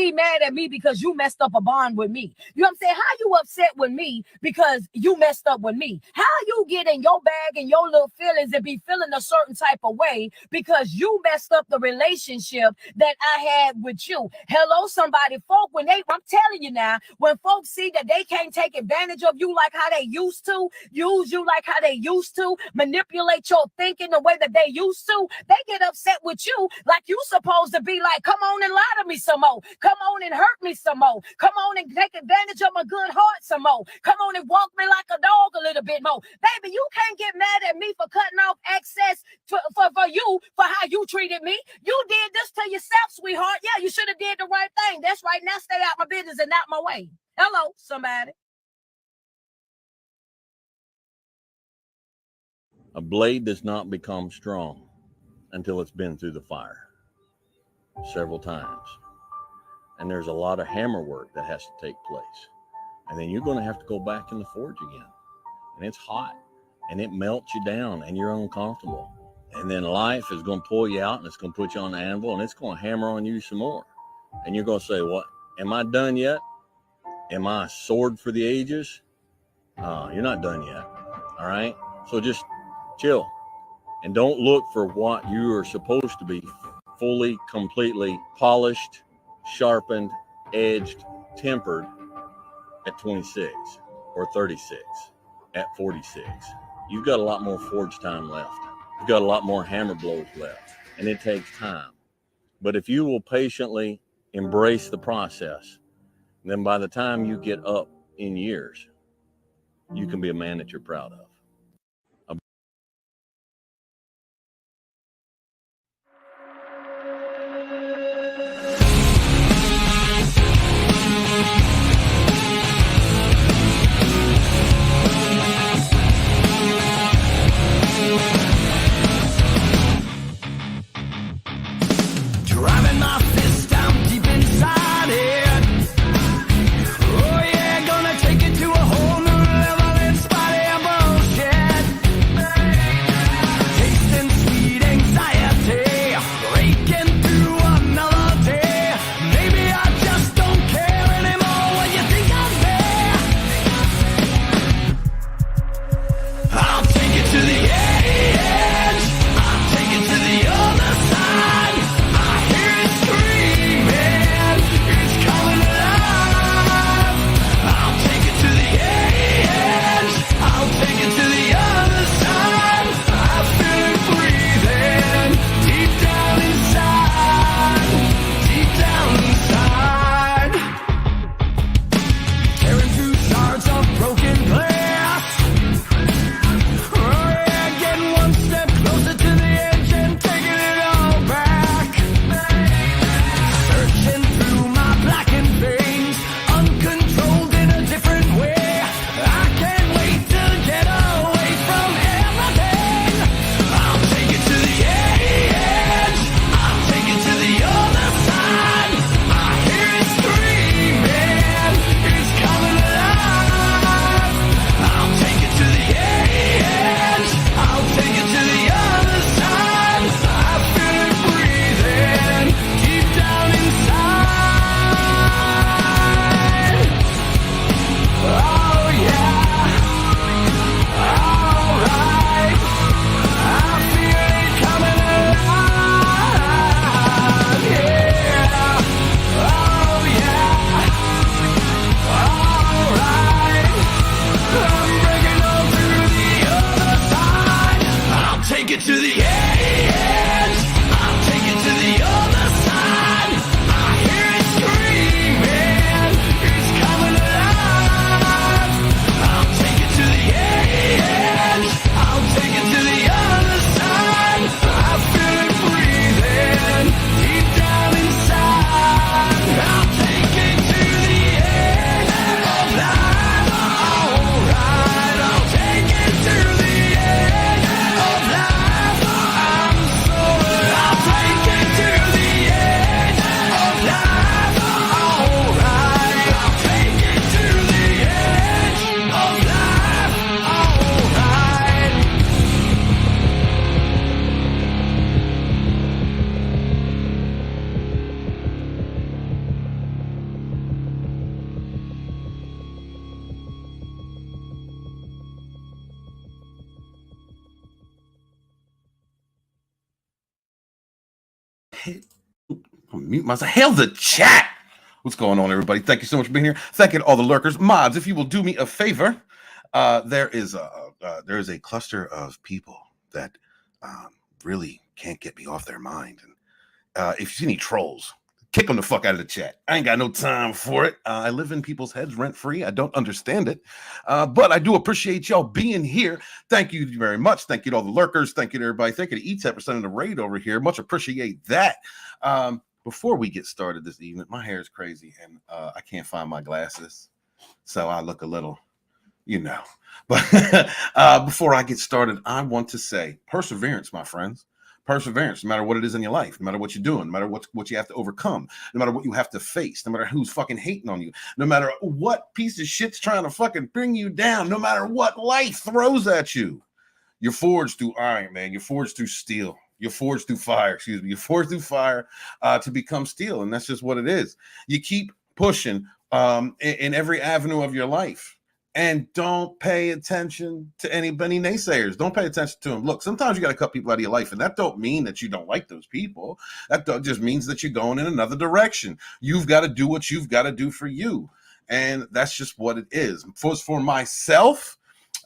be mad at me because you messed up a bond with me? You know what I'm saying? How you upset with me because you messed up with me? How you get in your bag and your little feelings and be feeling a certain type of way because you messed up the relationship that I had with you? Hello, somebody. Folk, I'm telling you now, when folks see that they can't take advantage of you like how they used to, use you like how they used to, manipulate your thinking the way that they used to, they get upset with you like you supposed to be like, come on and lie to me some more. Come on and hurt me some more. Come on and take advantage of my good heart some more. Come on and walk me like a dog a little bit more. Baby, you can't get mad at me for cutting off access for you for how you treated me. You did this to yourself, sweetheart. Yeah, you should have did the right thing. That's right. Now stay out my business and out my way. Hello, somebody. A blade does not become strong until it's been through the fire several times. And there's a lot of hammer work that has to take place. And then you're going to have to go back in the forge again. And it's hot and it melts you down and you're uncomfortable. And then life is going to pull you out and it's going to put you on the anvil and it's going to hammer on you some more. And you're going to say, what? Am I done yet? Am I a sword for the ages? You're not done yet. All right. So just chill and don't look for what you are supposed to be fully, completely polished, sharpened, edged, tempered at 26 or 36, at 46. You've got a lot more forge time left. You've got a lot more hammer blows left, and it takes time. But if you will patiently embrace the process, then by the time you get up in years, you can be a man that you're proud of. Driving my fist down deep inside it. Oh yeah, gonna take it to a whole new level in spite of mute myself. Hail the chat. What's going on, everybody? Thank you so much for being here. Thank you to all the lurkers. Mods, if you will do me a favor, there is a cluster of people that really can't get me off their mind. And if you see any trolls, kick them the fuck out of the chat. I ain't got no time for it. I live in people's heads rent free. I don't understand it. But I do appreciate y'all being here. Thank you very much. Thank you to all the lurkers. Thank you to everybody. Thank you to E10 for sending the raid over here. Much appreciate that. Before we get started this evening, my hair is crazy and I can't find my glasses. So I look a little, But before I get started, I want to say perseverance, my friends. Perseverance, no matter what it is in your life, no matter what you're doing, no matter what you have to overcome, no matter what you have to face, no matter who's fucking hating on you, no matter what piece of shit's trying to fucking bring you down, no matter what life throws at you. You're forged through iron, man. You're forged through steel. You're forged through fire, You're forged through fire to become steel, and that's just what it is. You keep pushing in every avenue of your life. And don't pay attention to any naysayers. Don't pay attention to them. Look, sometimes you got to cut people out of your life, and that don't mean that you don't like those people. That just means that you're going in another direction. You've got to do what you've got to do for you, and that's just what it is. For myself,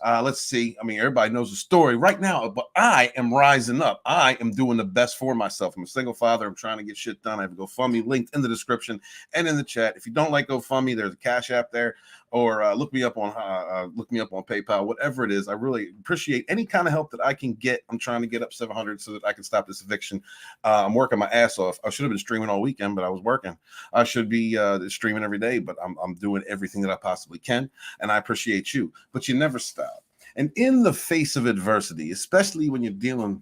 let's see. I mean, everybody knows the story right now, but I am rising up. I am doing the best for myself. I'm a single father. I'm trying to get shit done. I have a GoFundMe linked in the description and in the chat. If you don't like GoFundMe, there's a Cash App there, or look me up on PayPal, whatever it is. I really appreciate any kind of help that I can get. I'm trying to get up 700 so that I can stop this eviction. I'm working my ass off. I should have been streaming all weekend, but I was working. I should be streaming every day, but I'm doing everything that I possibly can, and I appreciate you. But you never stop. And in the face of adversity, especially when you're dealing,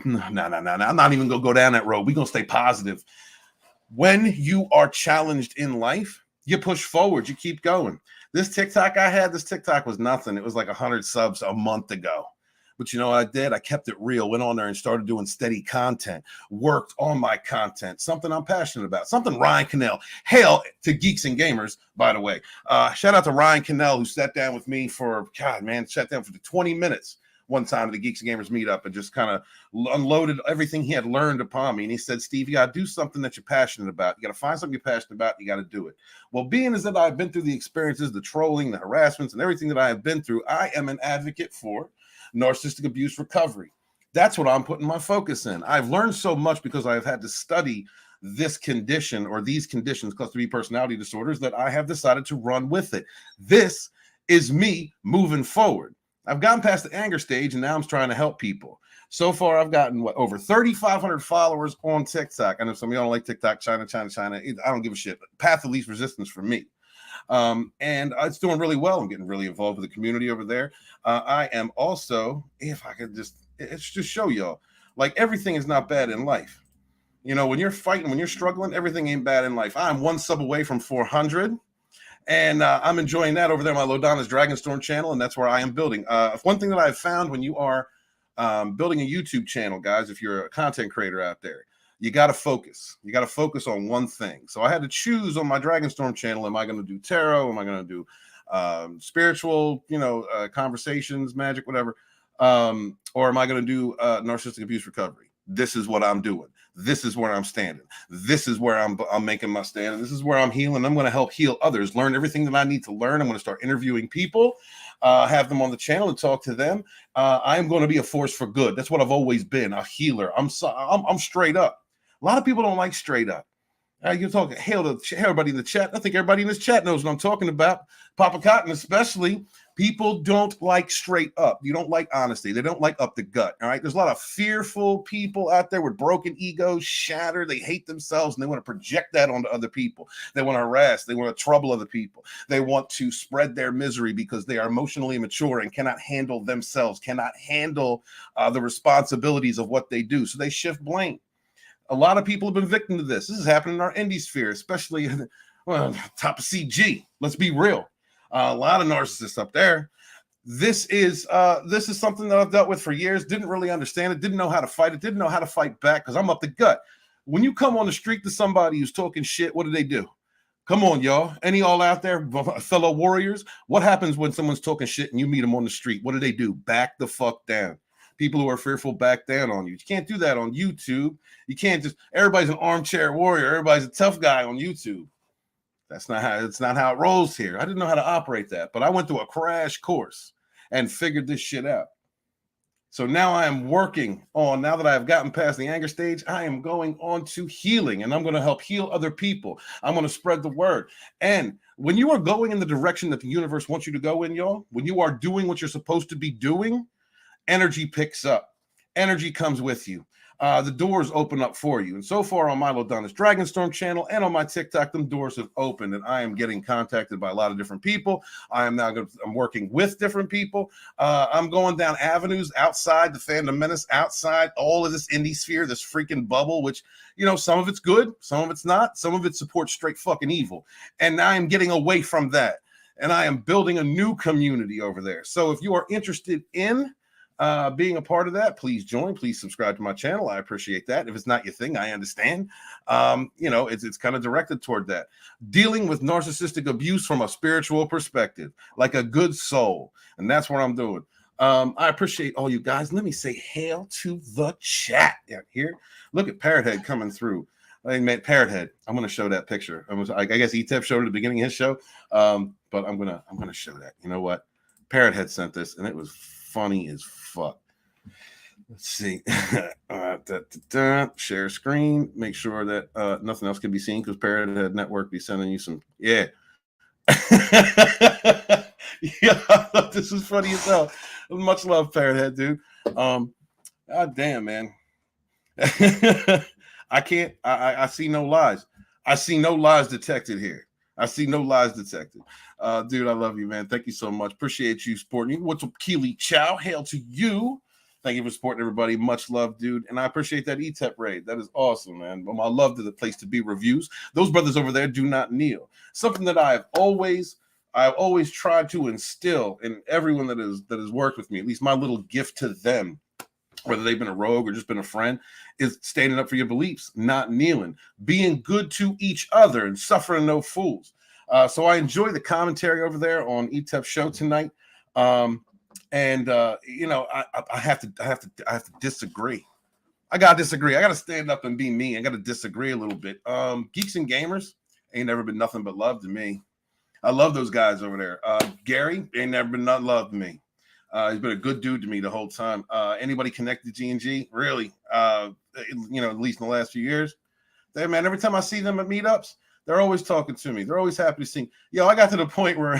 no, I'm not even going to go down that road. We're going to stay positive. When you are challenged in life, you push forward, you keep going. This TikTok was nothing. It was like 100 subs a month ago. But you know what I did? I kept it real, went on there and started doing steady content, worked on my content, something I'm passionate about, something Ryan Cannell. Hail to Geeks and Gamers, by the way. Shout out to Ryan Cannell, who sat down with me for 20 minutes one time at the Geeks and Gamers meetup and just kind of unloaded everything he had learned upon me. And he said, Steve, you got to do something that you're passionate about. You got to find something you're passionate about. You got to do it. Well, being as that I've been through the experiences, the trolling, the harassments, and everything that I have been through, I am an advocate for narcissistic abuse recovery. That's what I'm putting my focus in. I've learned so much because I've had to study this condition or these conditions, cluster B personality disorders, that I have decided to run with it. This is me moving forward. I've gotten past the anger stage and now I'm trying to help people. So far, I've gotten over 3,500 followers on TikTok. I know some of y'all don't like TikTok, China. I don't give a shit. Path of least resistance for me. And it's doing really well. I'm getting really involved with the community over there. I am also, if I could just show y'all, like everything is not bad in life. When you're fighting, when you're struggling, everything ain't bad in life. I'm one sub away from 400. And I'm enjoying that over there on my Lodonis Dragonstorm channel. And that's where I am building. One thing that I've found when you are building a YouTube channel, guys, if you're a content creator out there, you got to focus. You got to focus on one thing. So I had to choose on my Dragonstorm channel. Am I going to do tarot? Am I going to do spiritual, conversations, magic, whatever? Or am I going to do narcissistic abuse recovery? This is what I'm doing. This is where I'm standing. This is where I'm making my stand. And this is where I'm healing. I'm going to help heal others, learn everything that I need to learn. I'm going to start interviewing people, have them on the channel and talk to them. I'm going to be a force for good. That's what I've always been, a healer. I'm straight up. A lot of people don't like straight up. You're talking, hail everybody in the chat. I think everybody in this chat knows what I'm talking about. Papa Cotton especially. People don't like straight up. You don't like honesty. They don't like up the gut. All right. There's a lot of fearful people out there with broken egos, shattered. They hate themselves and they want to project that onto other people. They want to harass. They want to trouble other people. They want to spread their misery because they are emotionally immature and cannot handle themselves, cannot handle the responsibilities of what they do. So they shift blame. A lot of people have been victim to this. This is happening in our indie sphere, especially top of CG. Let's be real. A lot of narcissists up there. This is something that I've dealt with for years. Didn't really understand it. Didn't know how to fight it. Didn't know how to fight back because I'm up the gut. When you come on the street to somebody who's talking shit, what do? Come on, y'all. Any all out there, fellow warriors? What happens when someone's talking shit and you meet them on the street? What do? Back the fuck down. People who are fearful back down on you. You can't do that on YouTube. You can't just, everybody's an armchair warrior. Everybody's a tough guy on YouTube. It's not how it rolls here. I didn't know how to operate that, but I went through a crash course and figured this shit out. So now I am working on, now that I've gotten past the anger stage, I am going on to healing, and I'm going to help heal other people. I'm going to spread the word. And when you are going in the direction that the universe wants you to go in, y'all, when you are doing what you're supposed to be doing, energy picks up. Energy comes with you. The doors open up for you. And so far on my Lodonis Dragonstorm channel and on my TikTok, them doors have opened, and I am getting contacted by a lot of different people. I'm working with different people. I'm going down avenues outside the Fandom Menace, outside all of this indie sphere, this freaking bubble, which, you know, some of it's good, some of it's not, some of it supports straight fucking evil. And I am getting away from that. And I am building a new community over there. So if you are interested in being a part of that, please join, please subscribe to my channel. I appreciate that. If it's not your thing, I understand. You know, it's kind of directed toward that. Dealing with narcissistic abuse from a spiritual perspective, like a good soul. And that's what I'm doing. I appreciate all you guys. Let me say hail to the chat here. Look at Parrot Head coming through. I mean, Parrot Head. I'm going to show that picture. I guess ETEP showed it at the beginning of his show. But I'm gonna show that. You know what? Parrot Head sent this, and it was funny as fuck. Let's see. Share screen. Make sure that nothing else can be seen, because Parrot Head Network be sending you some. Yeah. Yeah, this is funny as hell. Much love, Parrot Head, dude. God damn, man. I can't. I see no lies. I see no lies detected here. I see no lies detected. Dude, I love you, man. Thank you so much. Appreciate you supporting. What's up, Keely Chow? Hail to you. Thank you for supporting everybody. Much love, dude. And I appreciate that ETEP raid. That is awesome, man. I love the place to be reviews. Those brothers over there do not kneel. Something that I've always tried to instill in everyone that has worked with me, at least my little gift to them, whether they've been a rogue or just been a friend, is standing up for your beliefs, not kneeling, being good to each other, and suffering no fools. So I enjoy the commentary over there on ETEP's show tonight. You know, I have to disagree. I gotta disagree. I gotta stand up and be me. I gotta disagree a little bit. Geeks and Gamers ain't never been nothing but love to me. I love those guys over there. Gary ain't never been nothing love to me. He's been a good dude to me the whole time. Anybody connected to G&G, really, you know, at least in the last few years, man, every time I see them at meetups, they're always talking to me. They're always happy to see. Yo, I got to the point where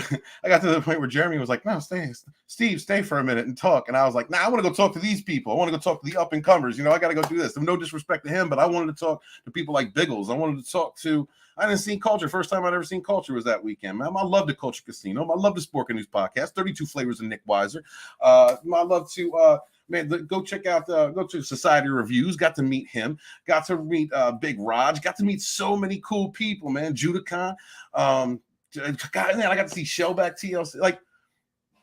Jeremy was like, no, Steve, stay for a minute and talk. And I was like, nah, I want to go talk to these people. I want to go talk to the up and comers. You know, I got to go do this. No disrespect to him, but I wanted to talk to people like Biggles. I wanted to talk to, I didn't see Culture. First time I'd ever seen Culture was that weekend, man. I love the Culture Casino. I love the Spork News podcast, 32 Flavors of Nick Weiser. I love to, man, go check out, go to Society Reviews. Got to meet him. Got to meet Big Raj. Got to meet so many cool people, man. Judacon. God, man, I got to see Shellback TLC. Like,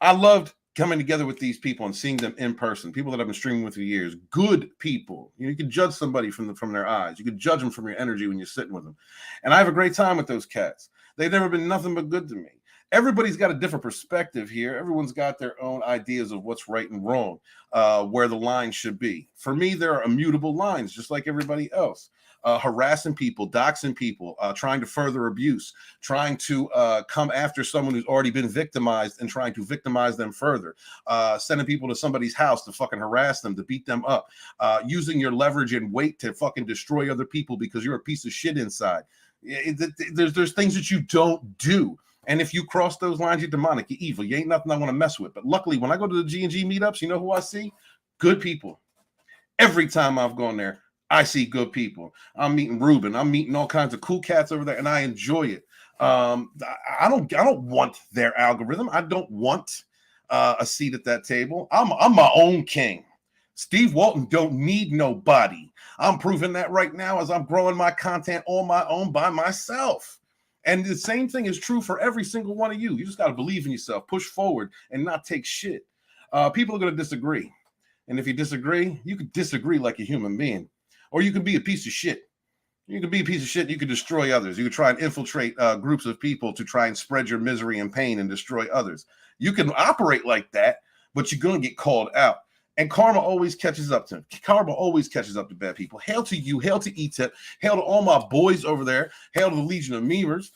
I loved coming together with these people and seeing them in person. People that I've been streaming with for years. Good people. You know, you can judge somebody from their eyes. You can judge them from your energy when you're sitting with them. And I have a great time with those cats. They've never been nothing but good to me. Everybody's got a different perspective here. Everyone's got their own ideas of what's right and wrong, where the line should be. For me, there are immutable lines, just like everybody else. Harassing people, doxing people, trying to further abuse, trying to come after someone who's already been victimized and trying to victimize them further, sending people to somebody's house to fucking harass them, to beat them up, using your leverage and weight to fucking destroy other people because you're a piece of shit inside. There's things that you don't do. And if you cross those lines, you're demonic, you're evil. You ain't nothing I want to mess with. But luckily, when I go to the G&G meetups, you know who I see? Good people. Every time I've gone there, I see good people. I'm meeting Ruben. I'm meeting all kinds of cool cats over there, and I enjoy it. I don't want their algorithm. I don't want a seat at that table. I'm my own king. Steve Walton don't need nobody. I'm proving that right now as I'm growing my content on my own by myself. And the same thing is true for every single one of you. You just got to believe in yourself, push forward, and not take shit. People are going to disagree. And if you disagree, you can disagree like a human being. Or you can be a piece of shit. You can be a piece of shit. You can destroy others. You can try and infiltrate groups of people to try and spread your misery and pain and destroy others. You can operate like that, but you're going to get called out. And karma always catches up to him. Karma always catches up to bad people. Hail to you. Hail to E-Tip. Hail to all my boys over there. Hail to the Legion of Memers.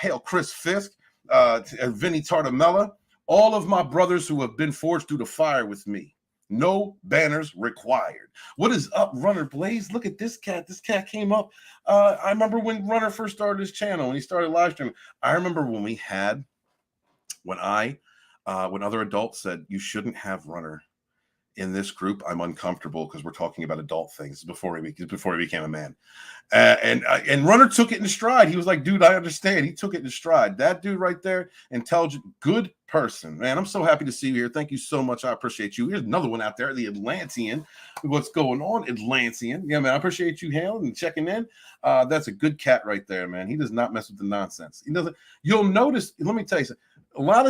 Hail Chris Fisk, Vinny Tartamella. All of my brothers who have been forged through the fire with me. No banners required. What is up, Runner Blaze? Look at this cat. This cat came up. I remember when Runner first started his channel, when he started live streaming. I remember when when other adults said, you shouldn't have Runner in this group. I'm uncomfortable because we're talking about adult things before he became a man. And Runner took it in stride. He was like, dude, I understand. He took it in stride. That dude right there, intelligent, good person. Man, I'm so happy to see you here. Thank you so much. I appreciate you. Here's another one out there, the Atlantean. What's going on, Atlantean? Yeah, man, I appreciate you hailing and checking in. That's a good cat right there, man. He does not mess with the nonsense. He doesn't. You'll notice, let me tell you something. Not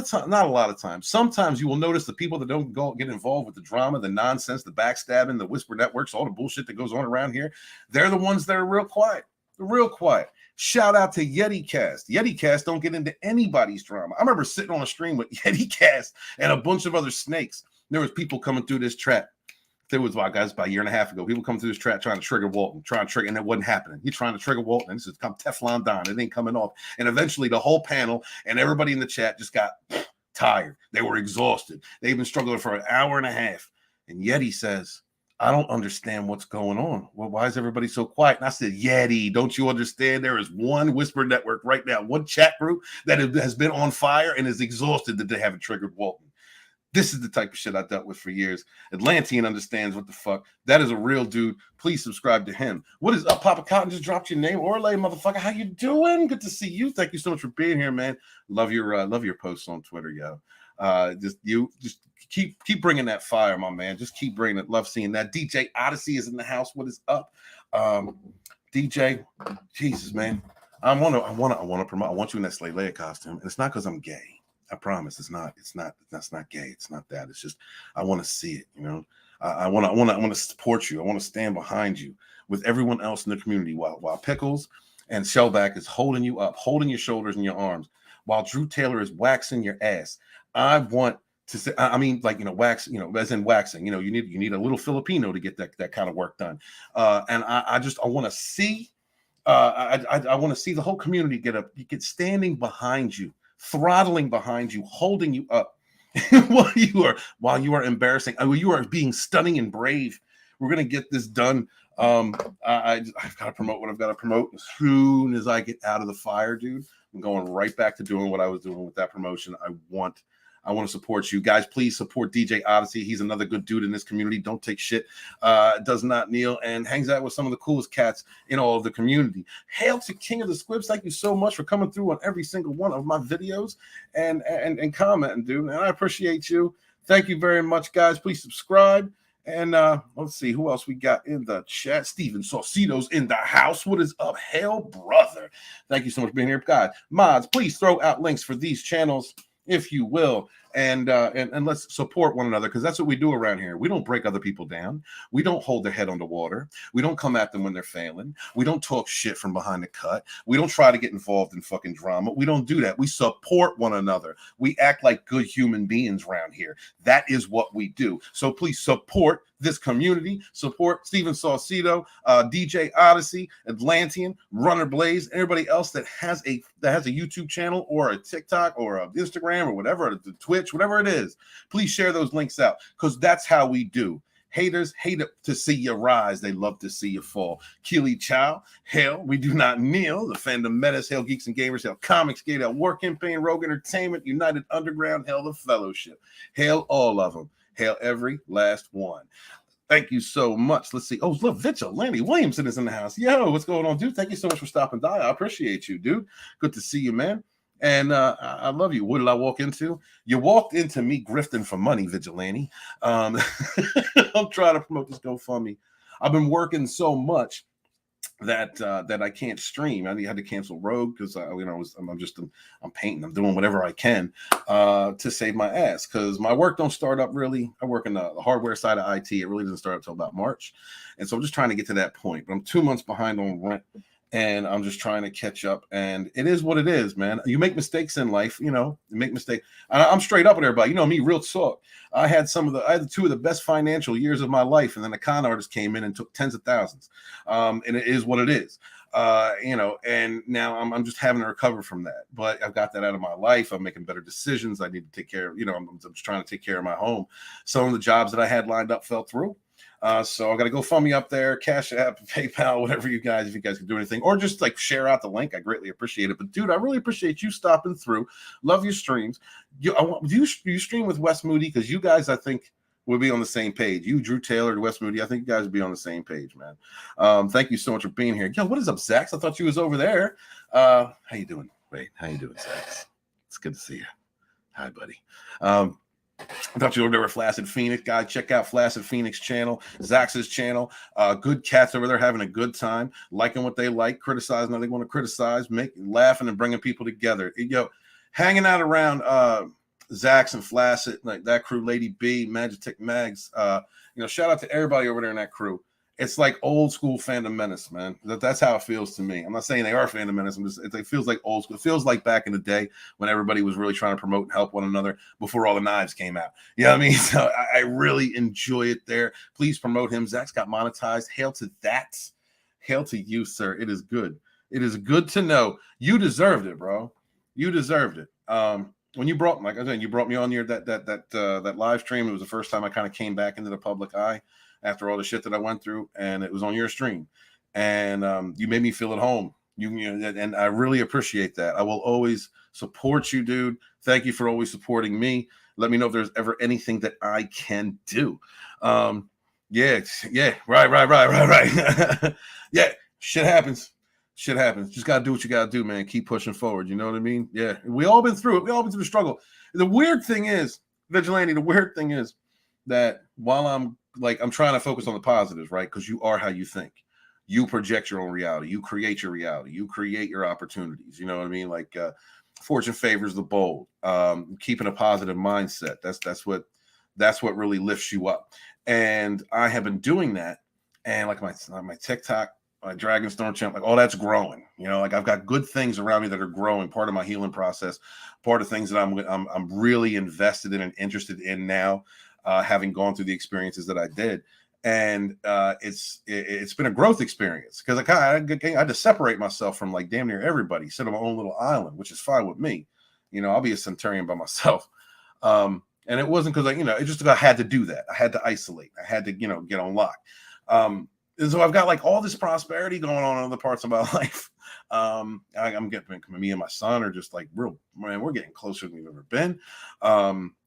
a lot of times. Sometimes you will notice the people that don't get involved with the drama, the nonsense, the backstabbing, the whisper networks, all the bullshit that goes on around here. They're the ones that are real quiet. They're real quiet. Shout out to Yeti Cast. Yeti Cast don't get into anybody's drama. I remember sitting on a stream with Yeti Cast and a bunch of other snakes. There was people coming through this trap. There was about a year and a half ago. People come through this trap trying to trigger Walton, and it wasn't happening. He's trying to trigger Walton, and this is come Teflon Don. It ain't coming off. And eventually, the whole panel and everybody in the chat just got tired. They were exhausted. They've been struggling for an hour and a half. And Yeti says, I don't understand what's going on. Well, why is everybody so quiet? And I said, Yeti, don't you understand? There is one Whisper Network right now, one chat group that has been on fire and is exhausted that they haven't triggered Walton. This is the type of shit I dealt with for years. Atlantean understands what the fuck. That is a real dude. Please subscribe to him. What is up, Papa Cotton? Just dropped your name. Orlay, motherfucker. How you doing? Good to see you. Thank you so much for being here, man. Love your posts on Twitter, yo. Just keep bringing that fire, my man. Just keep bringing it. Love seeing that. DJ Odyssey is in the house. What is up, DJ? Jesus, man. I want to promote. I want you in that Slay Leia costume, and it's not because I'm gay. I promise that's not gay. It's not that. It's just, I want to see it, you know. I want to support you. I want to stand behind you with everyone else in the community while Pickles and Shellback is holding you up, holding your shoulders and your arms, while Drew Taylor is waxing your ass. I want to say, I mean, like, you know, wax, you know, as in waxing, you know, you need a little Filipino to get that kind of work done. And I want to see, I want to see the whole community get standing behind you, throttling behind you, holding you up while you are embarrassing. You are being stunning and brave. We're gonna get this done. I've got to promote what I've got to promote as soon as I get out of the fire, dude. I'm going right back to doing what I was doing with that promotion. I want to support you guys. Please support DJ Odyssey. He's another good dude in this community. Don't take shit. Does not kneel and hangs out with some of the coolest cats in all of the community. Hail to King of the Squibs. Thank you so much for coming through on every single one of my videos and commenting, dude. And I appreciate you. Thank you very much, guys. Please subscribe. And let's see who else we got in the chat. Steven Saucedo's in the house. What is up? Hail, brother. Thank you so much for being here, guys. Mods, please throw out links for these channels, if you will, and let's support one another, because that's what we do around here. We don't break other people down. We don't hold their head underwater. We don't come at them when they're failing. We don't talk shit from behind the cut. We don't try to get involved in fucking drama. We don't do that. We support one another. We act like good human beings around here. That is what we do. So please support this community. Support Steven Saucedo, DJ Odyssey, Atlantean, Runner Blaze, everybody else that has a YouTube channel or a TikTok or a Instagram or whatever, the Twitch, whatever it is. Please share those links out, because that's how we do. Haters hate to see you rise. They love to see you fall. Keely Chow, hail, we do not kneel. The Fandom Menace, hail Geeks and Gamers, hail Comics Gate, hail War Campaign, Rogue Entertainment, United Underground, hail the Fellowship. Hail all of them. Hail every last one. Thank you so much. Let's see. Oh, look, Vigilante Williamson is in the house. Yo, what's going on, dude? Thank you so much for stopping by. I appreciate you, dude. Good to see you, man. And I love you. What did I walk into? You walked into me grifting for money, Vigilante. I'm trying to promote this GoFundMe. I've been working so much that I can't stream. I had to cancel Rogue because I'm painting. I'm doing whatever I can to save my ass, because my work don't start up really. I work in the hardware side of IT. It really doesn't start up till about March, and so I'm just trying to get to that point. But I'm 2 months behind on rent. and I'm just trying to catch up. And it is what it is, man. You make mistakes in life, you know. You make mistakes. I'm straight up with everybody. You know me, real talk. I had two of the best financial years of my life, and then a con artist came in and took tens of thousands. And it is what it is. You know, and now I'm just having to recover from that. But I've got that out of my life. I'm making better decisions. I need to take care of, you know, I'm just trying to take care of my home. Some of the jobs that I had lined up fell through. So I got to go fund me up there, Cash App, PayPal, whatever if you guys can do anything, or just like share out the link. I greatly appreciate it. But dude, I really appreciate you stopping through. Love your streams. Do you stream with Wes Moody? Because you guys, I think, will be on the same page. You, Drew Taylor, Wes Moody, I think you guys will be on the same page, man. Thank you so much for being here. Yo, what is up, Zax? I thought you was over there. How you doing? Wait, how you doing, Zax? It's good to see you. Hi, buddy. I thought you were there with Flaccid Phoenix. Guys, check out Flaccid Phoenix channel, Zax's channel. Good cats over there having a good time, liking what they like, criticizing what they want to criticize, laughing and bringing people together. Yo, hanging out around Zax and Flaccid, like that crew, Lady B, Magic Mags. You know, shout out to everybody over there in that crew. It's like old school Fandom Menace, man. That's how it feels to me. I'm not saying they are Fandom Menace. It feels like old school. It feels like back in the day when everybody was really trying to promote and help one another before all the knives came out. You know what I mean? So I really enjoy it there. Please promote him. Zach's got monetized. Hail to that. Hail to you, sir. It is good. It is good to know. You deserved it, bro. You deserved it. When you brought, like I said, you brought me on here that live stream. It was the first time I kind of came back into the public eye after all the shit that I went through, and it was on your stream, and you made me feel at home. You know, and I really appreciate that. I will always support you, dude. Thank you for always supporting me. Let me know if there's ever anything that I can do. Yeah, right. Yeah, shit happens. Shit happens. Just gotta do what you gotta do, man. Keep pushing forward. You know what I mean? Yeah, we all been through it. We all been through the struggle. The weird thing is, Vigilante. The weird thing is that while I'm trying to focus on the positives, right? Because you are how you think. You project your own reality. You create your reality. You create your opportunities. You know what I mean? Like fortune favors the bold. Keeping a positive mindset. That's what really lifts you up. And I have been doing that. And like my TikTok, my Dragonstorm channel, like all that's growing. You know, like I've got good things around me that are growing. Part of my healing process. Part of things that I'm really invested in and interested in now. Having gone through the experiences that I did, and it's been a growth experience because I had to separate myself from like damn near everybody, sit on my own little island, which is fine with me. You know, I'll be a centurion by myself, and it wasn't because it just I had to do that. I had to isolate. I had to get on lock. And so I've got like all this prosperity going on in other parts of my life. I'm getting me and my son are just like real, man. We're getting closer than we've ever been.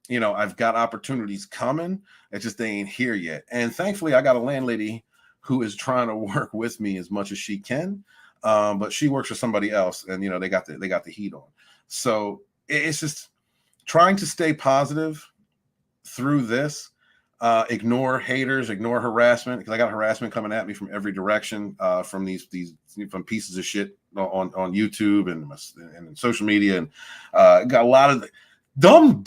You know, I've got opportunities coming. It's just they ain't here yet. And thankfully, I got a landlady who is trying to work with me as much as she can. But she works for somebody else, and they got the heat on. So it's just trying to stay positive through this. Ignore haters, ignore harassment, because I got harassment coming at me from every direction, from these from pieces of shit on YouTube and social media, and got a lot of dumb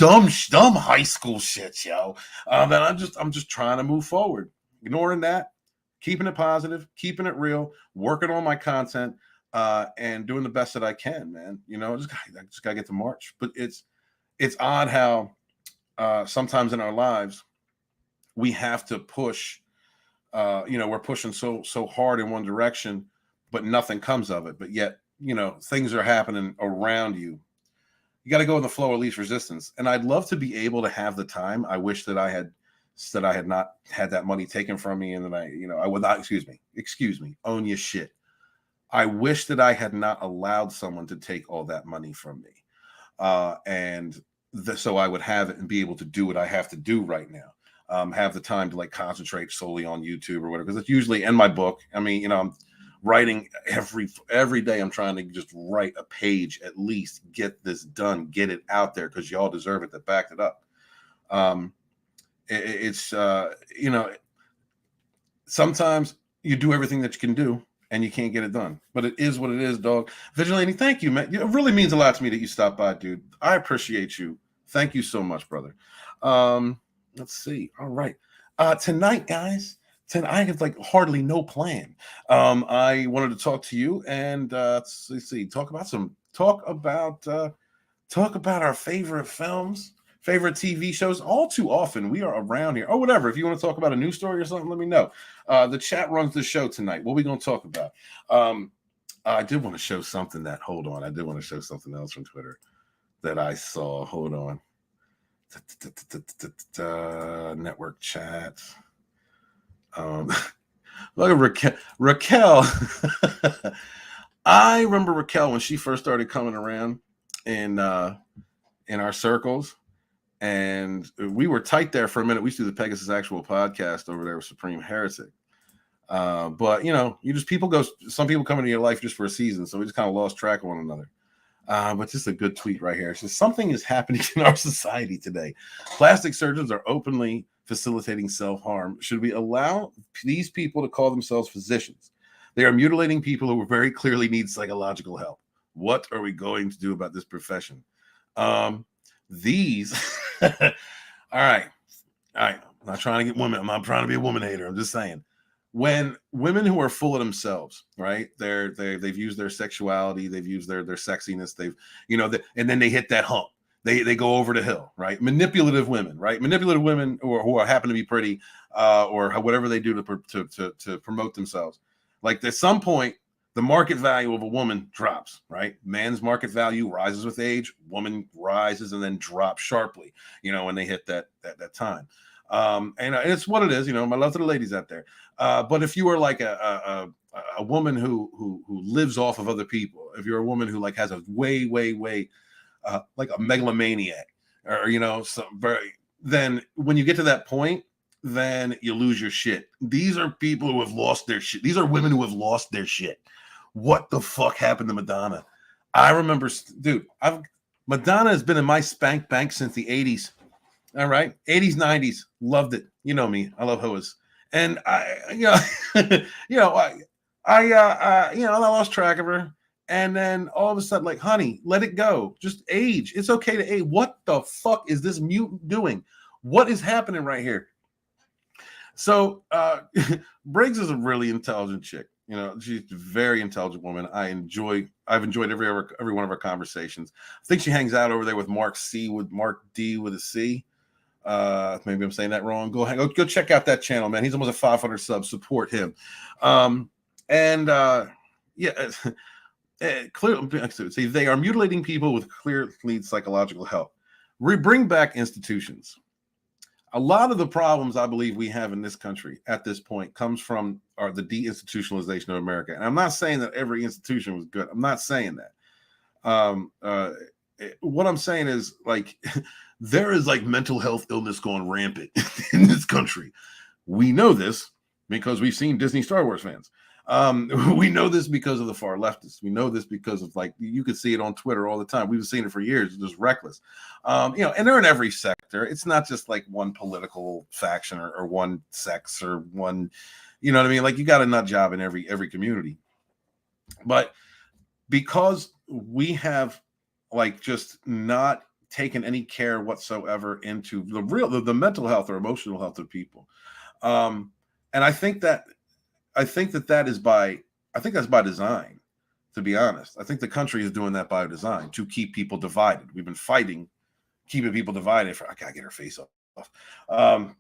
high school shit, yo. And I'm just trying to move forward, ignoring that, keeping it positive, keeping it real, working on my content, and doing the best that I can, man. I just gotta get to March. But it's odd how sometimes in our lives we have to push. We're pushing so hard in one direction, but nothing comes of it. But yet, things are happening around you. You got to go in the flow of least resistance. And I'd love to be able to have the time. I wish that I had not had that money taken from me, and that I would not, excuse me, own your shit. I wish that I had not allowed someone to take all that money from me. So I would have it and be able to do what I have to do right now. Have the time to like concentrate solely on YouTube or whatever. Because it's usually in my book. I mean, I'm writing every day. I'm trying to just write a page at least, get this done, get it out there, because y'all deserve it to back it up. Sometimes you do everything that you can do and you can't get it done, but it is what it is, dog. Vigilante, thank you, man. It really means a lot to me that you stopped by, dude. I appreciate you. Thank you so much, brother. Let's see. All right. Tonight, guys, I have like hardly no plan. I wanted to talk to you and let's see, talk about our favorite films, favorite TV shows. All too often we are around here, or whatever. If you want to talk about a news story or something, let me know. The chat runs the show tonight. What are we going to talk about? I did want to show something that. Hold on, I did want to show something else from Twitter that I saw. Hold on. Network chat. Look at Raquel. I remember Raquel when she first started coming around in our circles, and we were tight there for a minute. We used to do the Pegasus Actual podcast over there with Supreme Heretic. But some people come into your life just for a season, so we just kind of lost track of one another. But just a good tweet right here. It says, something is happening in our society today. Plastic surgeons are openly facilitating self-harm. Should we allow these people to call themselves physicians? They are mutilating people who very clearly need psychological help. What are we going to do about this profession? All right. I'm not trying to get women. I'm not trying to be a woman hater. I'm just saying, when women who are full of themselves, right? They've used their sexuality, they've used their sexiness, and then they hit that hump. They go over the hill, right? Manipulative women, right? Manipulative women who happen to be pretty, or whatever they do to promote themselves. Like at some point, the market value of a woman drops, right? Man's market value rises with age, woman rises and then drops sharply, when they hit that time. And it's what it is, my love to the ladies out there. But if you are like a woman who lives off of other people, if you're a woman who like has a way like a megalomaniac, or then when you get to that point, then you lose your shit. These are people who have lost their shit. These are women who have lost their shit. What the fuck happened to Madonna? I remember, dude, Madonna has been in my spank bank since the 80s. All right. 80s, 90s. Loved it. You know me. I love hoes. And I lost track of her. And then all of a sudden, like, honey, let it go. Just age. It's okay to age. What the fuck is this mutant doing? What is happening right here? So Briggs is a really intelligent chick. She's a very intelligent woman. I've enjoyed every one of our conversations. I think she hangs out over there with Mark D with a C. Maybe I'm saying that wrong. Go check out that channel, man. He's almost at 500 subs. Support him. Clearly, see, they are mutilating people with clearly psychological help. We bring back institutions. A lot of the problems I believe we have in this country at this point comes from the deinstitutionalization of America. And I'm not saying that every institution was good. I'm not saying that. What I'm saying is, like, there is like mental health illness going rampant in this country. We know this because we've seen Disney Star Wars fans. We know this because of the far leftists. We know this because of, like, you could see it on Twitter all the time. We've seen it for years. It's just reckless. And they're in every sector. It's not just like one political faction or one sex or one, you know what I mean? Like, you got a nut job in every community. But because we have, like, just not taken any care whatsoever into the mental health or emotional health of people. And I think that's by design, to be honest. I think the country is doing that by design to keep people divided. We've been fighting, keeping people divided I gotta get her face off.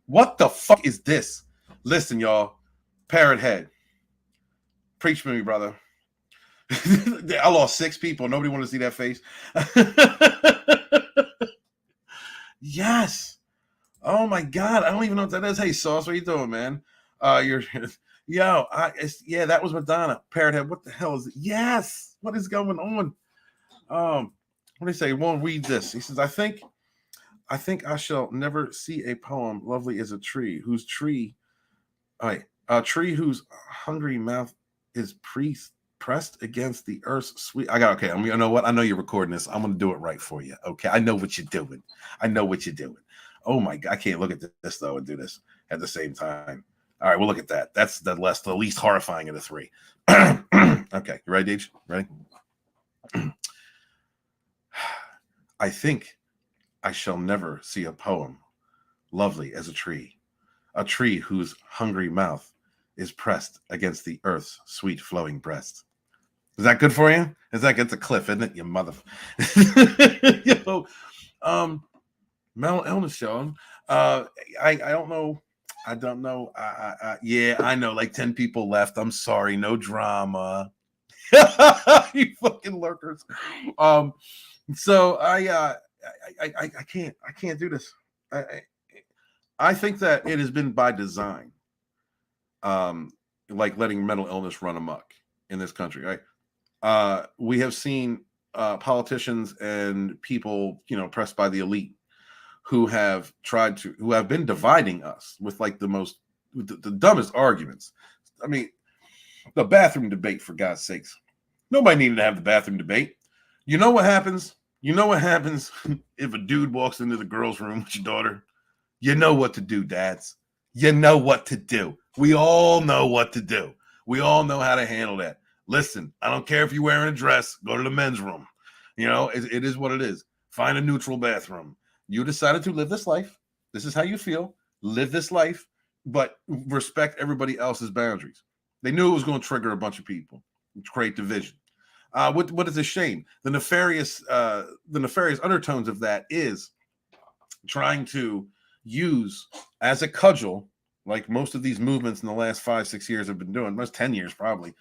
What the fuck is this? Listen, y'all, parrot head. Preach for me, brother. I lost 6 people. Nobody wanted to see that face. Yes. Oh my God. I don't even know what that is. Hey, Sauce, what are you doing, man? That was Madonna. Parrothead, what the hell is it? Yes. What is going on? What do they say? Won't read this. He says, I think I shall never see a poem lovely as a tree whose hungry mouth is pressed against the earth's sweet. You know what? I know you're recording this. I'm going to do it right for you. Okay. I know what you're doing. Oh my God. I can't look at this though and do this at the same time. All right. We'll look at that. That's the least horrifying of the 3. Okay. You ready, Deej? Ready? I think I shall never see a poem lovely as a tree whose hungry mouth is pressed against the earth's sweet flowing breast. Is that good for you? Is that it's a cliff, isn't it? You mother. Yo, mental illness, y'all. I don't know. I don't know. Yeah, I know. Like 10 people left. I'm sorry. No drama. You fucking lurkers. So I can't do this. I think that it has been by design. Like letting mental illness run amok in this country, right? We have seen politicians and people, pressed by the elite who have been dividing us with like the dumbest arguments. I mean, the bathroom debate, for God's sakes. Nobody needed to have the bathroom debate. You know what happens? You know what happens if a dude walks into the girls' room with your daughter? You know what to do, dads. You know what to do. We all know what to do. We all know how to handle that. Listen, I don't care if you're wearing a dress. Go to the men's room. It is what it is. Find a neutral bathroom. You decided to live this life. This is how you feel. Live this life, but respect everybody else's boundaries. They knew it was going to trigger a bunch of people, create division. What is a shame? The nefarious undertones of that is trying to use as a cudgel, like most of these movements in the last 5-6 years have been doing. Most 10 years probably.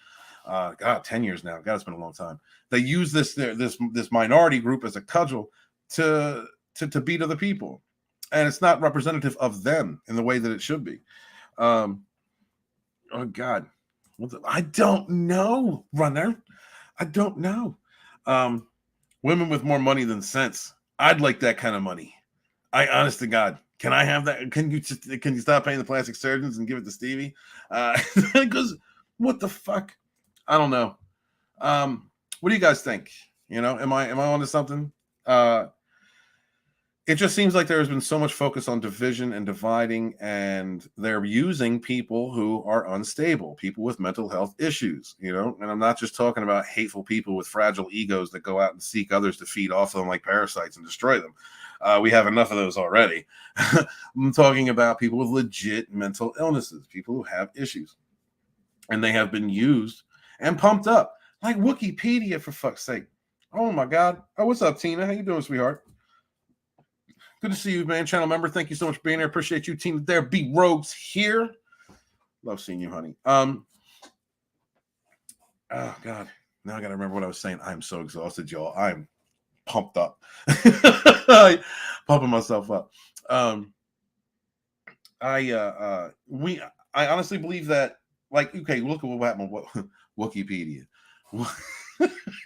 10 years now. God, it's been a long time. They use this minority group as a cudgel to beat other people, and it's not representative of them in the way that it should be. Oh God, I don't know, runner. I don't know. Women with more money than sense. I'd like that kind of money. Honest to God, can I have that? Can you stop paying the plastic surgeons and give it to Stevie? Because what the fuck? I don't know. What do you guys think? Am I onto something? It just seems like there has been so much focus on division and dividing, and they're using people who are unstable, people with mental health issues, and I'm not just talking about hateful people with fragile egos that go out and seek others to feed off them like parasites and destroy them. We have enough of those already. I'm talking about people with legit mental illnesses, people who have issues, and they have been used and pumped up like Wikipedia, for fuck's sake. Oh my God. Oh, what's up, Tina? How you doing, sweetheart? Good to see you, man. Channel member. Thank you so much for being here. Appreciate you, Tina. There be Rogues here. Love seeing you, honey. Oh God. Now I gotta remember what I was saying. I'm so exhausted, y'all. I'm pumped up. Pumping myself up. I honestly believe that, like, okay, look at what happened with Wikipedia.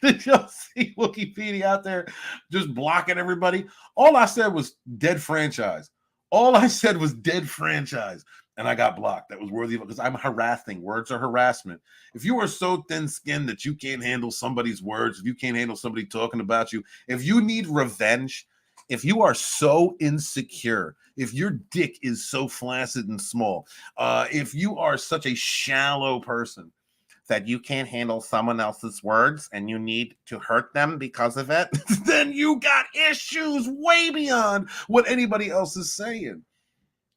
Did y'all see Wikipedia out there just blocking everybody? All I said was dead franchise. All I said was dead franchise. And I got blocked. That was worthy of it because I'm harassing. Words are harassment. If you are so thin-skinned that you can't handle somebody's words, if you can't handle somebody talking about you, if you need revenge, if you are so insecure, if your dick is so flaccid and small, if you are such a shallow person that you can't handle someone else's words and you need to hurt them because of it, then you got issues way beyond what anybody else is saying.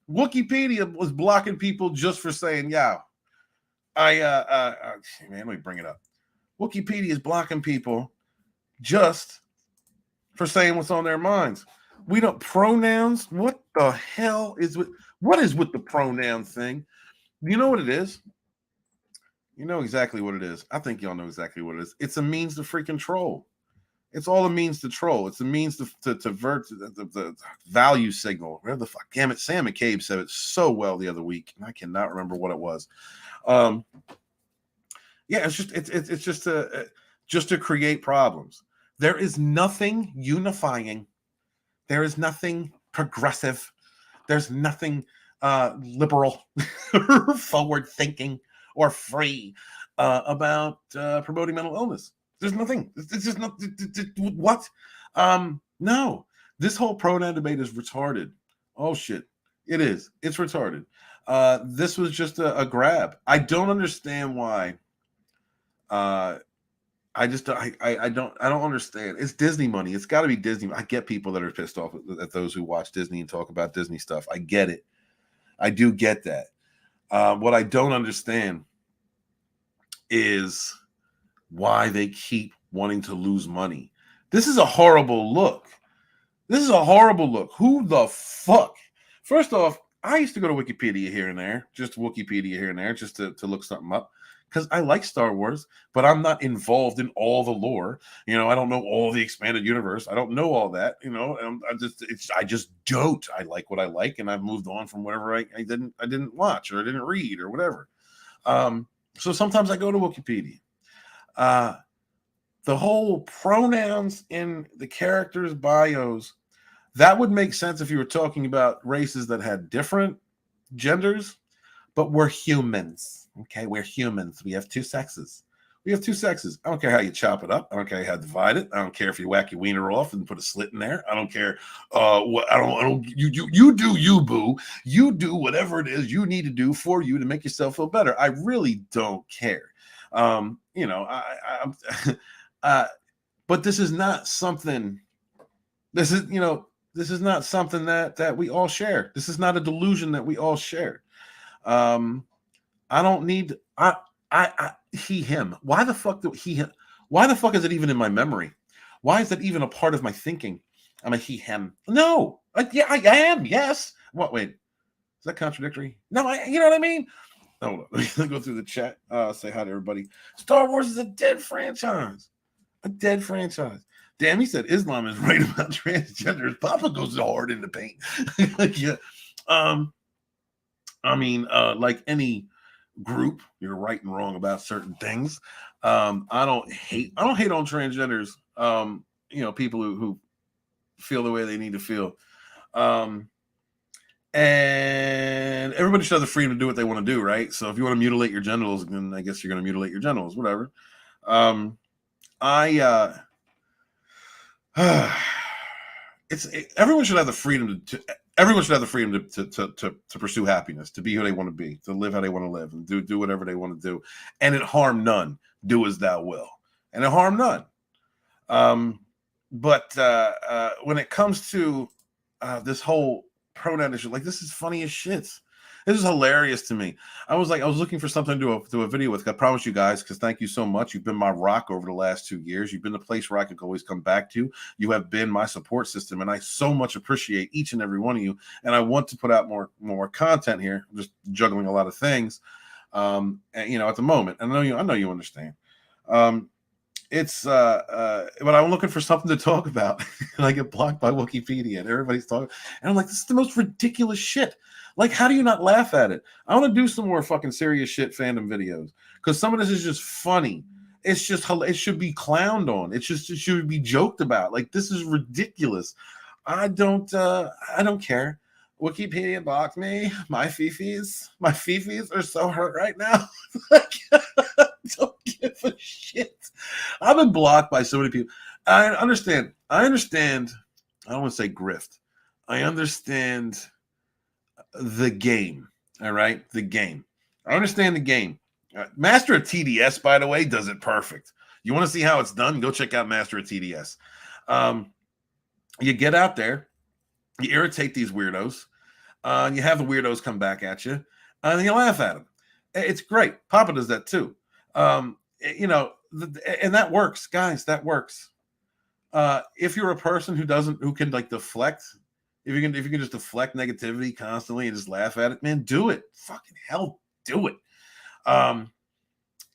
Wikipedia was blocking people just for saying, man, let me bring it up. Wikipedia is blocking people just for saying what's on their minds. We don't pronouns. What the hell is what is with the pronoun thing? You know what it is? You know exactly what it is. I think y'all know exactly what it is. It's a means to freaking troll. It's all a means to troll. It's a means to vert the value signal. Where the fuck? Damn it. Sam McCabe said it so well the other week, and I cannot remember what it was. Yeah, it's just to create problems. There is nothing unifying. There is nothing progressive. There's nothing liberal or forward thinking or free about promoting mental illness. There's nothing. It's just not what? No. This whole pronoun debate is retarded. Oh shit. It is. It's retarded. This was just a grab. I don't understand why. I don't understand. It's Disney money. It's got to be Disney. I get people that are pissed off at those who watch Disney and talk about Disney stuff. I get it. I do get that. What I don't understand is why they keep wanting to lose money. This is a horrible look. This is a horrible look. Who the fuck? First off, I used to go to Wikipedia here and there, just to look something up, because I like Star Wars, but I'm not involved in all the lore. You know, I don't know all the expanded universe. I don't know all that. You know, I just don't. I like what I like, and I've moved on from whatever I didn't watch or I didn't read or whatever. So sometimes I go to Wikipedia. The whole pronouns in the characters' bios, that would make sense if you were talking about races that had different genders, but we're humans. Okay, we're humans. We have two sexes. I don't care how you chop it up. I don't care how you divide it. I don't care if you whack your wiener off and put a slit in there. I don't care. You do you, boo. You do whatever it is you need to do for you to make yourself feel better. I really don't care. You know, but this is not something. This is not something that we all share. This is not a delusion that we all share. I don't need he, him. Why the fuck is it even in my memory? Why is that even a part of my thinking? I'm a he, him. No. Yeah, I am. Yes. What? Wait. Is that contradictory? No, you know what I mean? Hold on. Let me go through the chat. Say hi to everybody. Star Wars is a dead franchise. A dead franchise. Damn, he said Islam is right about transgenders. Papa goes hard in the paint. Yeah. I mean, like any group, you're right and wrong about certain things. I don't hate on transgenders. You know, people who feel the way they need to feel. And everybody should have the freedom to do what they want to do, right? So if you want to mutilate your genitals, then I guess you're going to mutilate your genitals, whatever. Everyone should have the freedom to pursue happiness, to be who they want to be, to live how they want to live, and do whatever they want to do, and it harm none. Do as thou will, and it harm none. But when it comes to this whole pronoun issue, like, this is funny as shit. This is hilarious to me. I was looking for something to do a video with. I promise you guys, because thank you so much. You've been my rock over the last 2 years. You've been the place where I could always come back to. You have been my support system, and I so much appreciate each and every one of you. And I want to put out more content here. I'm just juggling a lot of things, and, you know, at the moment. And I know you understand. But I'm looking for something to talk about. And I get blocked by Wikipedia, and everybody's talking. And I'm like, this is the most ridiculous shit. Like, how do you not laugh at it? I want to do some more fucking serious shit fandom videos, because some of this is just funny. It's just, it should be clowned on. It should be joked about. Like, this is ridiculous. I don't care. Wikipedia blocked me. My fifis are so hurt right now. Don't give a shit. I've been blocked by so many people. I understand. I don't want to say grift. I understand the game. All right, the game. I understand the game. Master of TDS, by the way, does it perfect. You want to see how it's done? Go check out Master of TDS. You get out there, you irritate these weirdos, you have the weirdos come back at you, and you laugh at them. It's great. Papa does that too. You know, and that works, guys. That works. If you're a person who can like deflect, if you can just deflect negativity constantly and just laugh at it, man, do it. Fucking hell, do it.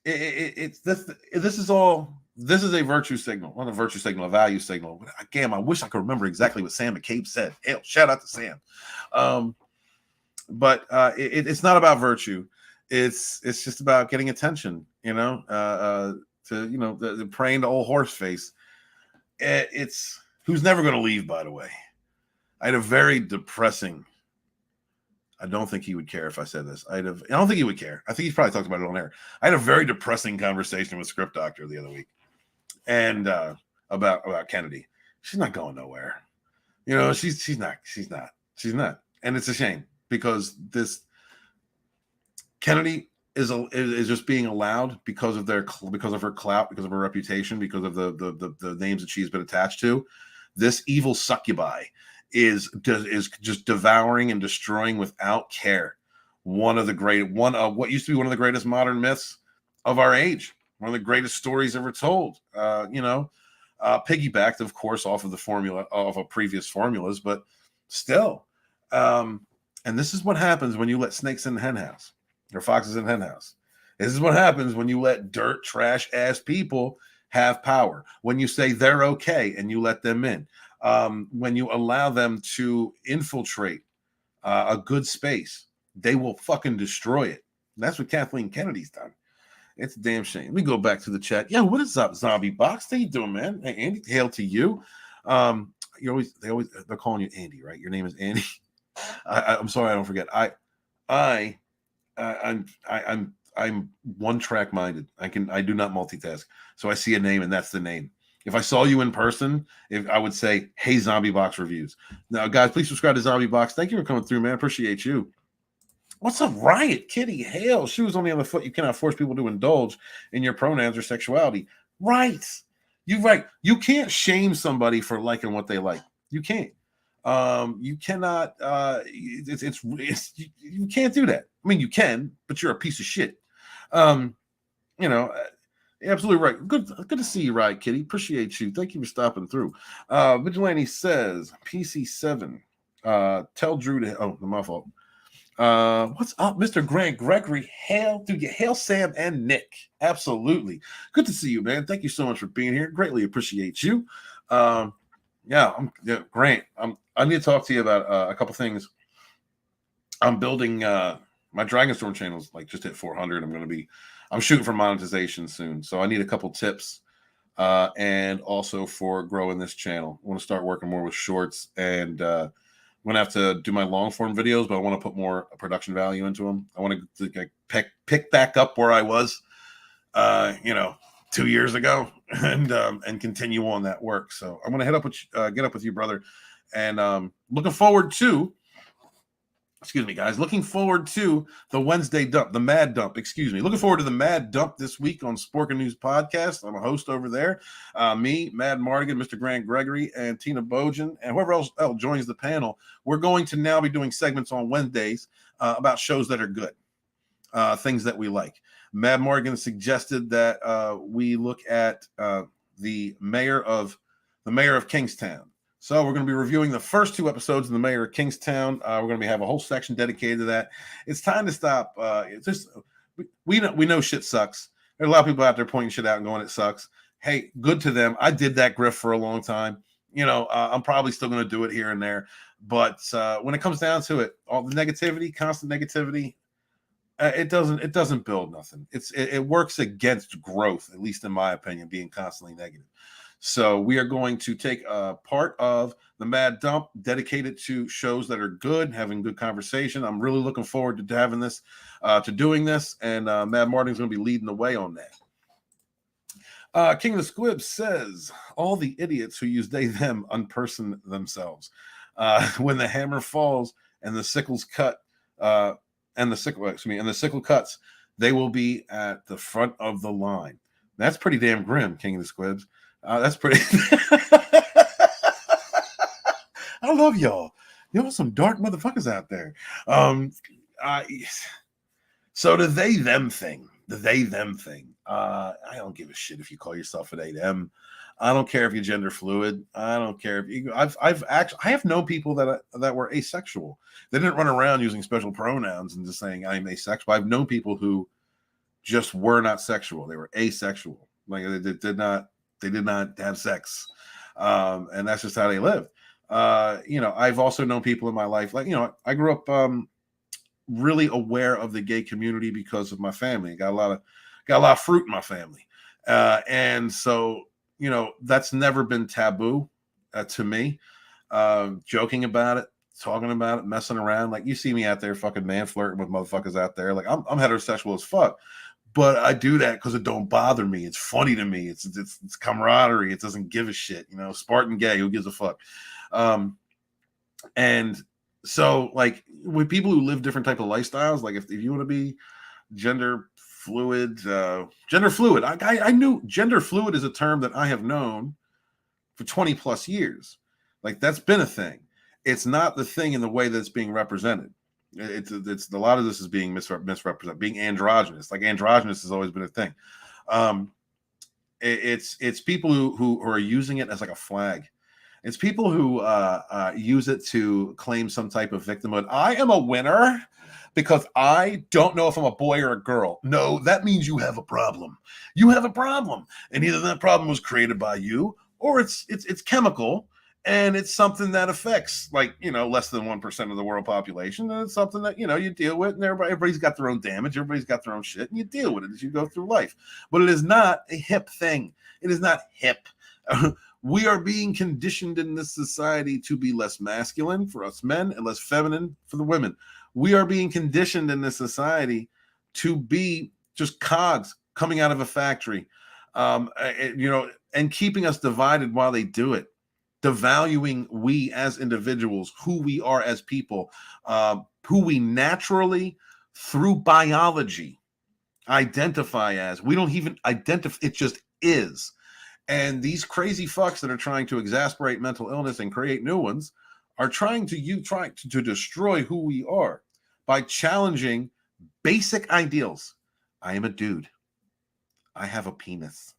This is a virtue signal, not a virtue signal, a value signal. Again, I wish I could remember exactly what Sam McCabe said. Hell, shout out to Sam. But it's not about virtue. It's just about getting attention, you know, the praying to old horse face. It's who's never going to leave, by the way. I had a very depressing. I don't think he would care if I said this. I don't think he would care. I think he's probably talked about it on air. I had a very depressing conversation with Script Doctor the other week, and about Kennedy. She's not going nowhere. You know, she's not. And it's a shame, because this Kennedy is just being allowed because of her clout, because of her reputation, because of the names that she's been attached to. This evil succubi is just devouring and destroying without care one of what used to be one of the greatest modern myths of our age, one of the greatest stories ever told. Piggybacked, of course, off of the formula of previous formulas, but still. And this is what happens when you let snakes in the hen house or foxes in the hen house. This is what happens when you let dirt, trash ass people have power. When you say they're okay and you let them in. When you allow them to infiltrate a good space, they will fucking destroy it. And that's what Kathleen Kennedy's done. It's a damn shame. Let me go back to the chat. Yeah, what is up, Zombie Box? How you doing, man? Hey, Andy, hail to you. They're calling you Andy, right? Your name is Andy. I'm sorry, I don't forget. I'm one track minded. I do not multitask. So I see a name and that's the name. If I saw you in person, I would say, hey, Zombie Box Reviews. Now, guys, please subscribe to Zombie Box. Thank you for coming through, man. Appreciate you. What's up, Riot? Kitty, hail. Shoes on the other foot. You cannot force people to indulge in your pronouns or sexuality. Right. You're right. You can't shame somebody for liking what they like. You can't. You cannot. You can't do that. I mean, you can, but you're a piece of shit. Absolutely right. Good to see you, Riot Kitty. Appreciate you. Thank you for stopping through. Vigilante says PC7. Tell Drew to. Oh, my fault. What's up, Mr. Grant Gregory? Hail to you. Hail Sam and Nick. Absolutely. Good to see you, man. Thank you so much for being here. Greatly appreciate you. Grant, I need to talk to you about a couple things. I'm building my Dragonstorm channel's like just hit 400. I'm shooting for monetization soon. So I need a couple tips and also for growing this channel. I want to start working more with shorts and I'm going to have to do my long form videos, but I want to put more production value into them. I want to pick back up where I was, 2 years ago and continue on that work. So I'm going to get up with you, brother. And looking forward to the Wednesday dump, the Mad Dump, Looking forward to the Mad Dump this week on Sporkin News Podcast. I'm a host over there. Me, Mad Mardigan, Mr. Grant Gregory, and Tina Bojan, and whoever else joins the panel. We're going to now be doing segments on Wednesdays about shows that are good, things that we like. Mad Mardigan suggested that we look at the mayor of Kingstown. So we're going to be reviewing the first 2 episodes of The Mayor of Kingstown. We're going to have a whole section dedicated to that. It's time to stop. We know shit sucks. There's a lot of people out there pointing shit out and going, it sucks. Hey, good to them. I did that grift for a long time. I'm probably still going to do it here and there. But when it comes down to it, all the negativity, constant negativity, it doesn't build nothing. It works against growth, at least in my opinion, being constantly negative. So we are going to take a part of the Mad Dump dedicated to shows that are good, having good conversation. I'm really looking forward to having this, to doing this, and Mad Martin's going to be leading the way on that. King of the Squib says, all the idiots who use they, them, unperson themselves. When the hammer falls and the sickles cut, and the sickle cuts, they will be at the front of the line. That's pretty damn grim, King of the Squibs. That's pretty. I love y'all. Y'all some dark motherfuckers out there. So the they them thing. I don't give a shit if you call yourself a they them. I don't care if you're gender fluid. I don't care if you. I have known people that were asexual. They didn't run around using special pronouns and just saying I'm asexual. I've known people who just were not sexual. They were asexual. Like they did not have sex, and that's just how they lived. I've also known people in my life, I grew up really aware of the gay community because of my family. Got a lot of fruit in my family, and so that's never been taboo to me. Joking about it, talking about it, messing around. Like you see me out there, fucking man flirting with motherfuckers out there. Like I'm heterosexual as fuck. But I do that because it don't bother me. It's funny to me. It's camaraderie. It doesn't give a shit. Spartan gay. Who gives a fuck? And so, like, with people who live different type of lifestyles, like if you want to be gender fluid, I knew gender fluid is a term that I have known for 20 plus years. Like that's been a thing. It's not the thing in the way that it's being represented. It's a lot of this is being misrepresented, being androgynous. Like androgynous has always been a thing. It's people who are using it as like a flag. It's people who use it to claim some type of victimhood. I am a winner because I don't know if I'm a boy or a girl. No, that means you have a problem. You have a problem, and either that problem was created by you, or it's chemical, and it's something that affects, like, less than 1% of the world population. And it's something that you deal with, and everybody's got their own damage. Everybody's got their own shit, and you deal with it as you go through life. But it is not a hip thing. It is not hip. We are being conditioned in this society to be less masculine for us men and less feminine for the women. We are being conditioned in this society to be just cogs coming out of a factory, and keeping us divided while they do it, devaluing we as individuals, who we are as people, who we naturally, through biology, identify as. We don't even identify, it just is. And these crazy fucks that are trying to exasperate mental illness and create new ones are trying to destroy who we are by challenging basic ideals. I am a dude. I have a penis.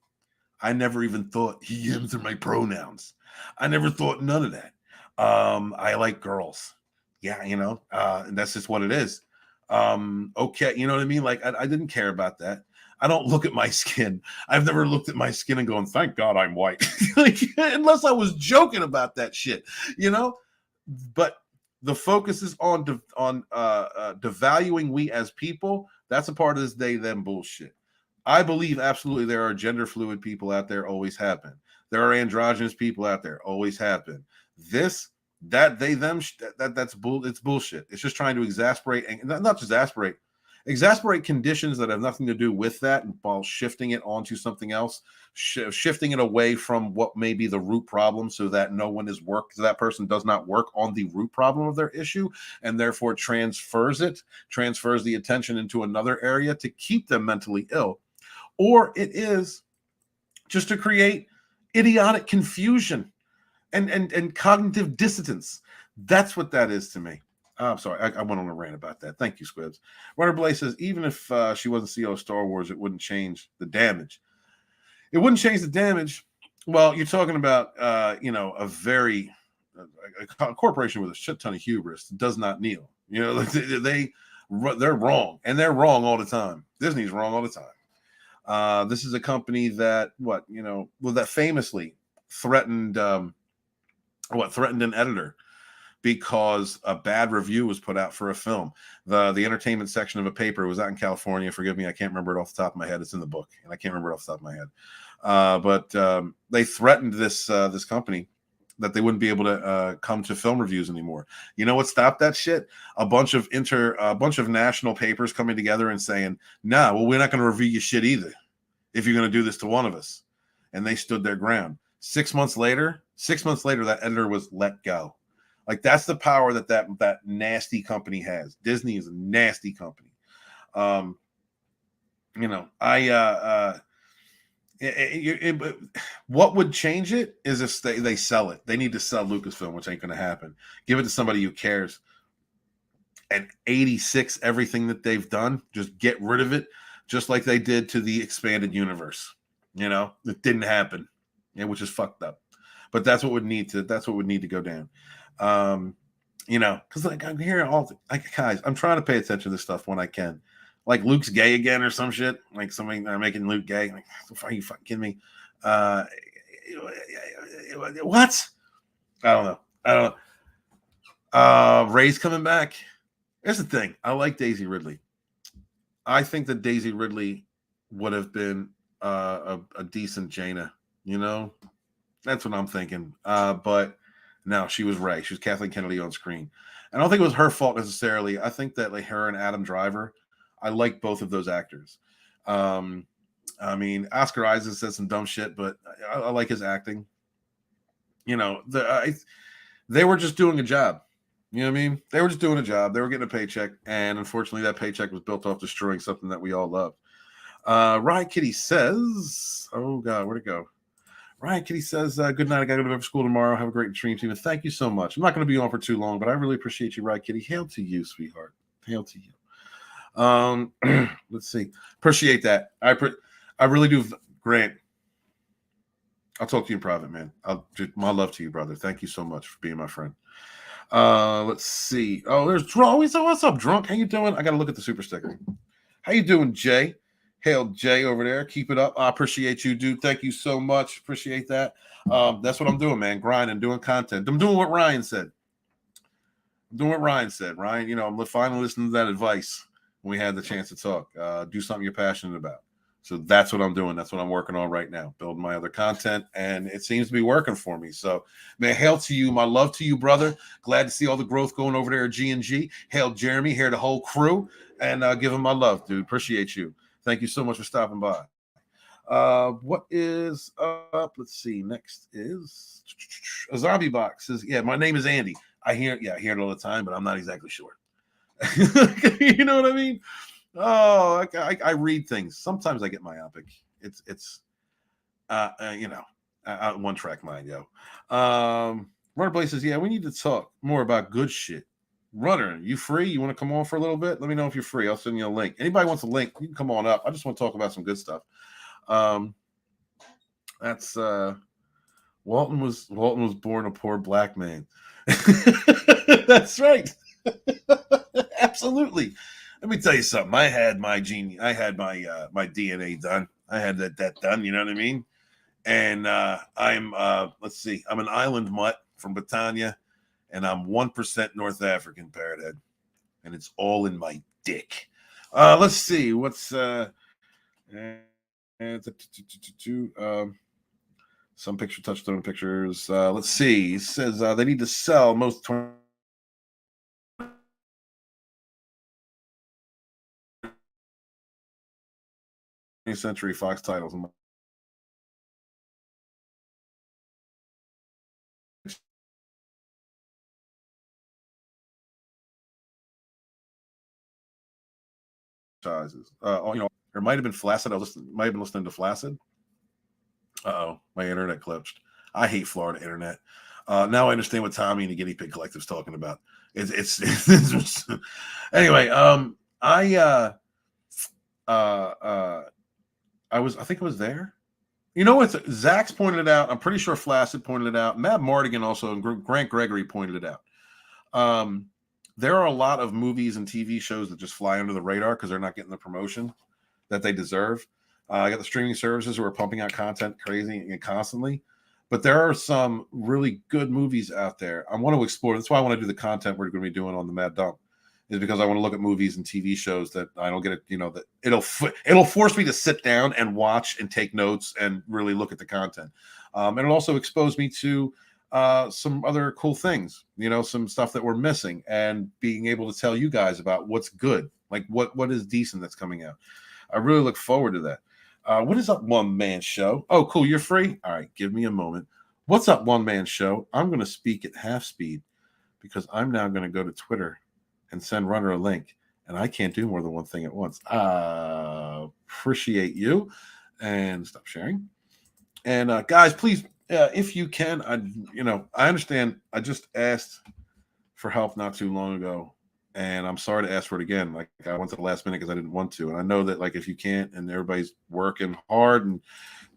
I never even thought he, hims are my pronouns. I never thought none of that. I like girls. Yeah, and that's just what it is. Okay, you know what I mean? Like, I didn't care about that. I don't look at my skin. I've never looked at my skin and going, thank God I'm white. Like, unless I was joking about that shit, But the focus is on devaluing we as people. That's a part of this they them bullshit. I believe absolutely there are gender fluid people out there, always have been. There are androgynous people out there, always have been. This, that, they, them, that's it's bullshit. It's just trying to exasperate, and not just exasperate conditions that have nothing to do with that, while shifting it onto something else, shifting it away from what may be the root problem, so that so that person does not work on the root problem of their issue, and therefore transfers the attention into another area to keep them mentally ill. Or it is just to create idiotic confusion and cognitive dissonance. That's what that is to me. I'm sorry, I went on a rant about that. Thank you, Squibs. Runner Blay says, even if she wasn't CEO of Star Wars, it wouldn't change the damage. It wouldn't change the damage. Well, you're talking about, a corporation with a shit ton of hubris does not kneel. They're wrong, and they're wrong all the time. Disney's wrong all the time. This is a company that, that famously threatened an editor because a bad review was put out for a film. The entertainment section of a paper was out in California. Forgive me, I can't remember it off the top of my head. It's in the book, and I can't remember it off the top of my head. But they threatened this company that they wouldn't be able to come to film reviews anymore. You know what stopped that shit? A bunch of national papers coming together and saying, "Nah, well, we're not going to review your shit either if you're going to do this to one of us." And they stood their ground. 6 months later, that editor was let go. Like, that's the power that nasty company has. Disney is a nasty company. What would change it is if they sell it. They need to sell Lucasfilm, which ain't going to happen. Give it to somebody who cares. And 86, everything that they've done, just get rid of it, just like they did to the expanded universe. It didn't happen, which is fucked up. But that's what would need to go down. Because I'm hearing guys, I'm trying to pay attention to this stuff when I can. Like, Luke's gay again or some shit. Like, somebody making Luke gay. Like, are you fucking kidding me? What? I don't know. Ray's coming back. Here's the thing. I like Daisy Ridley. I think that Daisy Ridley would have been a decent Jaina. That's what I'm thinking. But no, she was Ray. She was Kathleen Kennedy on screen. I don't think it was her fault necessarily. I think that, like, her and Adam Driver, I like both of those actors. Oscar Isaac said some dumb shit, but I like his acting. They were just doing a job. You know what I mean? They were just doing a job. They were getting a paycheck, and unfortunately, that paycheck was built off destroying something that we all loved. Ryan Kitty says, "Oh God, where'd it go?" Ryan Kitty says, "Good night. I got to go to school tomorrow. Have a great dream team." And thank you so much. I'm not going to be on for too long, but I really appreciate you, Ryan Kitty. Hail to you, sweetheart. Hail to you. Let's see. Appreciate that. I really do, Grant. I'll talk to you in private, man. My love to you, brother. Thank you so much for being my friend. Let's see. Oh, there's Drunk. What's up, Drunk? How you doing? I gotta look at the super sticker. How you doing, Jay? Hail Jay over there. Keep it up. I appreciate you, dude. Thank you so much. Appreciate that. That's what I'm doing, man. Grinding, doing content. I'm doing what Ryan said. Ryan, I'm finally listening to that advice when we had the chance to talk. Do something you're passionate about. So that's what I'm doing. That's what I'm working on right now, building my other content, and it seems to be working for me. So, man, hail to you. My love to you, brother. Glad to see all the growth going over there at G&G. Hail Jeremy, hail the whole crew, and give him my love, dude. Appreciate you. Thank you so much for stopping by. What is up? Let's see. Next is a zombie box. Says, yeah, my name is Andy. I hear it all the time, but I'm not exactly sure. You know what I mean? Oh, I read things. Sometimes I get myopic. It's one track mind, yo. Runner Blaze says, yeah, we need to talk more about good shit. Runner, you free? You want to come on for a little bit? Let me know if you're free. I'll send you a link. Anybody wants a link, you can come on up. I just want to talk about some good stuff. That's Walton was born a poor black man. That's right. Absolutely. Let me tell you something. I had my my DNA done. I had that done. You know what I mean? And I'm let's see. I'm an island mutt from Britannia, and I'm 1% North African, Parrothead, and it's all in my dick. Let's see. What's some picture touchstone pictures. Let's see. It says they need to sell most 20th Century Fox titles. There might have been Flaccid. Might have been listening to Flaccid. My internet glitched. I hate Florida internet. Now I understand what Tommy and the Guinea Pig Collective's talking about. It's anyway. I think I was there. You know what? Zach's pointed it out. I'm pretty sure Flaccid pointed it out. Matt Mardigan also and Grant Gregory pointed it out. There are a lot of movies and TV shows that just fly under the radar because they're not getting the promotion that they deserve. I got the streaming services who are pumping out content crazy and constantly, but there are some really good movies out there. I want to explore. That's why I want to do the content we're going to be doing on the Mad Dump, is because I want to look at movies and TV shows that I don't get it. That it'll force me to sit down and watch and take notes and really look at the content. And it'll also expose me to some other cool things, some stuff that we're missing, and being able to tell you guys about what's good, like what is decent that's coming out. I really look forward to that. What is up, One Man Show? Oh, cool. You're free? All right. Give me a moment. What's up, One Man Show? I'm going to speak at half speed because I'm now going to go to Twitter and send Runner a link, and I can't do more than one thing at once. Appreciate you, and stop sharing. And guys, please, if you can, I understand. I just asked for help not too long ago, and I'm sorry to ask for it again. Like, I went to the last minute because I didn't want to, and I know that, like, if you can't, and everybody's working hard and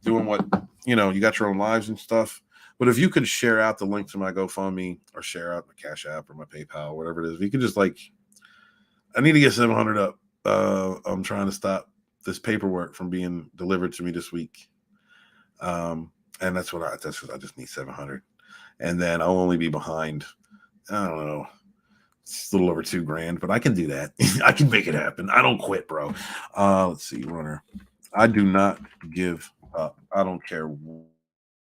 doing what you got your own lives and stuff. But if you could share out the link to my GoFundMe or share out my Cash App or my PayPal, whatever it is, if you could just I need to get 700 up. I'm trying to stop this paperwork from being delivered to me this week. And that's what I just need 700. And then I'll only be behind, I don't know, it's a little over $2,000, but I can do that. I can make it happen. I don't quit, bro. Let's see, Runner. I do not give up. I don't care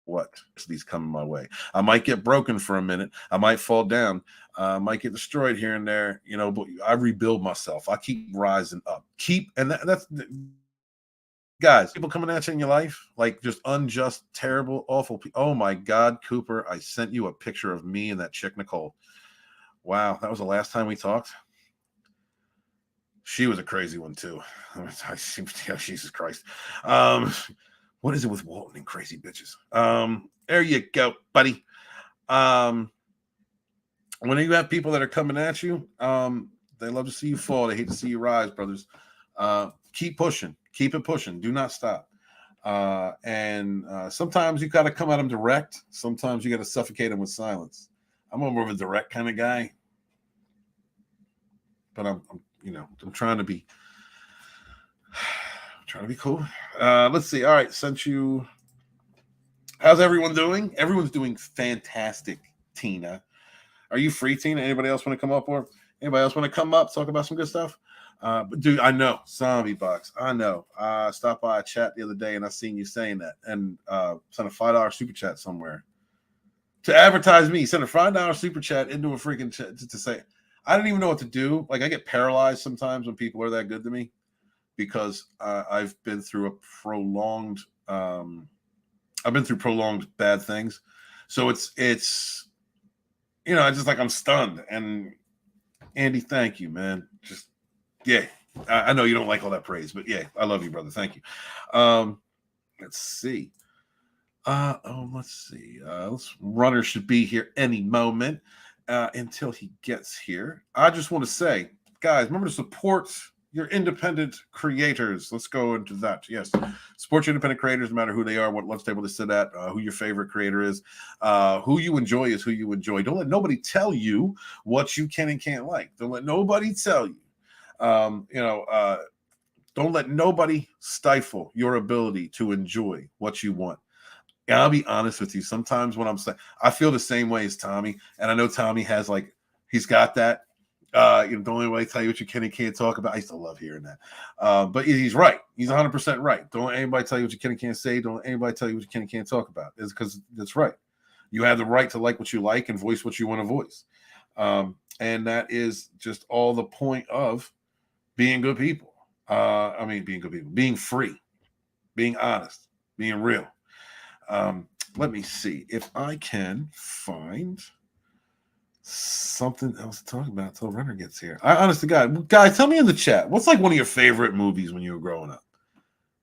what these coming my way. I might get broken for a minute. I might fall down. I might get destroyed here and there, but I rebuild myself. I keep rising up. That's guys, people coming at you in your life, like just unjust, terrible, awful people. Oh my God, Cooper, I sent you a picture of me and that chick, Nicole. Wow, that was the last time we talked. She was a crazy one too. Jesus Christ. What is it with Walton and crazy bitches? There you go, buddy. When you have people that are coming at you, They love to see you fall. They hate to see you rise, brothers. Keep pushing. Keep it pushing. Do not stop. And sometimes you got to come at them direct. Sometimes you got to suffocate them with silence. I'm more of a direct kind of guy, but I'm trying to be cool. Let's see. All right, sent you. How's everyone doing? Everyone's doing fantastic. Tina, are you free, Tina? Anybody else want to come up, or anybody else want to come up, talk about some good stuff? But dude, I know Zombie Box. I know. I stopped by a chat the other day and I seen you saying that, and sent a $5 super chat somewhere to advertise me. Sent a $5 super chat into a freaking chat to say I didn't even know what to do. Like, I get paralyzed sometimes when people are that good to me, because I've been through a prolonged. I've been through prolonged bad things, so it's it's just like I'm stunned. And Andy, thank you, man. Just yeah, I know you don't like all that praise, but yeah, I love you, brother. Thank you. Let's see. Let's see. Runner should be here any moment until he gets here. I just want to say, guys, remember to support your independent creators. Let's go into that. Yes, support your independent creators, no matter who they are, what lunch table they sit at, who your favorite creator is, who you enjoy is who you enjoy. Don't let nobody tell you what you can and can't like. Don't let nobody tell you. Don't let nobody stifle your ability to enjoy what you want. And I'll be honest with you. Sometimes when I'm saying, I feel the same way as Tommy, and I know Tommy has he's got that. Don't let anybody tell you what you can and can't talk about. I used to love hearing that. But he's right. He's 100% right. Don't let anybody tell you what you can and can't say. Don't let anybody tell you what you can and can't talk about. It's because that's right. You have the right to like what you like and voice what you want to voice. And that is just all the point of being good people. Being good people, being free, being honest, being real. Let me see if I can find something else to talk about until Renner gets here. Honest to God, guys, tell me in the chat, what's one of your favorite movies when you were growing up?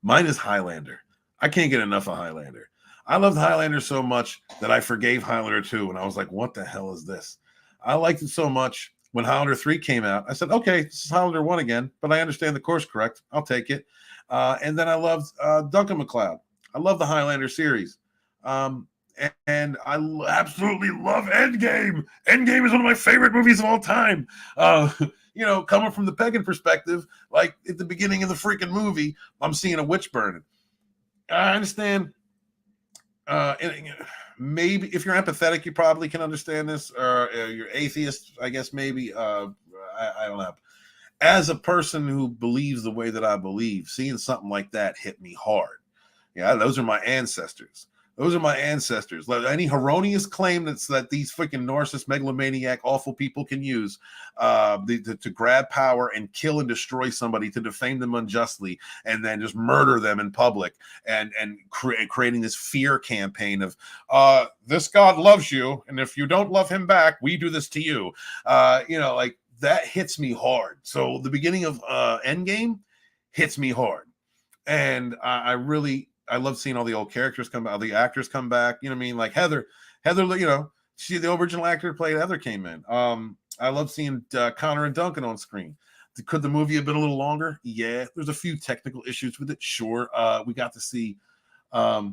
Mine is Highlander. I can't get enough of Highlander. I loved Highlander so much that I forgave Highlander 2, and I was like, what the hell is this? I liked it so much. When Highlander 3 came out, I said, okay, this is Highlander 1 again, but I understand the course correct. I'll take it. And then I loved Duncan MacLeod. I love the Highlander series. And I absolutely love Endgame. Endgame is one of my favorite movies of all time. Coming from the pagan perspective, like at the beginning of the freaking movie, I'm seeing a witch burning. I understand. Maybe if you're empathetic, you probably can understand this, or you're atheist, I guess maybe. I don't know. As a person who believes the way that I believe, seeing something like that hit me hard. Yeah, those are my ancestors. Those are my ancestors. Any erroneous claim that these freaking narcissist, megalomaniac, awful people can use to grab power and kill and destroy somebody, to defame them unjustly, and then just murder them in public, and creating this fear campaign of this God loves you, and if you don't love him back, we do this to you. That hits me hard. So the beginning of Endgame hits me hard, and I love seeing all the old characters come out, the actors come back. You know what I mean? Like Heather, she, the original actor who played Heather, came in. I love seeing Connor and Duncan on screen. Could the movie have been a little longer? Yeah, there's a few technical issues with it. Sure. We got to see, I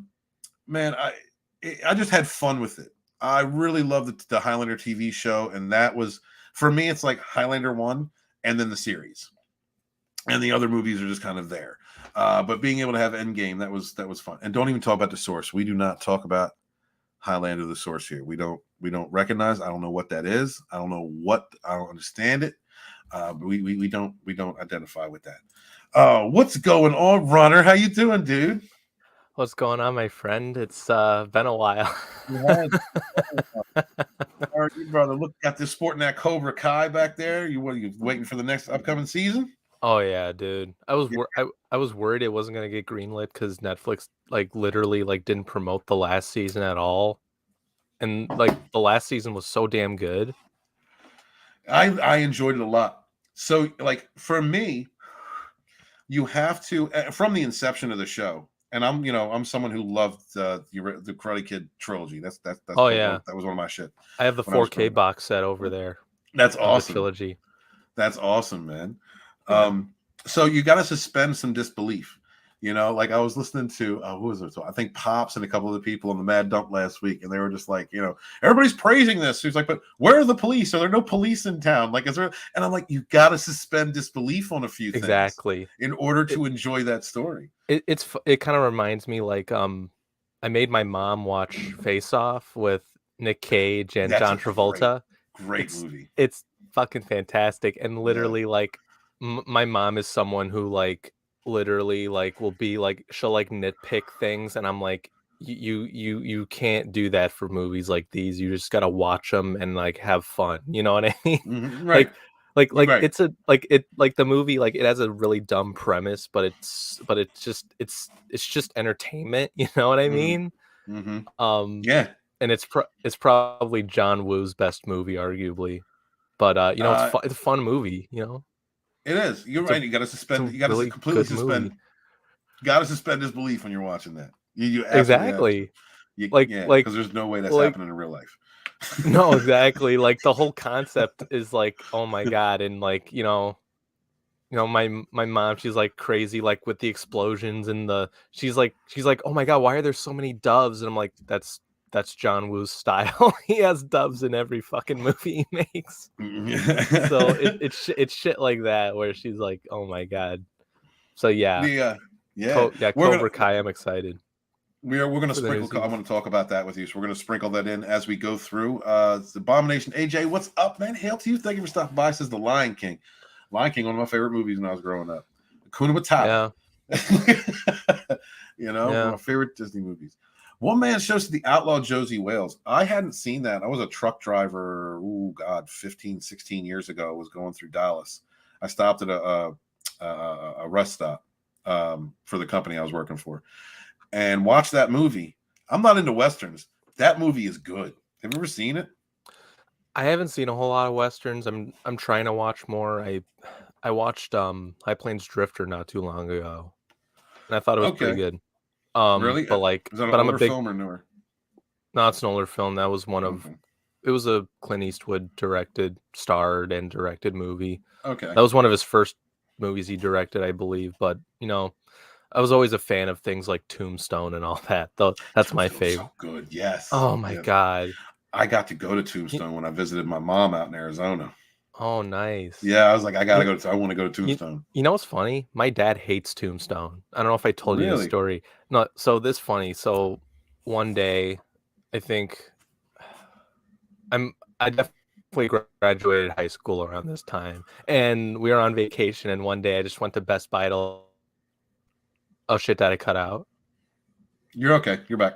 just had fun with it. I really loved the Highlander TV show. And that was, for me, it's like Highlander 1 and then the series. And the other movies are just kind of there. But being able to have Endgame, that was fun. And don't even talk about the source. We do not talk about Highlander, the source here. We don't recognize. I don't know what that is. I don't understand it. But we don't identify with that. What's going on, Runner? How you doing, dude? What's going on, my friend? It's been a while. All right, brother. Look, got this sporting that Cobra Kai back there. You waiting for the next upcoming season? Oh yeah, dude. I was worried it wasn't gonna get greenlit because Netflix literally didn't promote the last season at all, and the last season was so damn good. I enjoyed it a lot. So for me, you have to from the inception of the show, and I'm someone who loved the Karate Kid trilogy. That's Oh yeah, that was one of my shit. I have the 4K box set over there. That's awesome. The trilogy. That's awesome, man. Yeah. So you got to suspend some disbelief. You know, like I was listening to who was it? So I think Pops and a couple of the people on the Mad Dump last week, and they were just like, you know, everybody's praising this. He's like, but where are the police? Are there no police in town? Like, is there? And I'm like, you got to suspend disbelief on a few things Exactly. in order It, to enjoy that story. it kind of reminds me like I made my mom watch Face Off with Nick Cage and That's John a great, Travolta. great movie. It's fucking fantastic, and Yeah. literally like my mom is someone who like literally like will be like she'll like nitpick things, and I'm like you can't do that for movies like these. You just gotta watch them and like have fun. You know what I mean? Mhm, right. Like Right. it's a like it like the movie like it has a really dumb premise, but it's just entertainment. You know what I mean? Mm-hmm. Um, Yeah. and it's probably John Woo's best movie, arguably. But you know, it's a fun movie. You know, It is. You're it's right. You got to it's suspend. a You got to really completely good suspend. movie. Got to suspend disbelief when you're watching that. You absolutely have to. Exactly. Like Yeah, like because there's no way that's like happening in real life. no, exactly. Like the whole concept is like, oh my god, and like my mom, she's like crazy like with the explosions and she's like oh my god, why are there so many doves? And I'm like, that's John Woo's style. He has doves in every fucking movie he makes. So it's shit like that where she's like, oh my god. So yeah, yeah, Cobra Kai, I'm excited we're gonna for the new sprinkle. I season. want to talk about that with you, so we're gonna sprinkle that in as we go through. It's Abomination. AJ, what's up, man? Hail to you. Thank you for stopping by. Says the Lion King. Lion King, one of my favorite movies when I was growing up. Hakuna Matata. Yeah. You know, one Yeah. of my favorite Disney movies. One Man Shows to the Outlaw Josie Wales. I hadn't seen that. I was a truck driver, 15, 16 years ago. I was going through Dallas. I stopped at a rest stop for the company I was working for and watched that movie. I'm not into Westerns. That movie is good. Have you ever seen it? I haven't seen a whole lot of Westerns. I'm trying to watch more. I watched High Plains Drifter not too long ago, and I thought it was pretty Okay. good. Really? But like, Is that an but I'm a older big film or newer? no, it's an older film. That was one of Okay. it was a Clint Eastwood starred and directed movie. Okay. That was one of his first movies he directed, I believe. But you know, I was always a fan of things like Tombstone and all that. Though that's my Tombstone's favorite. so good. Yes. Oh my Yes. god. I got to go to Tombstone when I visited my mom out in Arizona. Oh, nice. Yeah, I was like, I gotta You, go. I want to go to Tombstone. you know what's funny? My dad hates Tombstone. I don't know if I told you this Really? story. No, so this funny. So one day, I think I definitely graduated high school around this time, and we were on vacation. And one day, I just went to Best Buy to. Oh shit! That I cut out. You're okay. You're back.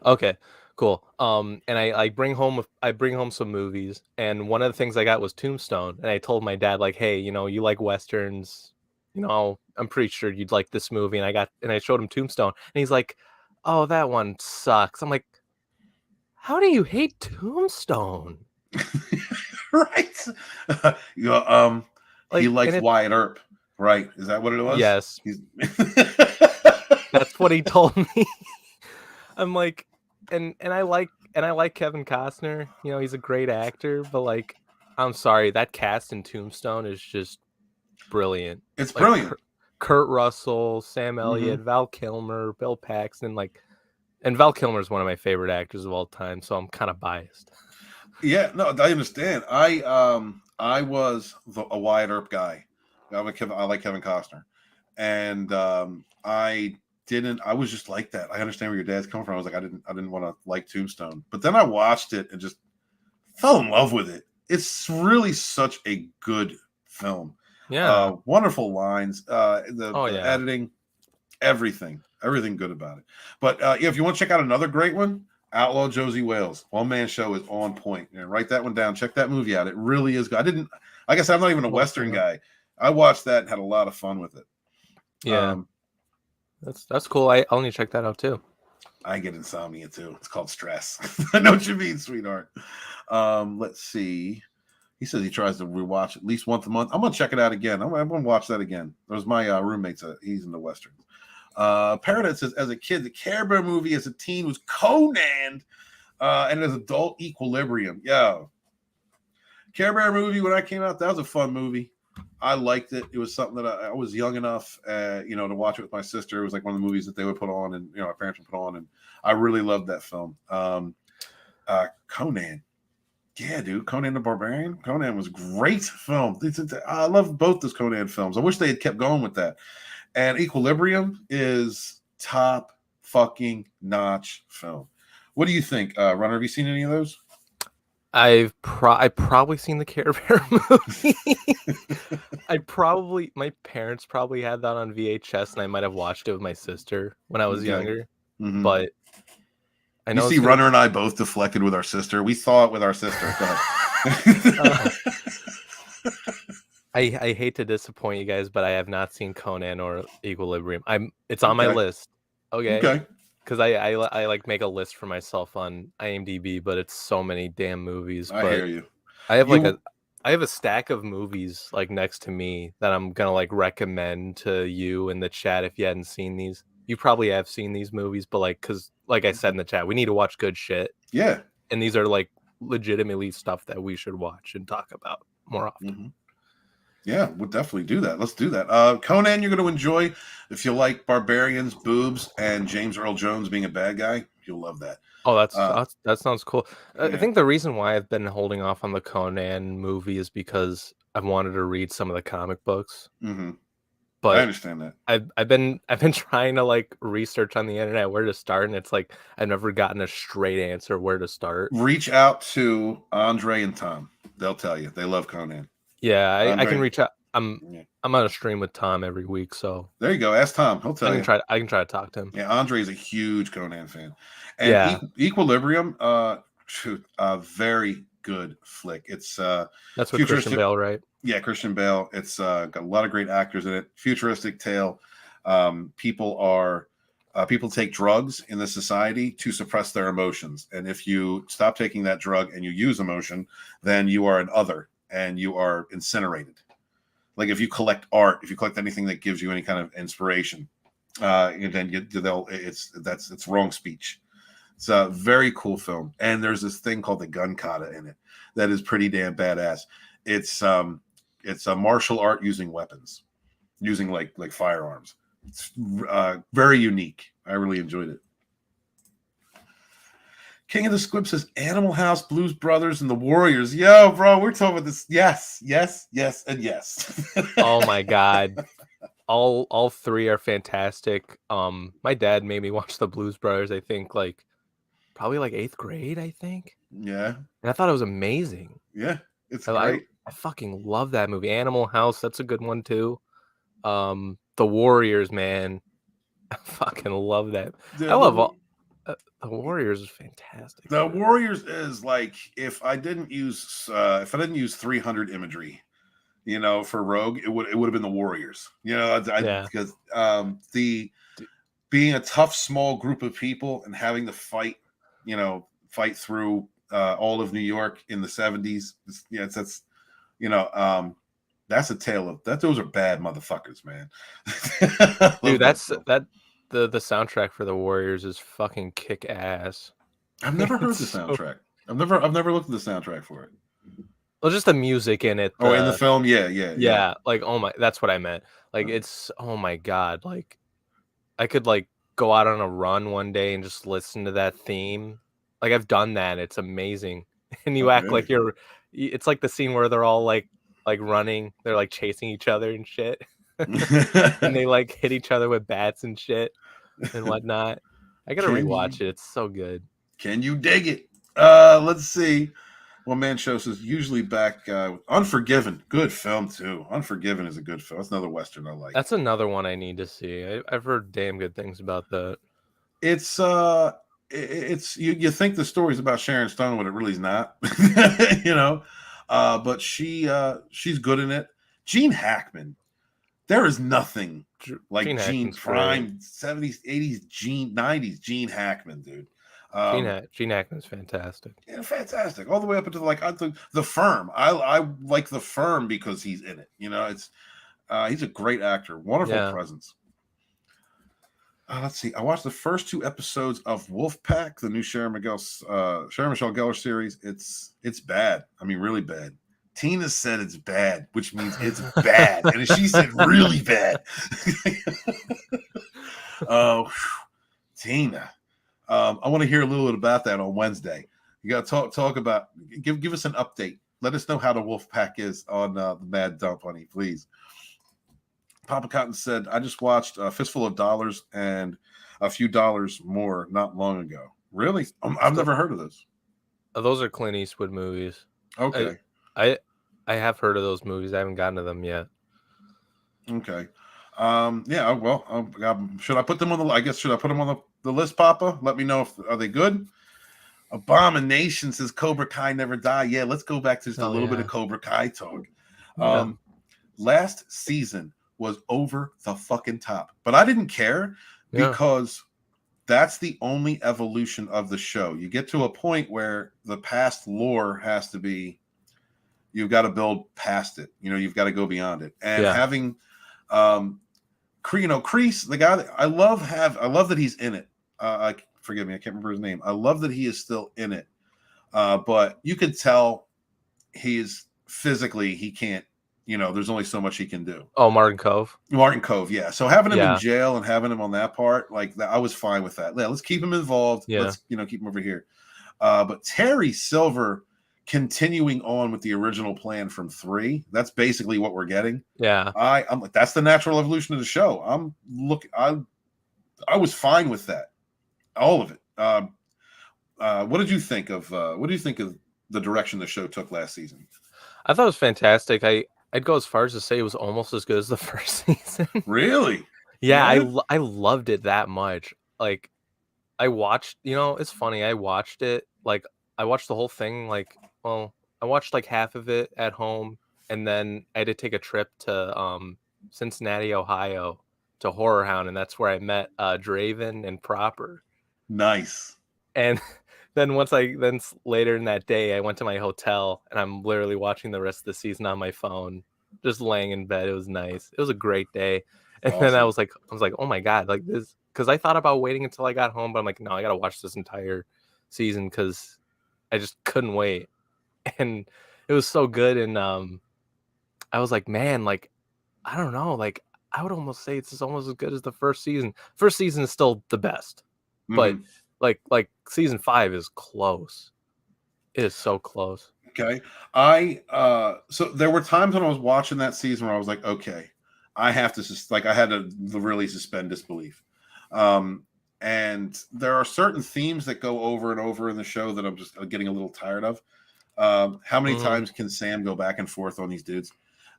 Okay, cool. And I bring home some movies, and one of the things I got was Tombstone, and I told my dad like, hey, you know, you like westerns, you know, I'm pretty sure you'd like this movie, and I showed him Tombstone, and he's like, oh, that one sucks. I'm like, how do you hate Tombstone? Right. You know, he Like, likes and it Wyatt Earp. Right. Is that what it was? yes, He's that's what he told me. I'm like, and I like Kevin Costner. You know, he's a great actor, but like, I'm sorry, that cast in Tombstone is just brilliant. It's Like brilliant. Kurt Russell, Sam Elliott, Val Kilmer, Bill Paxton, and Val Kilmer is one of my favorite actors of all time, so I'm kind of biased. Yeah, no, I understand. I was a Wyatt Earp guy. I like Kevin Costner, and I was just like that. I understand where your dad's coming from. I was like, I didn't want to like Tombstone, but then I watched it and just fell in love with it. It's really such a good film. Yeah. Wonderful lines. The editing, everything good about it. But if you want to check out another great one, Outlaw Josie Wales, One Man Show is on point. And write that one down. Check that movie out. It really is good. Like I said, I'm not even a Western guy. I watched that and had a lot of fun with it. Yeah. That's cool. I'll need to check that out too. I get insomnia too. It's called stress. I know what you mean, sweetheart. Let's see. He says he tries to rewatch at least once a month. I'm gonna check it out again. I'm gonna watch that again. That was my roommate's. He's into westerns. Paradise says, as a kid, the Care Bear movie as a teen was Conan, and as adult Equilibrium. Yeah, Care Bear movie when I came out, that was a fun movie. I liked it. It was something that I was young enough, you know, to watch it with my sister. It was like one of the movies that they would put on, and you know, my parents would put on, and I really loved that film. Conan. Yeah, dude, Conan the Barbarian. Conan was a great film. I love both those Conan films. I wish they had kept going with that. And Equilibrium is top fucking notch film. What do you think, Runner? Have you seen any of those? I've probably seen the Care Bear movie. My parents probably had that on VHS, and I might have watched it with my sister when I was younger. Mm-hmm. But I know you see, Runner and I both deflected with our sister. We saw it with our sister. Go ahead. I hate to disappoint you guys, but I have not seen Conan or Equilibrium. It's on my list. Okay. Because I like make a list for myself on IMDb, but it's so many damn movies. I hear you. I have a stack of movies like next to me that I'm gonna like recommend to you in the chat if you hadn't seen these. You probably have seen these movies, but because like I said in the chat, we need to watch good shit. Yeah. And these are like legitimately stuff that we should watch and talk about more often. Mm-hmm. Yeah, we'll definitely do that. Let's do that. Conan, you're going to enjoy. If you like barbarians, boobs, and James Earl Jones being a bad guy, you'll love that. Oh, that sounds cool. Yeah. I think the reason why I've been holding off on the Conan movie is because I've wanted to read some of the comic books. Mm-hmm. But I understand that. I've been trying to like research on the internet where to start, and it's like I've never gotten a straight answer where to start. Reach out to Andre and Tom. They'll tell you. They love Conan. Yeah, I can reach out. I'm on a stream with Tom every week, so there you go. Ask Tom; he'll tell you. I can try to talk to him. Yeah, Andre is a huge Conan fan, and Equilibrium, very good flick. It's that's with Christian Bale, right? Yeah, Christian Bale. It's got a lot of great actors in it. Futuristic tale. People take drugs in the society to suppress their emotions, and if you stop taking that drug and you use emotion, then you are an other. And you are incinerated. Like if you collect art, if you collect anything that gives you any kind of inspiration, then it's wrong speech. It's a very cool film, and there's this thing called the gun kata in it that is pretty damn badass. It's a martial art using weapons, using like firearms. It's very unique. I really enjoyed it. King of the Squib says Animal House, Blues Brothers, and the Warriors. Yo, bro, we're talking about this. Yes, and yes. Oh my god, all three are fantastic. My dad made me watch the Blues Brothers. I think probably 8th grade. I think. Yeah. And I thought it was amazing. Yeah, it's great. I fucking love that movie. Animal House, that's a good one too. The Warriors, man, I fucking love that. I love all. The Warriors is fantastic. The Warriors is like if I didn't use 300 imagery, for Rogue, it would have been the Warriors. Because the being a tough small group of people and having to fight through all of New York in the 70s. That's a tale of that. Those are bad motherfuckers, man. Dude, The soundtrack for the Warriors is fucking kick ass. I've never heard the soundtrack. I've never looked at the soundtrack for it. Well, just the music in it. In the film, yeah. Like, oh my, that's what I meant. Like, it's oh my god. Like, I could go out on a run one day and just listen to that theme. Like, I've done that. It's amazing. And you act like you're. It's like the scene where they're all like running. They're chasing each other and shit. And they hit each other with bats and shit and whatnot. I gotta rewatch it. It's so good. Can you dig it? Let's see. One Man Show says usually back. Unforgiven, good film too. Unforgiven is a good film. That's another Western I like. That's another one I need to see. I've heard damn good things about that. It's you think the story's about Sharon Stone when it really is not. But she's good in it. Gene Hackman. There is nothing like Gene prime 70s, 80s, 90s Gene Hackman, dude. Gene Hackman's fantastic. Yeah, fantastic. All the way up into the Firm. I like The Firm because he's in it. It's he's a great actor. Wonderful presence. Let's see. I watched the first 2 episodes of Wolfpack, the new Sarah Michelle Gellar series. It's bad. I mean, really bad. Tina said it's bad, which means it's bad. And she said really bad. Oh, Tina. I want to hear a little bit about that on Wednesday. You got to talk about, give us an update. Let us know how the wolf pack is on the Mad Dump, honey, please. Papa Cotton said, I just watched A Fistful of Dollars and A Few Dollars More not long ago. Really? I've never heard of this. Those are Clint Eastwood movies. Okay. I have heard of those movies. I haven't gotten to them yet. Okay. Yeah, well, should I put them on the, I guess, should I put them on the list, Papa? Let me know if, are they good? Abomination says Cobra Kai never die. Yeah, let's go back to just a little bit of Cobra Kai talk. Last season was over the fucking top, but I didn't care because that's the only evolution of the show. You get to a point where the past lore has to be, you've got to build past it. You know, you've got to go beyond it. And having, Kreese, the guy that I love that he's in it. Forgive me, I can't remember his name. I love that he is still in it. But you could tell he is physically, he can't, there's only so much he can do. Oh, Martin Cove, yeah. So having him in jail and having him on that part, like that, I was fine with that. Yeah, let's keep him involved. Yeah. Let's, keep him over here. But Terry Silver continuing on with the original plan from 3, that's basically what we're getting. Yeah. I'm like, that's the natural evolution of the show. I was fine with that. All of it. What did you think of the direction the show took last season? I thought it was fantastic. I'd go as far as to say it was almost as good as the first season. Really? Yeah, I loved it that much. Like, I watched, it's funny. I watched it, like, I watched the whole thing, like, well, I watched like half of it at home, and then I had to take a trip to Cincinnati, Ohio, to Horror Hound, and that's where I met Draven and Proper. Nice. And then later in that day, I went to my hotel, and I'm literally watching the rest of the season on my phone, just laying in bed. It was nice. It was a great day. And then I was like, oh my God, like this, because I thought about waiting until I got home, but I'm like, no, I got to watch this entire season because I just couldn't wait. And it was so good. And I was like, man, like, I don't know, like, I would almost say it's almost as good as the first season. First season is still the best, but like season 5 is close. It is so close. Okay. So there were times when I was watching that season where I was like, okay, I have to I had to really suspend disbelief. And there are certain themes that go over and over in the show that I'm just getting a little tired of. How many times can Sam go back and forth on these dudes?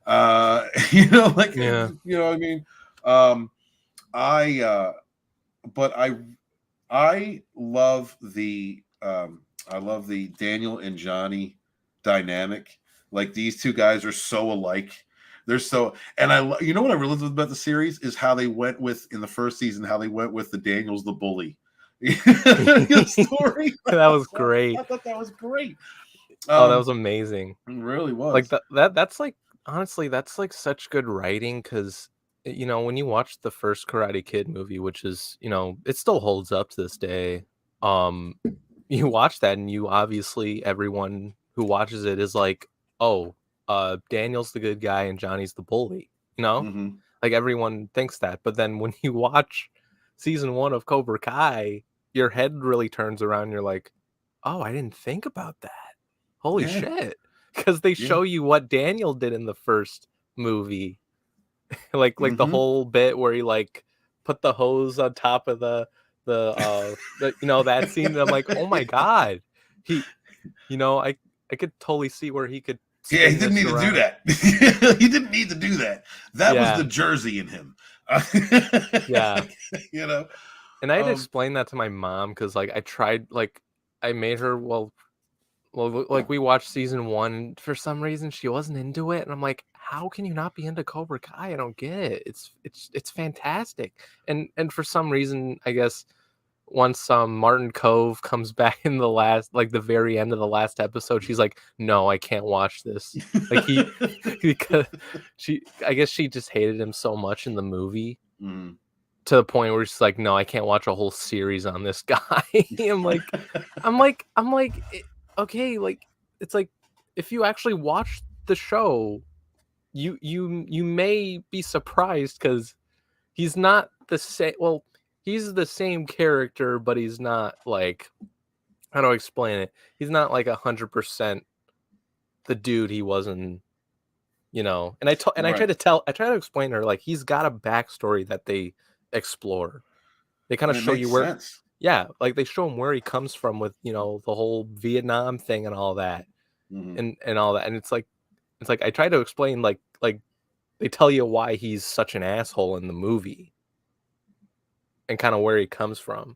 You know what I mean? I love the Daniel and Johnny dynamic. Like, these two guys are so alike. They're so, and what I really loved about the series is how they went with, in the first season, how they went with the Daniel's the bully story. That was great. I thought that was great. That was amazing. It really was. Like that's like, honestly, that's like such good writing, because when you watch the first Karate Kid movie, which is, it still holds up to this day. You watch that, and you obviously, everyone who watches it is like, oh, Daniel's the good guy and Johnny's the bully, like everyone thinks that. But then when you watch season 1 of Cobra Kai, your head really turns around and you're like, oh, I didn't think about that. Holy shit. Because they show you what Daniel did in the first movie. like the whole bit where he like put the hose on top of the that scene. And I'm like, oh my God. He, I could totally see where he could. Yeah, he didn't need to do that. He didn't need to do that. That was the Jersey in him. Yeah. And I had to explain that to my mom, because like I tried, like I made her, well, like we watched season 1. For some reason, she wasn't into it, and I'm like, how can you not be into Cobra Kai? I don't get it. It's fantastic. And for some reason, I guess, once Martin Cove comes back in the very end of the last episode, she's like, no, I can't watch this. Like because I guess she just hated him so much in the movie to the point where she's like, no, I can't watch a whole series on this guy. I'm like, okay, like, it's like, if you actually watch the show, you may be surprised because he's not the same. Well, he's the same character, but he's not like, how do I explain it? He's not like 100% the dude he was in, And I Right. I try to explain to her, like, he's got a backstory that they explore. They kind of And it show you makes where, sense. yeah, like they show him where he comes from with the whole Vietnam thing and all that, Mhm. and all that, and it's like I try to explain, like they tell you why he's such an asshole in the movie and kind of where he comes from,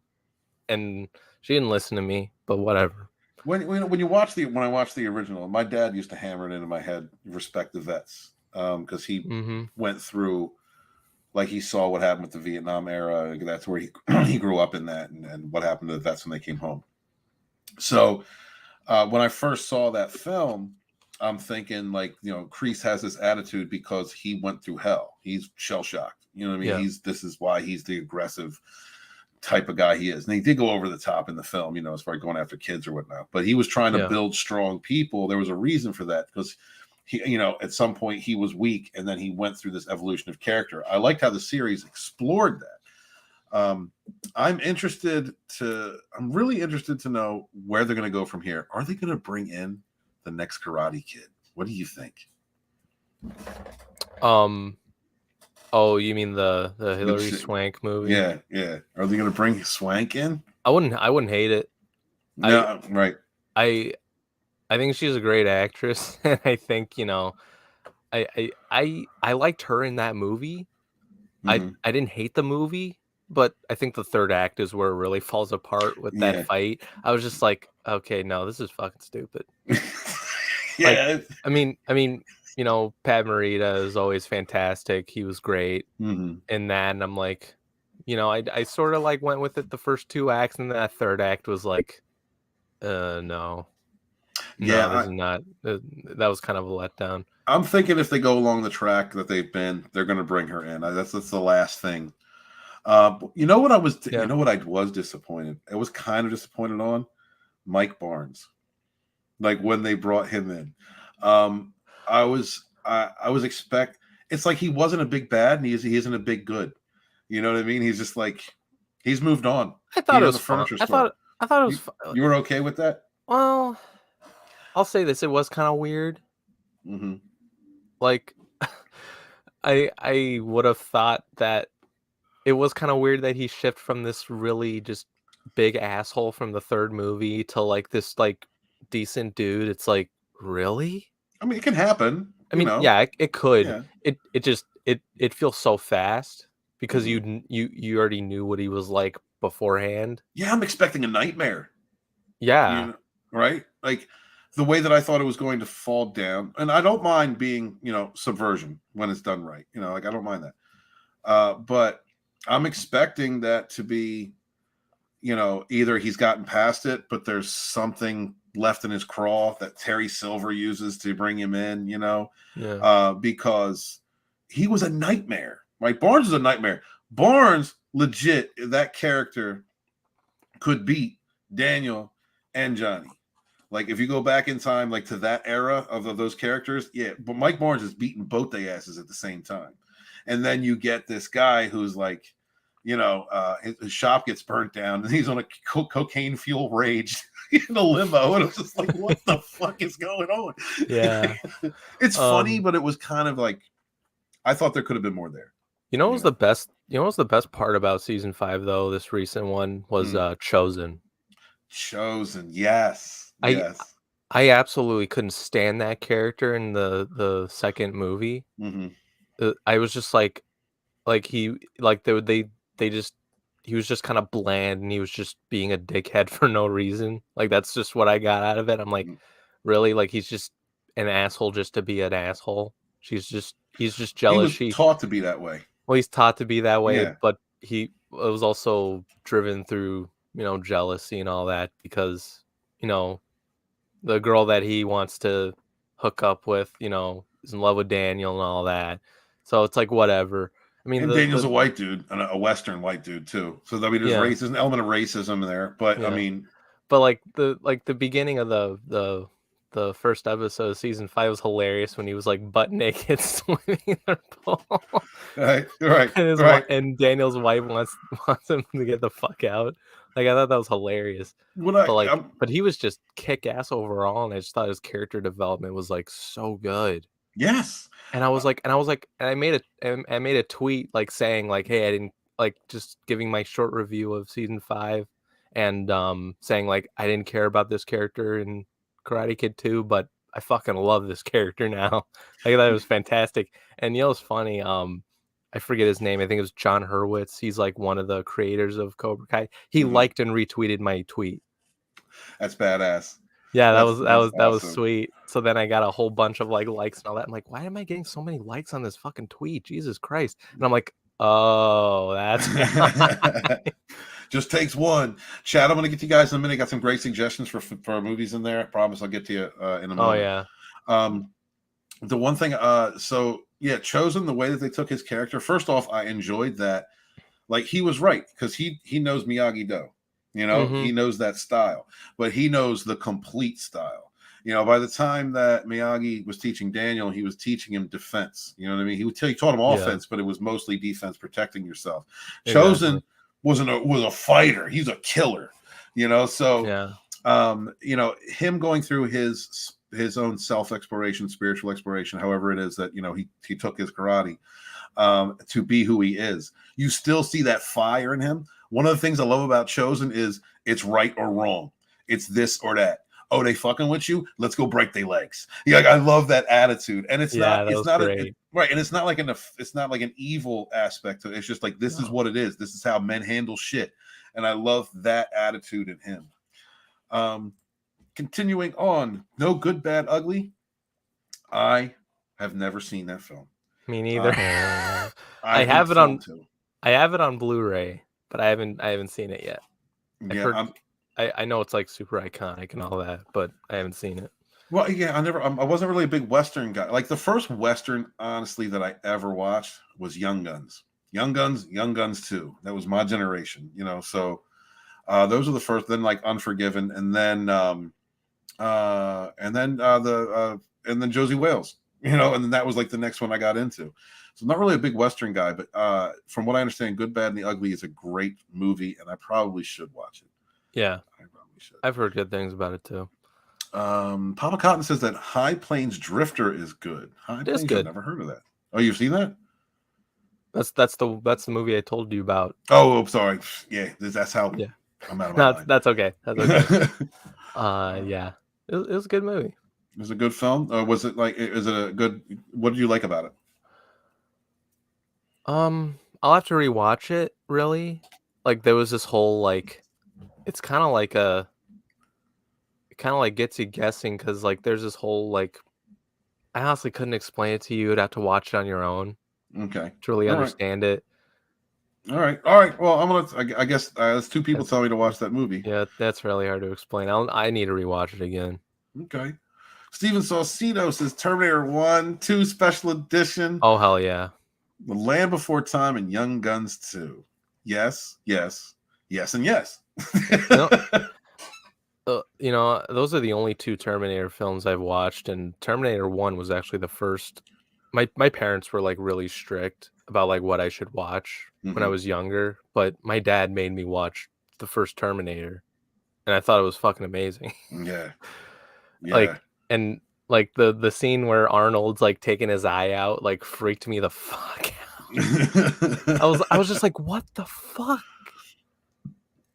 and she didn't listen to me, but whatever. When I watched the original, my dad used to hammer it into my head, respect the vets, because he Mm-hmm. went through, like, he saw what happened with the Vietnam era. That's where he he grew up in that, and what happened to the vets when they came home. So when I first saw that film, I'm thinking, like, Kreese has this attitude because he went through hell. He's shell shocked. You know what I mean? Yeah. This is why he's the aggressive type of guy he is. And he did go over the top in the film, as far as going after kids or whatnot. But he was trying to Yeah. build strong people. There was a reason for that, because he, at some point he was weak, and then he went through this evolution of character. I liked how the series explored that. I'm really interested to know where they're going to go from here. Are they going to bring in the next Karate Kid? What do you think? Oh, you mean the Hilary Swank movie? Yeah. Are they going to bring Swank in? I wouldn't hate it. No, right. I think she's a great actress, and I think I liked her in that movie. Mm-hmm. I didn't hate the movie, but I think the third act is where it really falls apart with that fight. I was just like, okay, no, this is fucking stupid. Yeah. Like, I mean, Pat Morita is always fantastic. He was great in that, and I'm like, I sort of like went with it the first two acts, and that third act was like, no. Yeah, No, this is not. That was kind of a letdown. I'm thinking if they go along the track that they've been, they're going to bring her in. That's the last thing. You know what I was disappointed. I was kind of disappointed on Mike Barnes, like when they brought him in. I was it's like he wasn't a big bad, and he isn't a big good. You know what I mean? He's just like, he's moved on. I thought it was fun. I thought it was fun. You were okay with that? Well, I'll say this: it was kind of weird. Mm-hmm. Like, I would have thought that it was kind of weird that he shifted from this really just big asshole from the third movie to like this like decent dude. It's like, really? I mean, it can happen. I mean, yeah, it could. Yeah. It feels so fast because you already knew what he was like beforehand. Yeah, I'm expecting a nightmare. Yeah. Right? Like the way that I thought it was going to fall down. And I don't mind being, subversion when it's done right. Like, I don't mind that. But I'm expecting that to be, either he's gotten past it, but there's something left in his craw that Terry Silver uses to bring him in, because he was a nightmare. Right? Barnes was a nightmare. Barnes, legit, that character could beat Daniel and Johnny. Like, if you go back in time, like to that era of those characters, yeah, but Mike Barnes is beating both their asses at the same time. And then you get this guy who's like, his shop gets burnt down, and he's on a cocaine fuel rage in a limo, and it's just like, what the fuck is going on? Yeah, it's funny, but it was kind of like, I thought there could have been more there. What was the best? What was the best part about season 5 though? This recent one was Chosen. Chosen, yes. I absolutely couldn't stand that character in the second movie. Mm-hmm. I was just like he was just kind of bland, and he was just being a dickhead for no reason. Like, that's just what I got out of it. I'm like, really? Like, he's just an asshole just to be an asshole. He's just jealous. He was taught to be that way. Well, he's taught to be that way, Yeah. but he was also driven through, jealousy and all that, because, the girl that he wants to hook up with, is in love with Daniel and all that. So it's like, whatever. I mean, Daniel's a white dude, and a Western white dude too. So I mean, there's an element of racism there. But I mean, but like the beginning of the the first episode of season 5 was hilarious when he was like butt naked swimming in the pool. Right. And Daniel's wife wants him to get the fuck out. Like I thought that was hilarious. But he was just kick ass overall, and I just thought his character development was like so good. Yes. And I made a tweet like saying like, hey, I didn't like just giving my short review of season 5 and saying like I didn't care about this character in Karate Kid 2, but I fucking love this character now. I thought it was fantastic. And you know it's funny, I forget his name. I think it was John Hurwitz. He's like one of the creators of Cobra Kai. He liked and retweeted my tweet. That's badass. Yeah, that was awesome. sweet. So then I got a whole bunch of like likes and all that. I'm like, why am I getting so many likes on this fucking tweet? Jesus Christ. And I'm like, oh, that's just takes one. Chad, I'm gonna get to you guys in a minute. Got some great suggestions for movies in there. I promise I'll get to you in a moment. Oh yeah. The one thing, so yeah, Chosen, the way that they took his character. First off, I enjoyed that. Like he was right because he knows Miyagi-Do. You know, he knows that style, but he knows the complete style. You know, by the time that Miyagi was teaching Daniel, he was teaching him defense. You know what I mean? He taught him offense, but it was mostly defense, protecting yourself. Exactly. Chosen was a fighter. He's a killer. You know, so you know, him going through his own self-exploration, spiritual exploration, however it is that, you know, he took his karate to be who he is. You still see that fire in him. One of the things I love about Chosen is it's right or wrong. It's this or that. Oh, they fucking with you? Let's go break their legs. Yeah, like, I love that attitude. And it's not right. And it's not like an evil aspect to it. It's just like, this is what it is. This is how men handle shit. And I love that attitude in him. Continuing on, No Good, Bad, Ugly. I have never seen that film. Me neither. I have it on Blu-ray, but I haven't seen it yet. I know it's like super iconic and all that, but I haven't seen it. Well, yeah, I wasn't really a big Western guy. Like the first Western, honestly, that I ever watched was Young Guns. Young Guns 2. That was my generation, you know. So those are the first. Then like Unforgiven, and then Josie Wales, you know, and then that was like the next one I got into. So I'm not really a big Western guy, but from what I understand, Good, Bad, and the Ugly is a great movie, and I probably should watch it. Yeah, I probably should. I've heard good things about it too. Papa Cotton says that High Plains Drifter is good. It's good. I've never heard of that. Oh, you've seen that? That's the movie I told you about. Oh, sorry. Yeah, that's how. Yeah, I'm out of my mind. That's okay. That's okay. Yeah, it was a good movie. It was a good film. Or was it like? Is it a good? What did you like about it? I'll have to rewatch it. Really, like there was this whole like, it's kind of like gets you guessing because like there's this whole like, I honestly couldn't explain it to you. You'd have to watch it on your own. Okay. To really understand it. All right. Well, I guess there's two people telling me to watch that movie. Yeah, that's really hard to explain. I need to rewatch it again. Okay. Steven Saucedo says Terminator 1, 2 Special Edition. Oh, hell yeah. The Land Before Time and Young Guns 2. Yes, and yes. You know, those are the only two Terminator films I've watched, and Terminator 1 was actually the first. My parents were like really strict about like what I should watch when I was younger, but my dad made me watch the first Terminator, and I thought it was fucking amazing. Yeah. Like, and like the scene where Arnold's like taking his eye out like freaked me the fuck out. I was just like, what the fuck?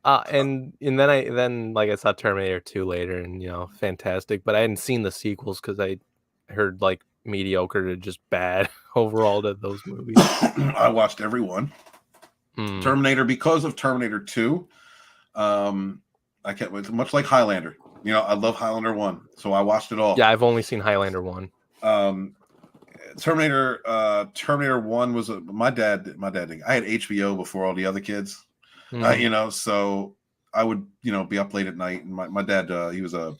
And then like I saw Terminator 2 later, and you know, fantastic, but I hadn't seen the sequels because I heard like mediocre to just bad overall to those movies. I watched every one. Terminator, because of Terminator 2, I can't wait. Much like Highlander, you know, I love Highlander 1, so I watched it all. Yeah, I've only seen Highlander 1. Terminator 1 was my dad did. I had HBO before all the other kids. You know, so I would, you know, be up late at night, and my dad, he's a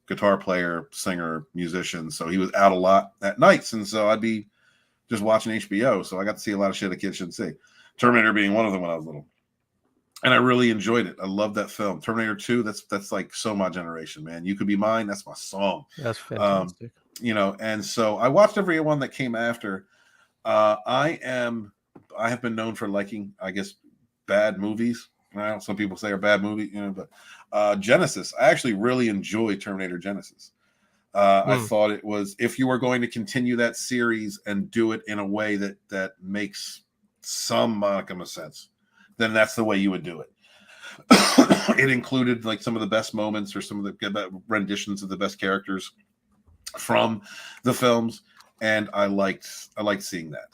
guitar player, singer, musician, so he was out a lot at nights, and so I'd be just watching HBO. So I got to see a lot of shit a kid shouldn't see. Terminator being one of them when I was little. And I really enjoyed it. I love that film. Terminator 2, that's like so my generation, man. You Could Be Mine, that's my song. That's fantastic. You know, and so I watched every one that came after. I have been known for liking, I guess, bad movies. Well, some people say are bad movies, you know, but Genesis, I actually really enjoyed Terminator Genesis. I thought it was, if you were going to continue that series and do it in a way that makes some modicum of sense, then that's the way you would do it. It included like some of the best moments or some of the renditions of the best characters from the films, and I liked seeing that.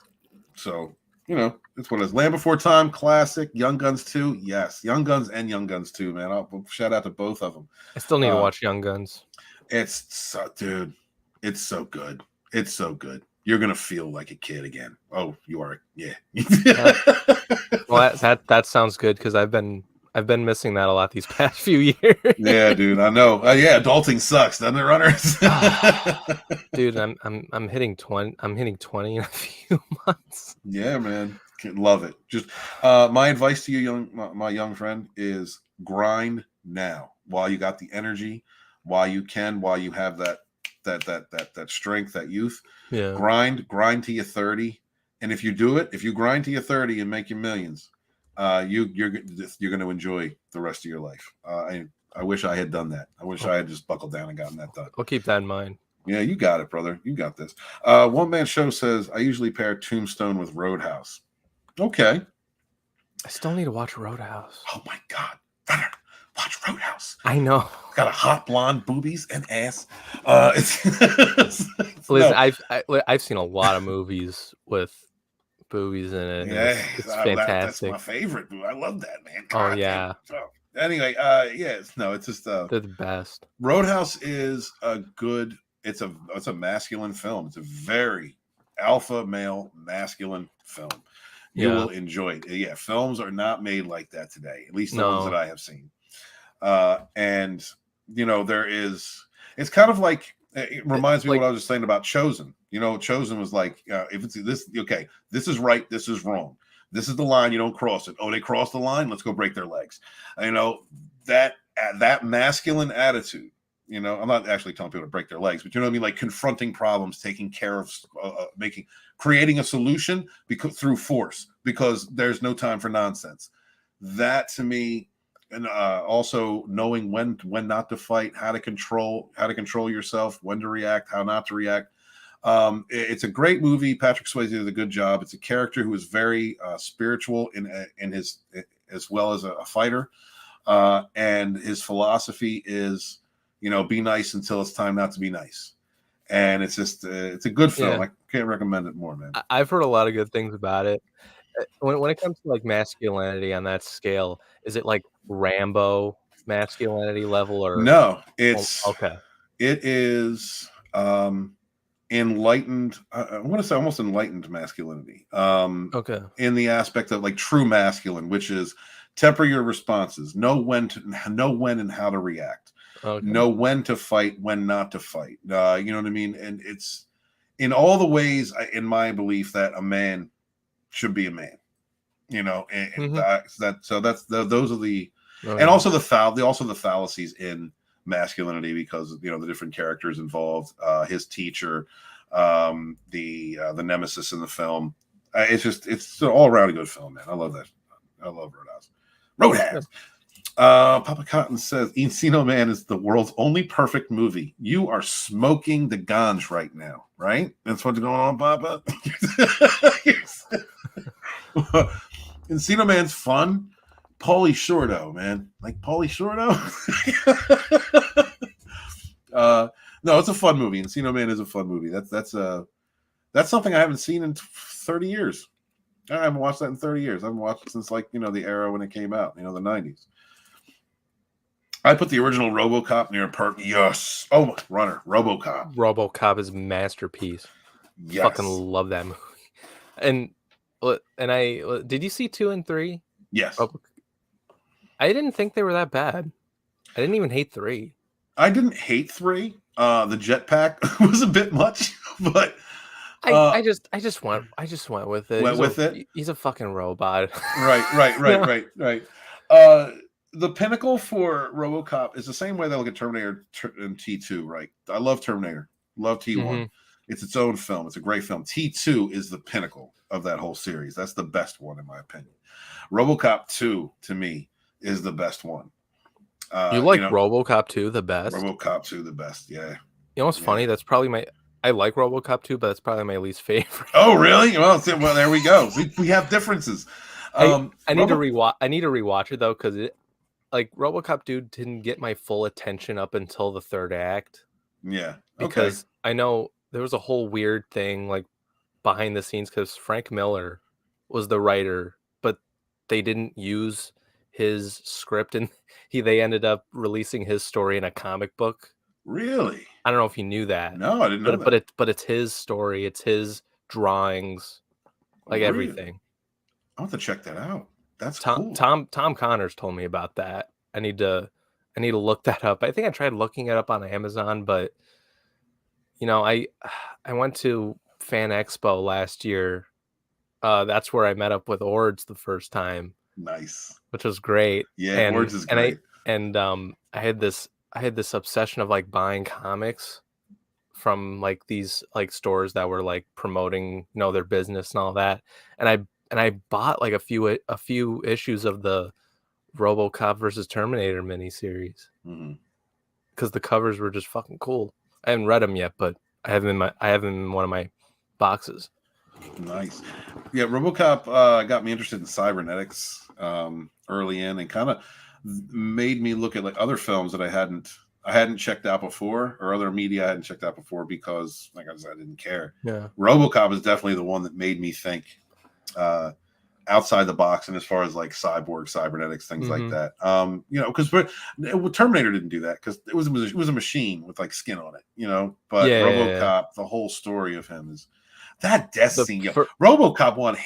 So, you know, it's what it is. Land Before Time, classic. Young Guns 2, yes. Young Guns and Young Guns 2, man. I'll shout out to both of them. I still need to watch Young Guns. Dude, it's so good. It's so good. You're gonna feel like a kid again. Oh, you are, yeah. Well, that sounds good, because I've been missing that a lot these past few years. Yeah, dude, I know. Yeah, adulting sucks, doesn't it, runners? Dude, I'm hitting 20. I'm hitting 20 in a few months. Yeah, man, love it. Just my advice to you, my young friend, is grind now while you got the energy, while you have that strength, that youth. Yeah, grind to your 30, and if you grind to your 30 and make your millions, you're going to enjoy the rest of your life. I wish I had done that. I wish I had just buckled down and gotten that done. I'll keep that in mind. Yeah, you got it, brother. You got this. One Man Show says, I usually pair Tombstone with Roadhouse. Okay. I still need to watch Roadhouse. Oh my God, Runner, watch Roadhouse. I know. Got a hot blonde, boobies and ass. Listen, I've seen a lot of movies with boobies in it. Yeah, it's fantastic. That's my favorite. I love that, man. God, yeah. Anyway, it's just they're the best. Roadhouse is a good. It's a masculine film. It's a very alpha male masculine film. You will enjoy it. Yeah, films are not made like that today. At least the ones that I have seen. And you know, it's kind of like, it reminds me of what I was just saying about Chosen. You know, Chosen was like, if it's this, okay, this is right, this is wrong. This is the line, you don't cross it. Oh, they crossed the line, let's go break their legs. You know, that masculine attitude, you know, I'm not actually telling people to break their legs, but you know what I mean? Like confronting problems, taking care of, creating a solution through force, because there's no time for nonsense. That to me, and also knowing when not to fight, how to control yourself, when to react, how not to react. It's a great movie. Patrick Swayze did a good job. It's a character who is very spiritual in his, as well as a fighter, and his philosophy is, you know, be nice until it's time not to be nice. And it's just it's a good film. Yeah. I can't recommend it more, man. I've heard a lot of good things about it. When it comes to like masculinity on that scale, is it like Rambo masculinity level, or no? It's okay. It is enlightened. I want to say almost enlightened masculinity. Okay. In the aspect of like true masculine, which is temper your responses, know when and how to react, know when to fight, when not to fight. You know what I mean? And it's in all the ways, in my belief, that a man should be a man. You know, and those are the, and also the fallacies in masculinity, because you know the different characters involved, his teacher, the nemesis in the film. It's an all around a good film, man. I love that. I love Roadhouse. Papa Cotton says Encino Man is the world's only perfect movie. You are smoking the ganj right now, right? That's what's going on, Papa. Encino Man's fun. Pauly Shorto, man. Like Pauly Shorto. No, it's a fun movie. Encino Man is a fun movie. That's something I haven't seen in 30 years. I haven't watched that in 30 years. I haven't watched it since, like, you know, the era when it came out, you know, the 90s. I put the original RoboCop near Yes. Oh, Runner. RoboCop. RoboCop is a masterpiece. Yes. Fucking love that movie. And I did you see 2 and 3? Yes. I didn't think they were that bad. I didn't even hate 3. I didn't hate 3. The jetpack was a bit much, but I just went with it. Went with it. He's a fucking robot. Right. The pinnacle for RoboCop is the same way they look at Terminator and T2, right? I love Terminator, love T1. Mm-hmm. It's its own film. It's a great film. T2 is the pinnacle of that whole series. That's the best one, in my opinion. RoboCop 2, to me, is the best one. You like RoboCop 2 the best? RoboCop 2 the best, yeah. You know what's funny? That's probably I like RoboCop 2, but that's probably my least favorite. Oh, really? Well, there we go. We have differences. I need to rewatch it though, because RoboCop 2 didn't get my full attention up until the third act. Yeah, because I know there was a whole weird thing like behind the scenes because Frank Miller was the writer, but they didn't use his script, and they ended up releasing his story in a comic book. Really? I don't know if you knew that. No, I didn't know that. But it's his story. It's his drawings, like everything. I'll have to check that out. That's cool. Tom Connors told me about that. I need to look that up. I think I tried looking it up on Amazon, but I went to Fan Expo last year. That's where I met up with Ords the first time. Nice. Which was great. Yeah, Ords is great. I had this obsession of like buying comics from like these like stores that were like promoting their business and all that, and I bought like a few issues of the RoboCop versus Terminator miniseries because the covers were just fucking cool. I haven't read them yet, but I have them in one of my boxes. Nice. Yeah, RoboCop got me interested in cybernetics early in, and kind of made me look at like other films that I hadn't checked out before, or other media I hadn't checked out before, because like I said, I didn't care. Yeah. RoboCop is definitely the one that made me think outside the box, and as far as like cyborg, cybernetics, things like that. Because Terminator didn't do that because it was a machine with like skin on it, But RoboCop, the whole story of him is that death scene. RoboCop 1,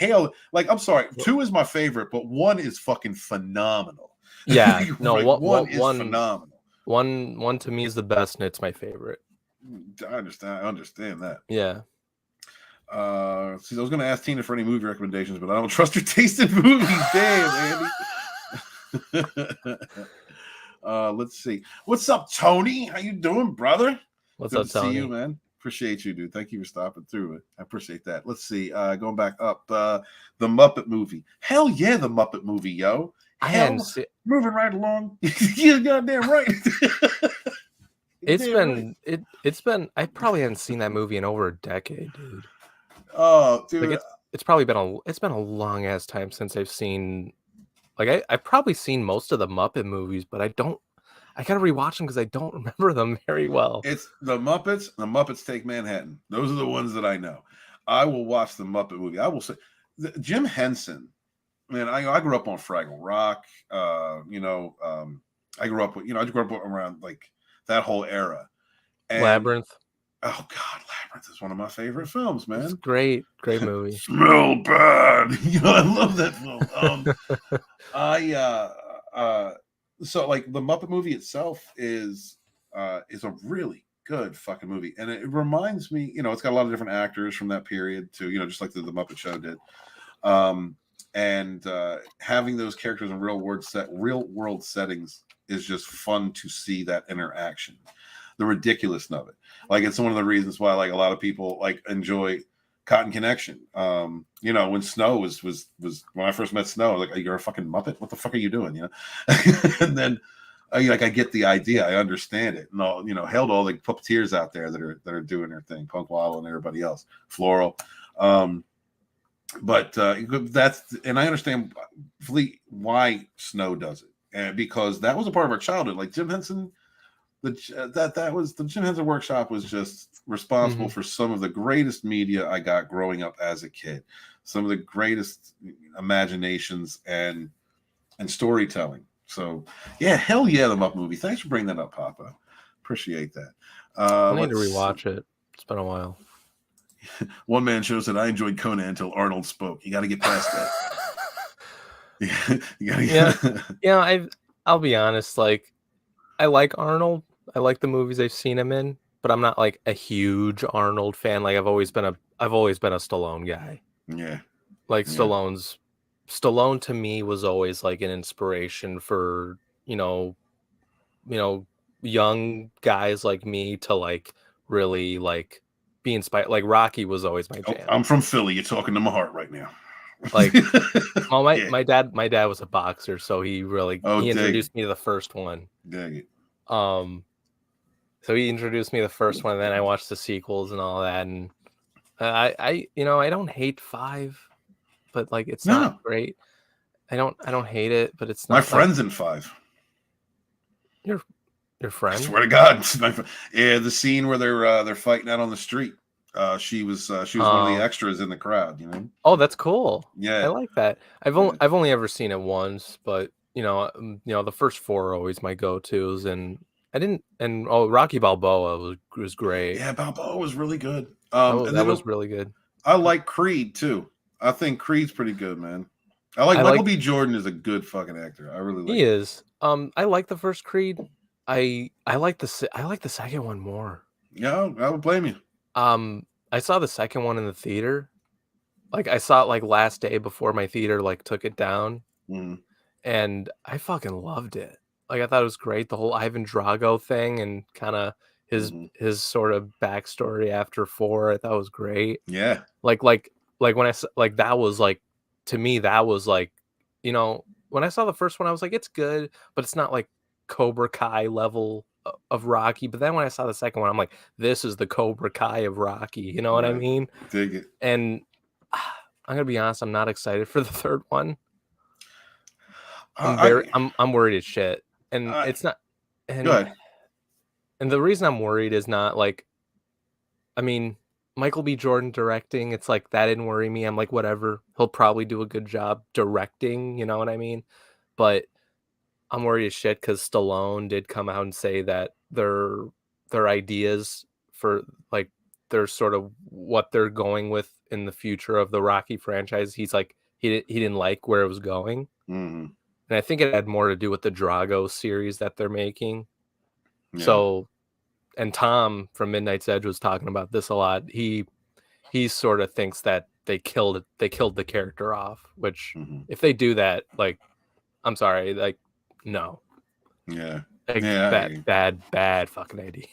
I'm sorry, 2 is my favorite, but 1 is fucking phenomenal. Yeah, no, one is phenomenal. One to me is the best, and it's my favorite. I understand that. Yeah. I was going to ask Tina for any movie recommendations, but I don't trust her taste in movies. Damn, Andy. Let's see. What's up, Tony? How you doing, brother? What's up, Tony? See you, man. Appreciate you, dude. Thank you for stopping through it. I appreciate that. Let's see. Going back up, the Muppet movie. Hell yeah, the Muppet movie, yo. Moving right along. You're goddamn right. It's been. I probably haven't seen that movie in over a decade, dude. Oh, dude. Like it's probably been a long ass time since I've seen. Like I've probably seen most of the Muppet movies, but I gotta rewatch them because I don't remember them very well. It's the Muppets. The Muppets Take Manhattan. Those are the ones that I know. I will watch the Muppet movie. I will say, Jim Henson. Man, I grew up on Fraggle Rock. I grew up with I grew up around like that whole era. And, Labyrinth. Oh God, Labyrinth is one of my favorite films, man. It's great movie. Smell bad. I love that film. So like the Muppet movie itself is a really good fucking movie, and it reminds me, it's got a lot of different actors from that period too, just like the Muppet Show did. And having those characters in real world settings is just fun to see that interaction, the ridiculousness of it. Like it's one of the reasons why like a lot of people like enjoy Cotton Connection. When Snow was when I first met Snow, like, you're a fucking Muppet. What the fuck are you doing? And then I get the idea. I understand it. No, hail to all the puppeteers out there that are doing their thing, Punk Waddle and everybody else, Floral. But that's, and I understand why Snow does it, and because that was a part of our childhood. Like Jim Henson, the Jim Henson Workshop was just responsible for some of the greatest media I got growing up as a kid, some of the greatest imaginations and storytelling. So yeah, hell yeah, the Muppet movie. Thanks for bringing that up, Papa. Appreciate that. I need to rewatch it. It's been a while. One man show said, I enjoyed Conan until Arnold spoke. You got to get past that. You gotta I'll be honest. Like, I like Arnold. I like the movies I've seen him in, but I'm not like a huge Arnold fan. Like I've always been a Stallone guy. Yeah. Like Stallone's Stallone to me was always like an inspiration for, young guys like me to like really like be inspired. Like Rocky was always my Oh, jam. I'm from Philly. You're talking to my heart right now. Like, well, Yeah. my dad was a boxer, so he Oh, introduced me to the first one. dang it. So he introduced me to the first one, and then I watched the sequels and all that. And I don't hate 5, but like it's No. not great. I don't hate it, but it's My not like friend's in 5. your I friend. swear to God. Yeah, the scene where they're fighting out on the street. She was one of the extras in the crowd, you know. Oh, that's cool. Yeah. I like that. I've only ever seen it once, but the first 4 are always my go-tos, and Rocky Balboa was great. Yeah, Balboa was really good. That was really good. I like Creed too. I think Creed's pretty good, man. I like Michael B. Jordan is a good fucking actor. I really like He him. is. I like the first Creed. I like the second one more. Yeah, I would blame you. I saw the second one in the theater. Like I saw it like last day before my theater like took it down. Mhm. And I fucking loved it. Like I thought it was great. The whole Ivan Drago thing and kind of his sort of backstory after 4, I thought was great. Yeah. Like when that was like, to me, that was like, when I saw the first one, I was like, it's good, but it's not like Cobra Kai level of Rocky. But then when I saw the second one, I'm like, this is the Cobra Kai of Rocky. You know what I mean? Dig it. And I'm gonna be honest, I'm not excited for the third one. I'm worried as shit, and it's not. And, go ahead. And the reason I'm worried is not like, I mean, Michael B. Jordan directing. It's like that didn't worry me. I'm like, whatever. He'll probably do a good job directing. You know what I mean? But I'm worried as shit because Stallone did come out and say that their ideas for like their sort of what they're going with in the future of the Rocky franchise. He's like he didn't like where it was going. Mm-hmm. And I think it had more to do with the Drago series that they're making. Yeah. So, and Tom from Midnight's Edge was talking about this a lot. He sort of thinks that they killed the character off, which if they do that, like, I'm sorry, like, no. Yeah. Like, bad fucking idea.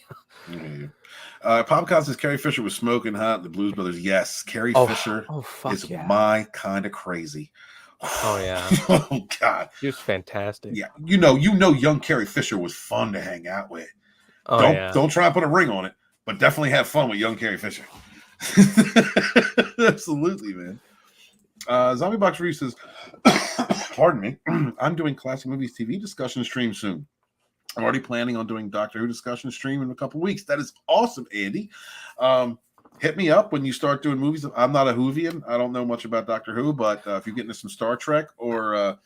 Popcon says Carrie Fisher was smoking hot. The Blues Brothers. Yes, Carrie Fisher is my kind of crazy. Oh yeah. Oh God. She was fantastic. Yeah. You know, young Carrie Fisher was fun to hang out with. Oh, Don't try to put a ring on it, but definitely have fun with young Carrie Fisher. Absolutely, man. Zombie Box Reef says, pardon me, I'm doing classic movies TV discussion stream soon. I'm already planning on doing Doctor Who discussion stream in a couple weeks. That is awesome, Andy. Hit me up when you start doing movies. I'm not a Whovian. I don't know much about Doctor Who, but if you get into some Star Trek or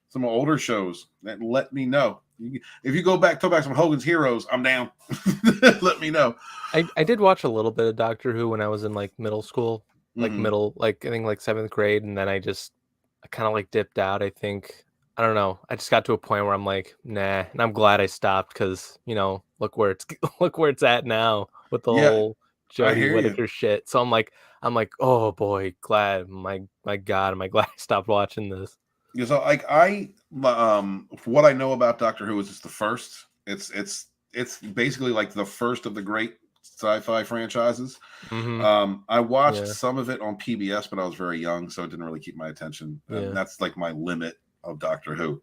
some older shows, then let me know. If you go back, talk back some Hogan's Heroes, I'm down. Let me know. I did watch a little bit of Doctor Who when I was in like middle school, like I think like 7th grade, and then I kind of like dipped out. I think, I don't know. I just got to a point where I'm like, nah, and I'm glad I stopped because look where it's at now with the whole Jodie Whittaker shit. So I'm like, oh boy, glad my God, am I glad I stopped watching this. Yeah, so like what I know about Doctor Who is it's the first. It's basically like the first of the great sci-fi franchises. I watched some of it on PBS, but I was very young, so it didn't really keep my attention. And that's like my limit of Doctor Who.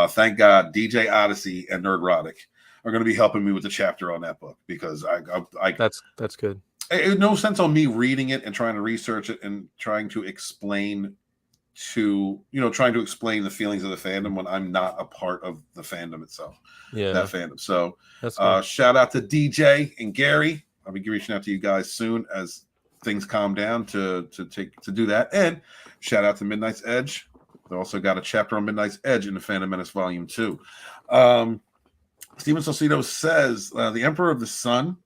Thank God, DJ Odyssey and Nerdrotic are going to be helping me with the chapter on that book because I that's good. It no sense on me reading it and trying to research it and trying to explain the feelings of the fandom when I'm not a part of the fandom itself. That fandom. So shout out to DJ and Gary. I'll be reaching out to you guys soon as things calm down to do that. And shout out to Midnight's Edge. They also got a chapter on Midnight's Edge in the Phantom Menace Volume 2. Steven Salcido says the Empire of the Sun,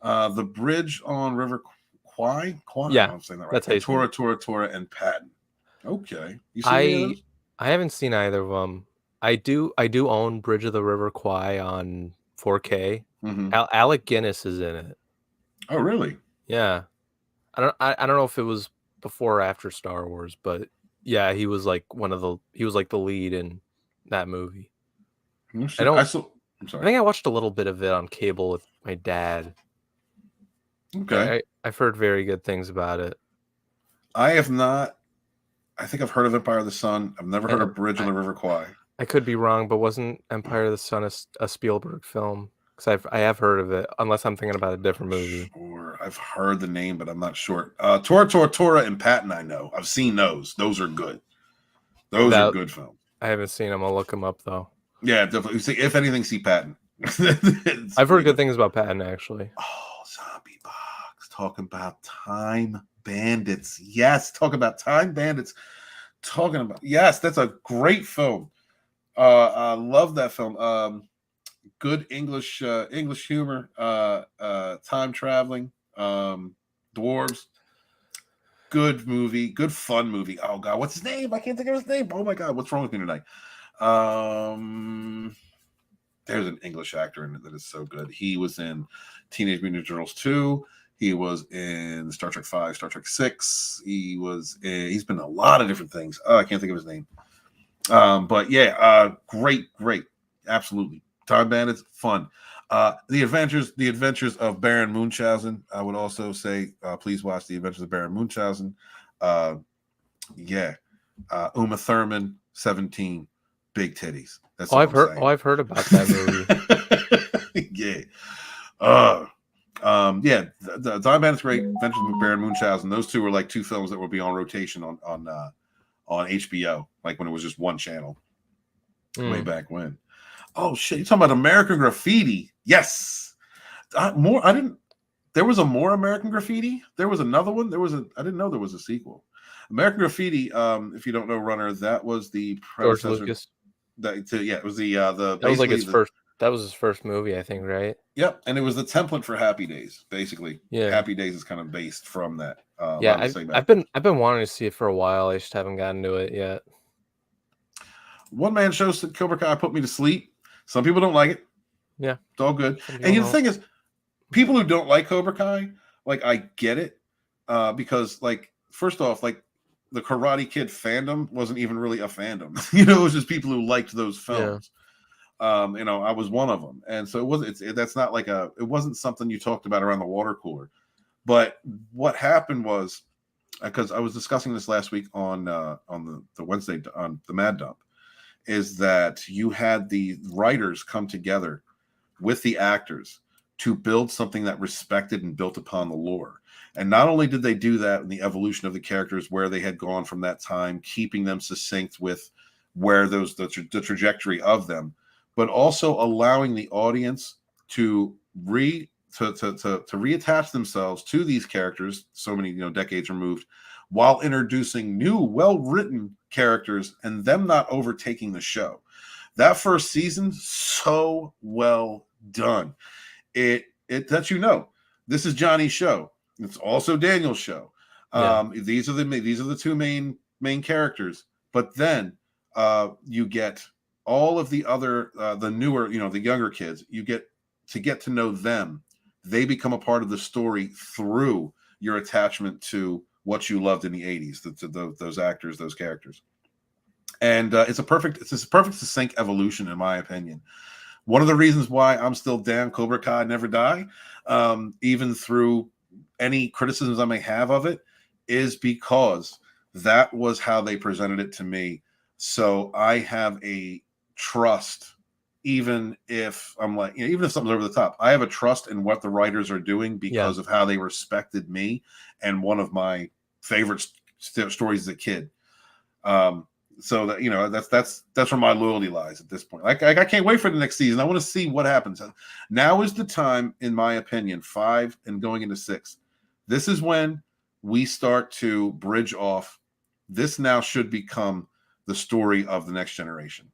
the bridge on River Kwai? Yeah, I'm saying that right. That's how Tora, and Patton. Okay. You see I haven't seen either of them. I do own Bridge of the River Kwai on 4K. Alec Guinness is in it. Oh, really? Yeah. I don't know if it was before or after Star Wars, but yeah, he was like the lead in that movie. I'm I sorry. I think I watched a little bit of it on cable with my dad. Okay. I've heard very good things about it. I have not. I think I've heard of Empire of the Sun. I've never heard of Bridge on the River Kwai. I could be wrong, but wasn't Empire of the Sun a Spielberg film? Because I have heard of it, unless I'm thinking about a different movie. Sure. I've heard the name, but I'm not sure. Tora, and Patton, I know. I've seen those. Those are good. Those are good films. I haven't seen them. I'll look them up, though. Yeah, definitely. See, if anything, see Patton. I've heard good things about Patton, actually. Oh, Zombie Box. Talking about Time Bandits. Yes, talking about Time Bandits. Yes, that's a great film. I love that film. Good English humor, time traveling, dwarves. Good movie, good fun movie. Oh God, what's his name? I can't think of his name. Oh my God, what's wrong with me tonight? There's an English actor in it that is so good. He was in Teenage Mutant Ninja Turtles 2. He was in Star Trek 5, Star Trek 6. He's been in a lot of different things. Oh, I can't think of his name. But yeah, great, absolutely. Time Bandits, fun. The Adventures of Baron Munchausen. I would also say, please watch The Adventures of Baron Munchausen. Uma Thurman, 17, big titties. That's I've heard about that movie. Yeah. The Time Bandits great. Adventures of Baron Munchausen. Those two were like two films that would be on rotation on HBO, like when it was just one channel way back when. Oh shit, you're talking about American Graffiti? Yes. There was a more American Graffiti. There was another one. I didn't know there was a sequel. American Graffiti, if you don't know, Runner, that was the George Lucas. It was the that was like his first. That was his first movie, I think, right? Yep, and it was the template for Happy Days, basically. Yeah, Happy Days is kind of based from that. I've been wanting to see it for a while. I just haven't gotten to it yet. One man show said Cobra Kai put me to sleep. Some people don't like it. Yeah, it's all good. And the thing is, people who don't like Cobra Kai, like I get it, because like first off, like the Karate Kid fandom wasn't even really a fandom. It was just people who liked those films. Yeah. I was one of them, and so it wasn't. That's not like it wasn't something you talked about around the water cooler. But what happened was, because I was discussing this last week on the Wednesday on the Mad Dump, is that you had the writers come together with the actors to build something that respected and built upon the lore. And not only did they do that in the evolution of the characters, where they had gone from that time, keeping them succinct with where the trajectory of them, but also allowing the audience to reattach themselves to these characters, so many decades removed, while introducing new, well-written characters and them not overtaking the show. That first season, so well done. It lets this is Johnny's show. It's also Daniel's show. Yeah. These are the two main characters. But then you get all of the other the newer, the younger kids. You get to know them. They become a part of the story through your attachment to what you loved in the 80s, those actors, those characters. And it's a perfect succinct evolution, in my opinion. One of the reasons why I'm still down Cobra Kai Never Die, even through any criticisms I may have of it, is because that was how they presented it to me. So I have a trust, even if I'm like, even if something's over the top, I have a trust in what the writers are doing because of how they respected me and one of my favorite stories as a kid. So that that's where my loyalty lies at this point. Like I can't wait for the next season. I want to see what happens. Now is the time, in my opinion, 5 and going into 6. This is when we start to bridge off. This now should become the story of the next generation.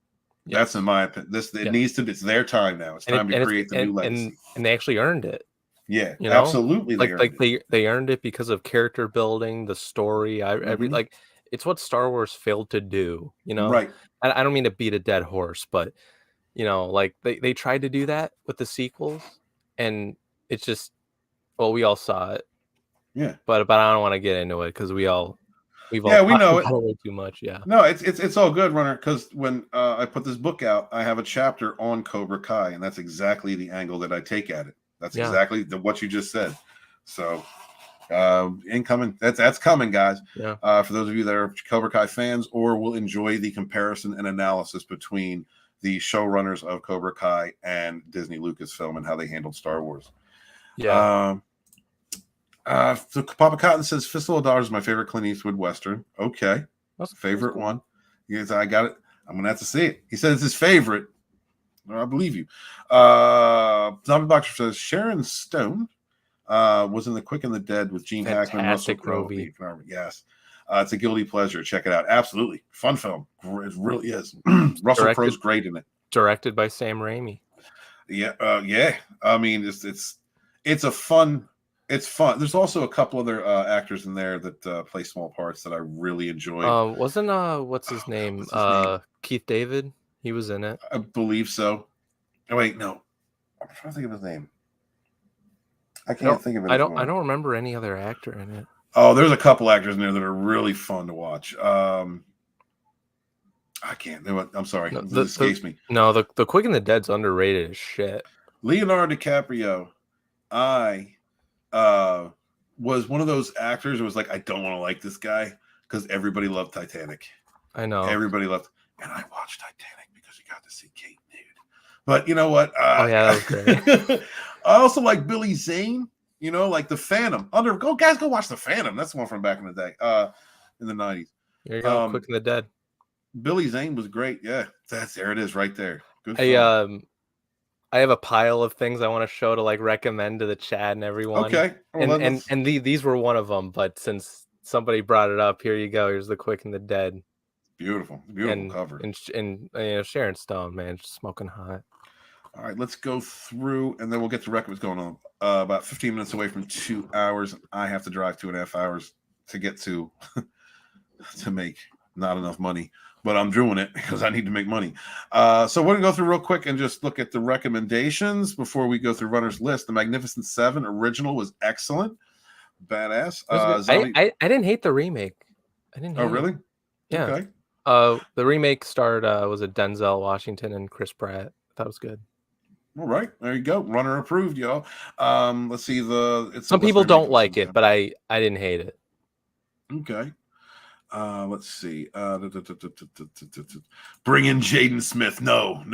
Yes. That's in my opinion. It needs to. It's their time now. It's time to create the new legacy. And they actually earned it. Yeah, absolutely. They earned it because of character building, the story. It's what Star Wars failed to do. Right. I don't mean to beat a dead horse, but they tried to do that with the sequels, and it's just, well, we all saw it. Yeah. But I don't want to get into it because we've all we talked know it. about way too much. Yeah. No, it's all good, Runner. Because when I put this book out, I have a chapter on Cobra Kai, and that's exactly the angle that I take at it. That's exactly what you just said. So, incoming. That's coming, guys. Yeah. For those of you that are Cobra Kai fans, or will enjoy the comparison and analysis between the showrunners of Cobra Kai and Disney Lucasfilm and how they handled Star Wars. Yeah. So Papa Cotton says Fistful of Dollars is my favorite Clint Eastwood Western. Okay. That's Favorite cool. one. Yes, I got it. I'm going to have to see it. He says it's his favorite. I believe you. Zombie Boxer says Sharon Stone was in The Quick and the Dead with Gene Hackman, Russell Crowe. Yes. It's a guilty pleasure. Check it out. Absolutely. Fun film. It really is. Russell Crowe's great in it. Directed by Sam Raimi. Yeah. Yeah. I mean, it's a fun. It's fun. There's also a couple other actors in there that play small parts that I really enjoyed. Wasn't what's his name? Keith David. He was in it. I believe so. Oh wait, no. I'm trying to think of his name. I can't think of it. I don't remember any other actor in it. Oh, there's a couple actors in there that are really fun to watch. I can't. I'm sorry. It escapes me. No, the Quick and the Dead's underrated as shit. Leonardo DiCaprio. Was one of those actors who was like, I don't want to like this guy because everybody loved Titanic. I know. Everybody loved, and I watched Titanic because you got to see Kate nude. But you know what? That was great. I also like Billy Zane, like the Phantom. Go watch the Phantom. That's the one from back in the day, in the 90s. There you go, Quick and the Dead. Billy Zane was great. Yeah, there it is right there. Good. I have a pile of things I want to show to recommend to the chat and everyone. Okay. Well, and these were one of them, but since somebody brought it up, here you go. Here's the Quick and the Dead. Beautiful cover. And Sharon Stone, man, just smoking hot. All right, let's go through, and then we'll get to what's going on. About 15 minutes away from 2 hours. I have to drive 2.5 hours to get to make not enough money. But I'm doing it because I need to make money. So we're going to go through real quick and just look at the recommendations before we go through Runner's List. The Magnificent Seven original was excellent. Badass. I didn't hate the remake. I didn't hate Oh, really? it. Yeah. Okay. The remake starred, was it Denzel Washington and Chris Pratt? That was good. All right. There you go. Runner approved, y'all. Let's see. Some people don't like it, but I didn't hate it. Okay. Let's see. Bring in Jaden Smith. No.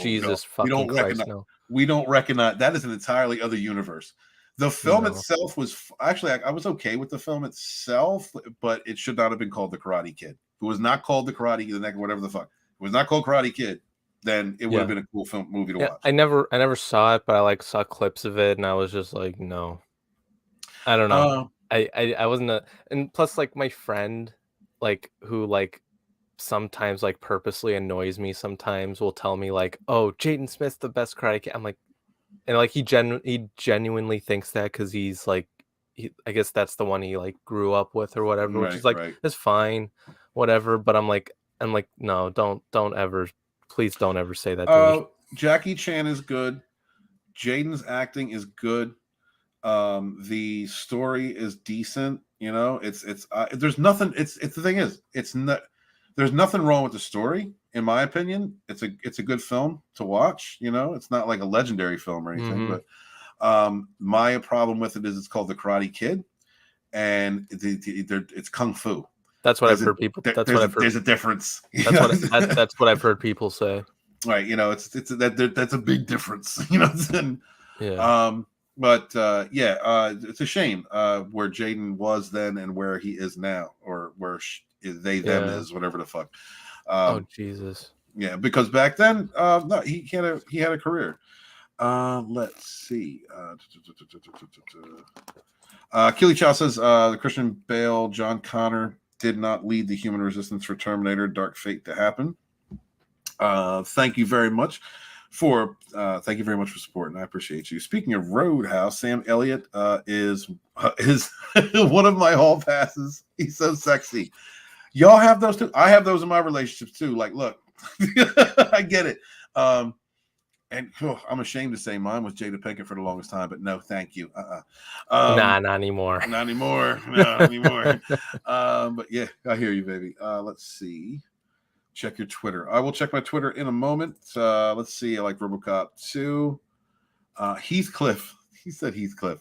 Jesus no. fucking Christ, no. We don't recognize that is an entirely other universe. The film itself was actually I was okay with the film itself, but it should not have been called The Karate Kid. If it was not called The Karate Kid, whatever the fuck. If it was not called Karate Kid, then it would have been a cool movie to watch. I never saw it, but I saw clips of it, and I was just like, no. I don't know. I wasn't and plus my friend who sometimes purposely annoys me sometimes will tell me oh, Jaden Smith's the best Karate Kid. I'm like, and he genuinely thinks that because he's I guess that's the one he grew up with or whatever, which is it's fine, whatever. But I'm like, no, don't ever, please don't ever say that to me. Jackie Chan is good. Jaden's acting is good. The story is decent. There's nothing. It's the thing is, it's not. There's nothing wrong with the story, in my opinion. It's a good film to watch. It's not like a legendary film or anything. Mm-hmm. But my problem with it is it's called The Karate Kid, and it's kung fu. That's what I've heard people. There's a difference. That's what I've heard people say. Right. That's a big difference. Yeah. But it's a shame where Jaden was then and where he is now, or where them is, whatever the fuck. Oh Jesus! Yeah, because back then, no, he had a career. Let's see. Keely Chow says the Christian Bale, John Connor did not lead the human resistance for Terminator: Dark Fate to happen. Thank you very much for supporting. I appreciate you. Speaking of Roadhouse, Sam Elliott is one of my hall passes. He's so sexy. Y'all have those too. I have those in my relationships too. Look, I get it. And I'm ashamed to say mine was Jada Pinkett for the longest time, but no, thank you. Nah, not anymore. Not anymore. No, not anymore. But yeah, I hear you, baby. Let's see. Check your Twitter. I will check my Twitter in a moment. Let's see. I like RoboCop 2. Heathcliff. He said Heathcliff.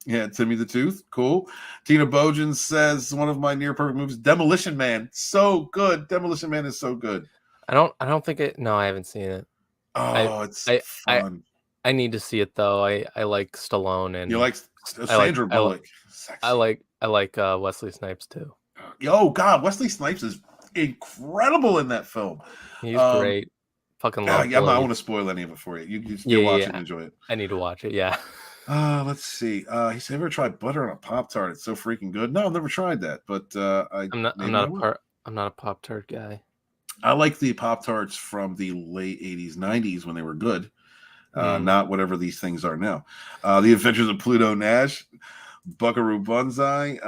Yeah, Timmy the Tooth. Cool. Tina Bojan says one of my near perfect movies, Demolition Man. So good. Demolition Man is so good. I don't think it. No, I haven't seen it. Oh, it's fun. I need to see it though. I like Stallone and You like Sandra Bullock. I like Wesley Snipes too. Oh God, Wesley Snipes is incredible in that film. He's great. Fucking love. Yeah, I don't want to spoil any of it for you. You watch it and enjoy it. I need to watch it. Yeah. Let's see. He said, "Ever tried butter on a Pop-Tart? It's so freaking good." No, I've never tried that, but I'm not a Pop-Tart guy. I like the Pop-Tarts from the late 80s, 90s when they were good. Not whatever these things are now. The Adventures of Pluto Nash, Buckaroo Banzai.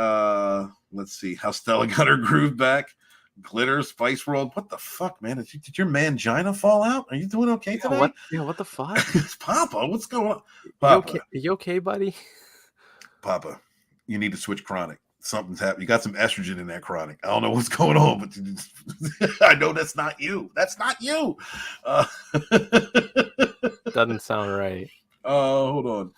Let's see. How Stella got her groove back. Glitter, Spice World. What the fuck, man? Did your mangina fall out? Are you doing okay today? What the fuck? It's Papa. What's going on? Papa. You okay, buddy? Papa, you need to switch chronic. Something's happening. You got some estrogen in that chronic. I don't know what's going on, but I know that's not you. That's not you. Doesn't sound right. Hold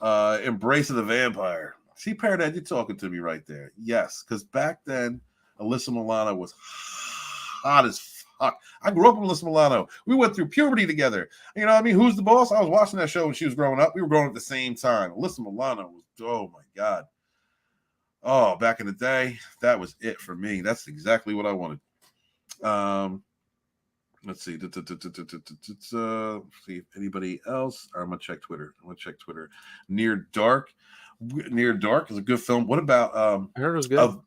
on. Embrace of the Vampire. See, Paradise, you're talking to me right there. Yes, because back then, Alyssa Milano was hot as fuck. I grew up with Alyssa Milano. We went through puberty together. You know what I mean? Who's the Boss? I was watching that show when she was growing up. We were growing up at the same time. Alyssa Milano was, oh my God. Oh, back in the day, that was it for me. That's exactly what I wanted. Let's see. See if anybody else. I'm gonna check Twitter. Near Dark. Near Dark is a good film. What about I heard it was good.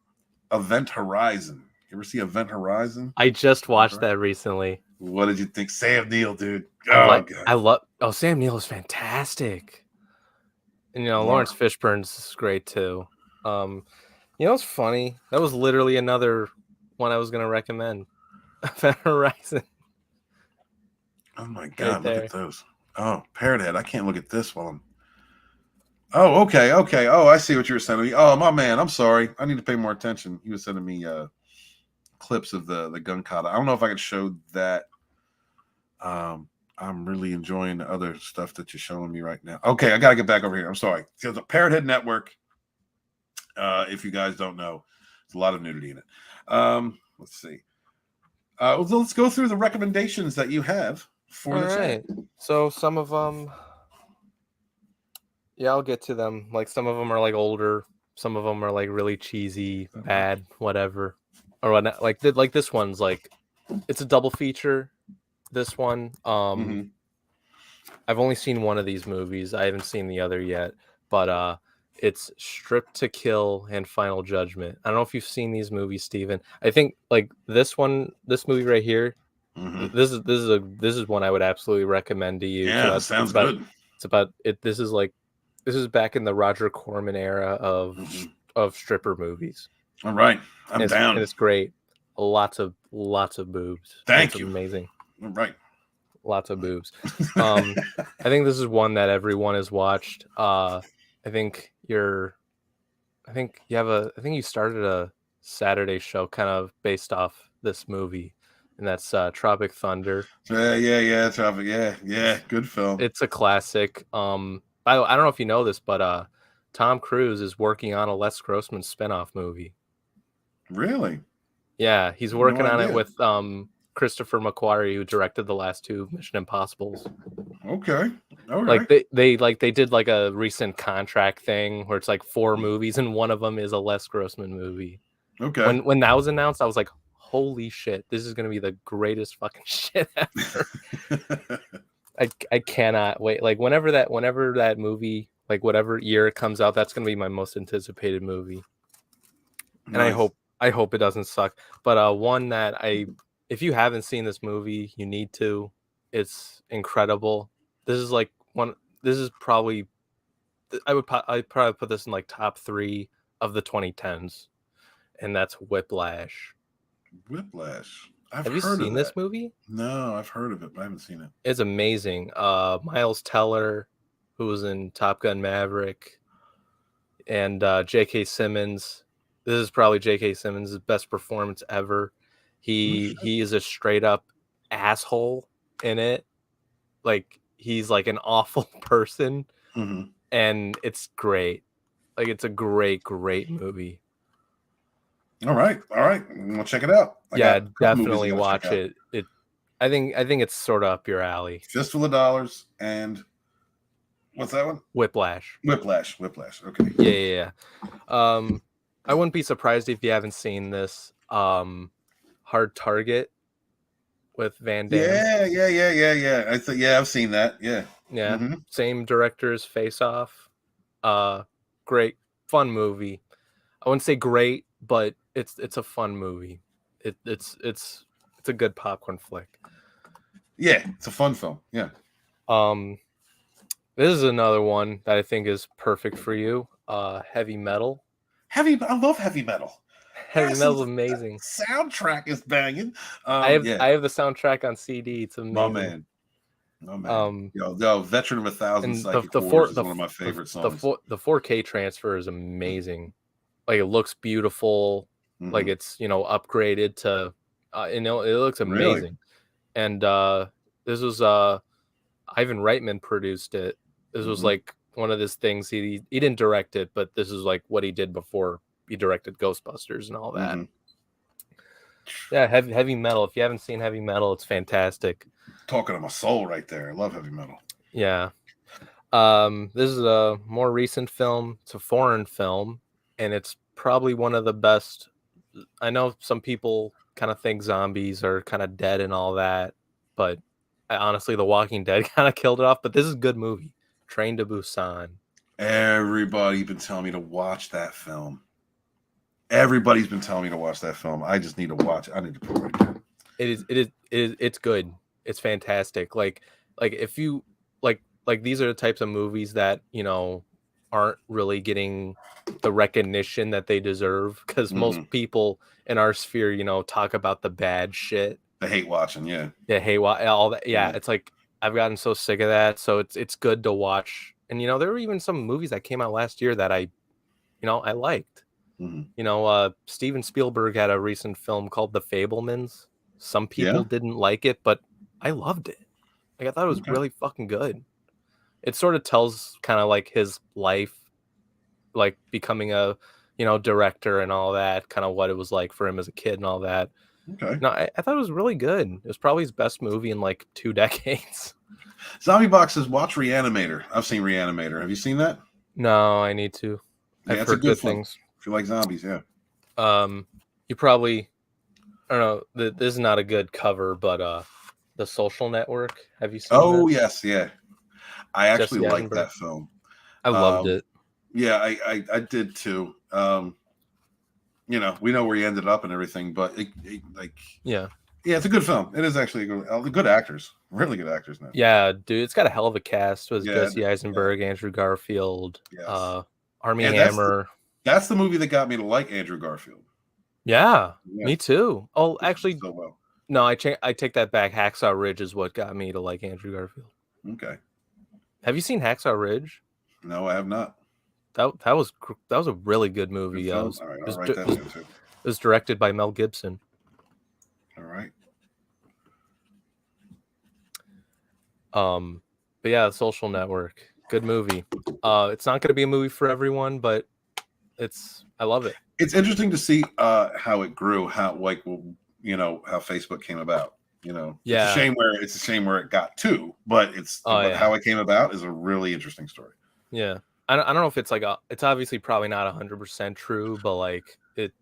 Event Horizon. You ever see Event Horizon? I just watched that recently. What did you think? Sam Neill, dude. Sam Neill is fantastic. And Lawrence Fishburne's is great too. It's funny. That was literally another one I was gonna recommend. Event Horizon. Oh my God, look at those. Oh, Parrot Head. I can't look at this while I'm. Oh, okay. Oh, I see what you were sending me. Oh, my man. I'm sorry. I need to pay more attention. He was sending me clips of the gun kata. I don't know if I could show that. I'm really enjoying the other stuff that you're showing me right now. Okay, I got to get back over here. I'm sorry. There's a Parrot Head Network. If you guys don't know, there's a lot of nudity in it. Let's see. Let's go through the recommendations that you have for the chat. So some of them, I'll get to them. Like some of them are like older, some of them are like really cheesy, bad, whatever, or whatnot. Like this one's like, it's a double feature. This one, I've only seen one of these movies. I haven't seen the other yet, but it's Stripped to Kill and Final Judgment. I don't know if you've seen these movies, Steven. I think like this movie right here. This is one I would absolutely recommend to you. Yeah, sounds good. It's about it. This is back in the Roger Corman era of stripper movies. All right, I'm down. And it's great. Lots of boobs. Thank you. Amazing. All right. Lots of boobs. I think this is one that everyone has watched. I think you started a Saturday show kind of based off this movie, and that's Tropic Thunder. Yeah, Tropic. Yeah, good film. It's a classic. I don't know if you know this, but Tom Cruise is working on a Les Grossman spinoff movie. Really? Yeah, he's working on it with Christopher McQuarrie, who directed the last two Mission Impossibles. Okay. All right. Like they did like a recent contract thing where it's like 4 movies and one of them is a Les Grossman movie. Okay. When that was announced, I was like, holy shit, this is gonna be the greatest fucking shit ever. I cannot wait. Like whenever that movie, like whatever year it comes out, that's gonna be my most anticipated movie. And nice. I hope it doesn't suck. But one that if you haven't seen this movie, you need to. It's incredible. This is probably I'd probably put this in like top 3 of the 2010s, and that's Whiplash. Whiplash. I've Have you heard of seen that. this movie? No, I've heard of it, but I haven't seen it. It's amazing. Miles Teller, who was in Top Gun Maverick, and J.K. Simmons. This is probably J.K. Simmons' best performance ever. He is a straight up asshole in it. Like he's like an awful person, Mm-hmm. and it's great. Like it's a great movie. All right. We'll check it out. I Yeah, got a couple movies definitely I gotta check watch out. it. I think it's sort of up your alley. Fistful of Dollars and what's that one? Whiplash. Whiplash. Okay. Yeah. I wouldn't be surprised if you haven't seen this. Hard Target with Van Damme. Yeah. I've seen that. Yeah. Yeah. Mm-hmm. Same director's Face Off. Great, fun movie. I wouldn't say great, but it's a fun movie. It's a good popcorn flick. Yeah, it's a fun film. Yeah. This is another one that I think is perfect for you. Heavy Metal. I love heavy metal. Heavy Metal's amazing. Soundtrack is banging. I have the soundtrack on CD. It's amazing. Oh man. Yo, Veteran of 1,000 Psychic Wars is one of my favorite songs. The 4K transfer is amazing. Like it looks beautiful. Mm-hmm. Like it's upgraded to it looks amazing. Really? And this was Ivan Reitman produced it. This was like one of his things. He didn't direct it, but this is like what he did before he directed Ghostbusters and all that. Yeah, heavy metal. If you haven't seen Heavy Metal, it's fantastic. Talking to my soul right there. I love heavy metal. Yeah. This is a more recent film. It's a foreign film, and it's probably one of the best. I know some people kind of think zombies are kind of dead and all that, but honestly, The Walking Dead kind of killed it off. But this is a good movie. Train to Busan. Everybody's been telling me to watch that film. Everybody's been telling me to watch that film. I just need to watch it. I need to put it right there. It's good. It's fantastic. Like if you like these are the types of movies that aren't really getting the recognition that they deserve, because most people in our sphere talk about the bad shit. They hate watching. Hate all that. Yeah, it's like I've gotten so sick of that. So it's good to watch. And there were even some movies that came out last year that I liked. Steven Spielberg had a recent film called The Fabelmans. Some people didn't like it, but I loved it. Like I thought it was really fucking good. It sort of tells kind of like his life, like becoming a director and all that, kind of what it was like for him as a kid and all that. Okay. No, I thought it was really good. It was probably his best movie in like 2 decades. Zombie Box says watch Reanimator. I've seen Reanimator. Have you seen that? No, I need to. Yeah, I've heard good things. If you like zombies, yeah. You probably, I don't know. This is not a good cover, but The Social Network. Have you seen? Oh that? Yes, yeah. I actually liked that film. I loved it. Yeah, I did too. We know where he ended up and everything, but yeah, it's a good film. It is actually good actors, really good actors now. Yeah, dude, it's got a hell of a cast with Jesse Eisenberg, Andrew Garfield, Armie Hammer. That's the movie that got me to like Andrew Garfield. Yeah, me too. Oh, actually, so well. No, I take that back. Hacksaw Ridge is what got me to like Andrew Garfield. Okay. Have you seen Hacksaw Ridge? No, I have not. That was a really good movie. All right, I'll write that down too. It was directed by Mel Gibson. All right. But yeah, The Social Network, good movie. It's not going to be a movie for everyone, but I love it. It's interesting to see how it grew, how Facebook came about. It's a shame where it got to, but how it came about is a really interesting story. Yeah. I don't know if it's like it's obviously probably not 100% true, but like it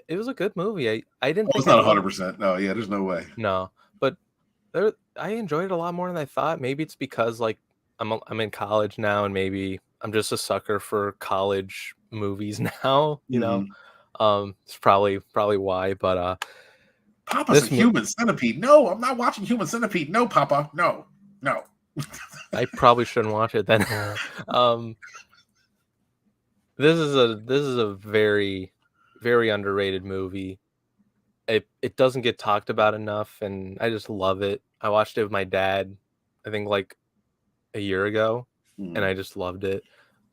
was a good movie. I didn't think it's not 100%. No, yeah, there's no way. No, but I enjoyed it a lot more than I thought. Maybe it's because like I'm in college now, and maybe I'm just a sucker for college movies now. It's probably why. But Papa's a Human Centipede. No, I'm not watching Human Centipede. No, Papa. No. I probably shouldn't watch it then. This is a very, very underrated movie. it doesn't get talked about enough, and I just love it. I watched it with my dad, I think like a year ago, and I just loved it.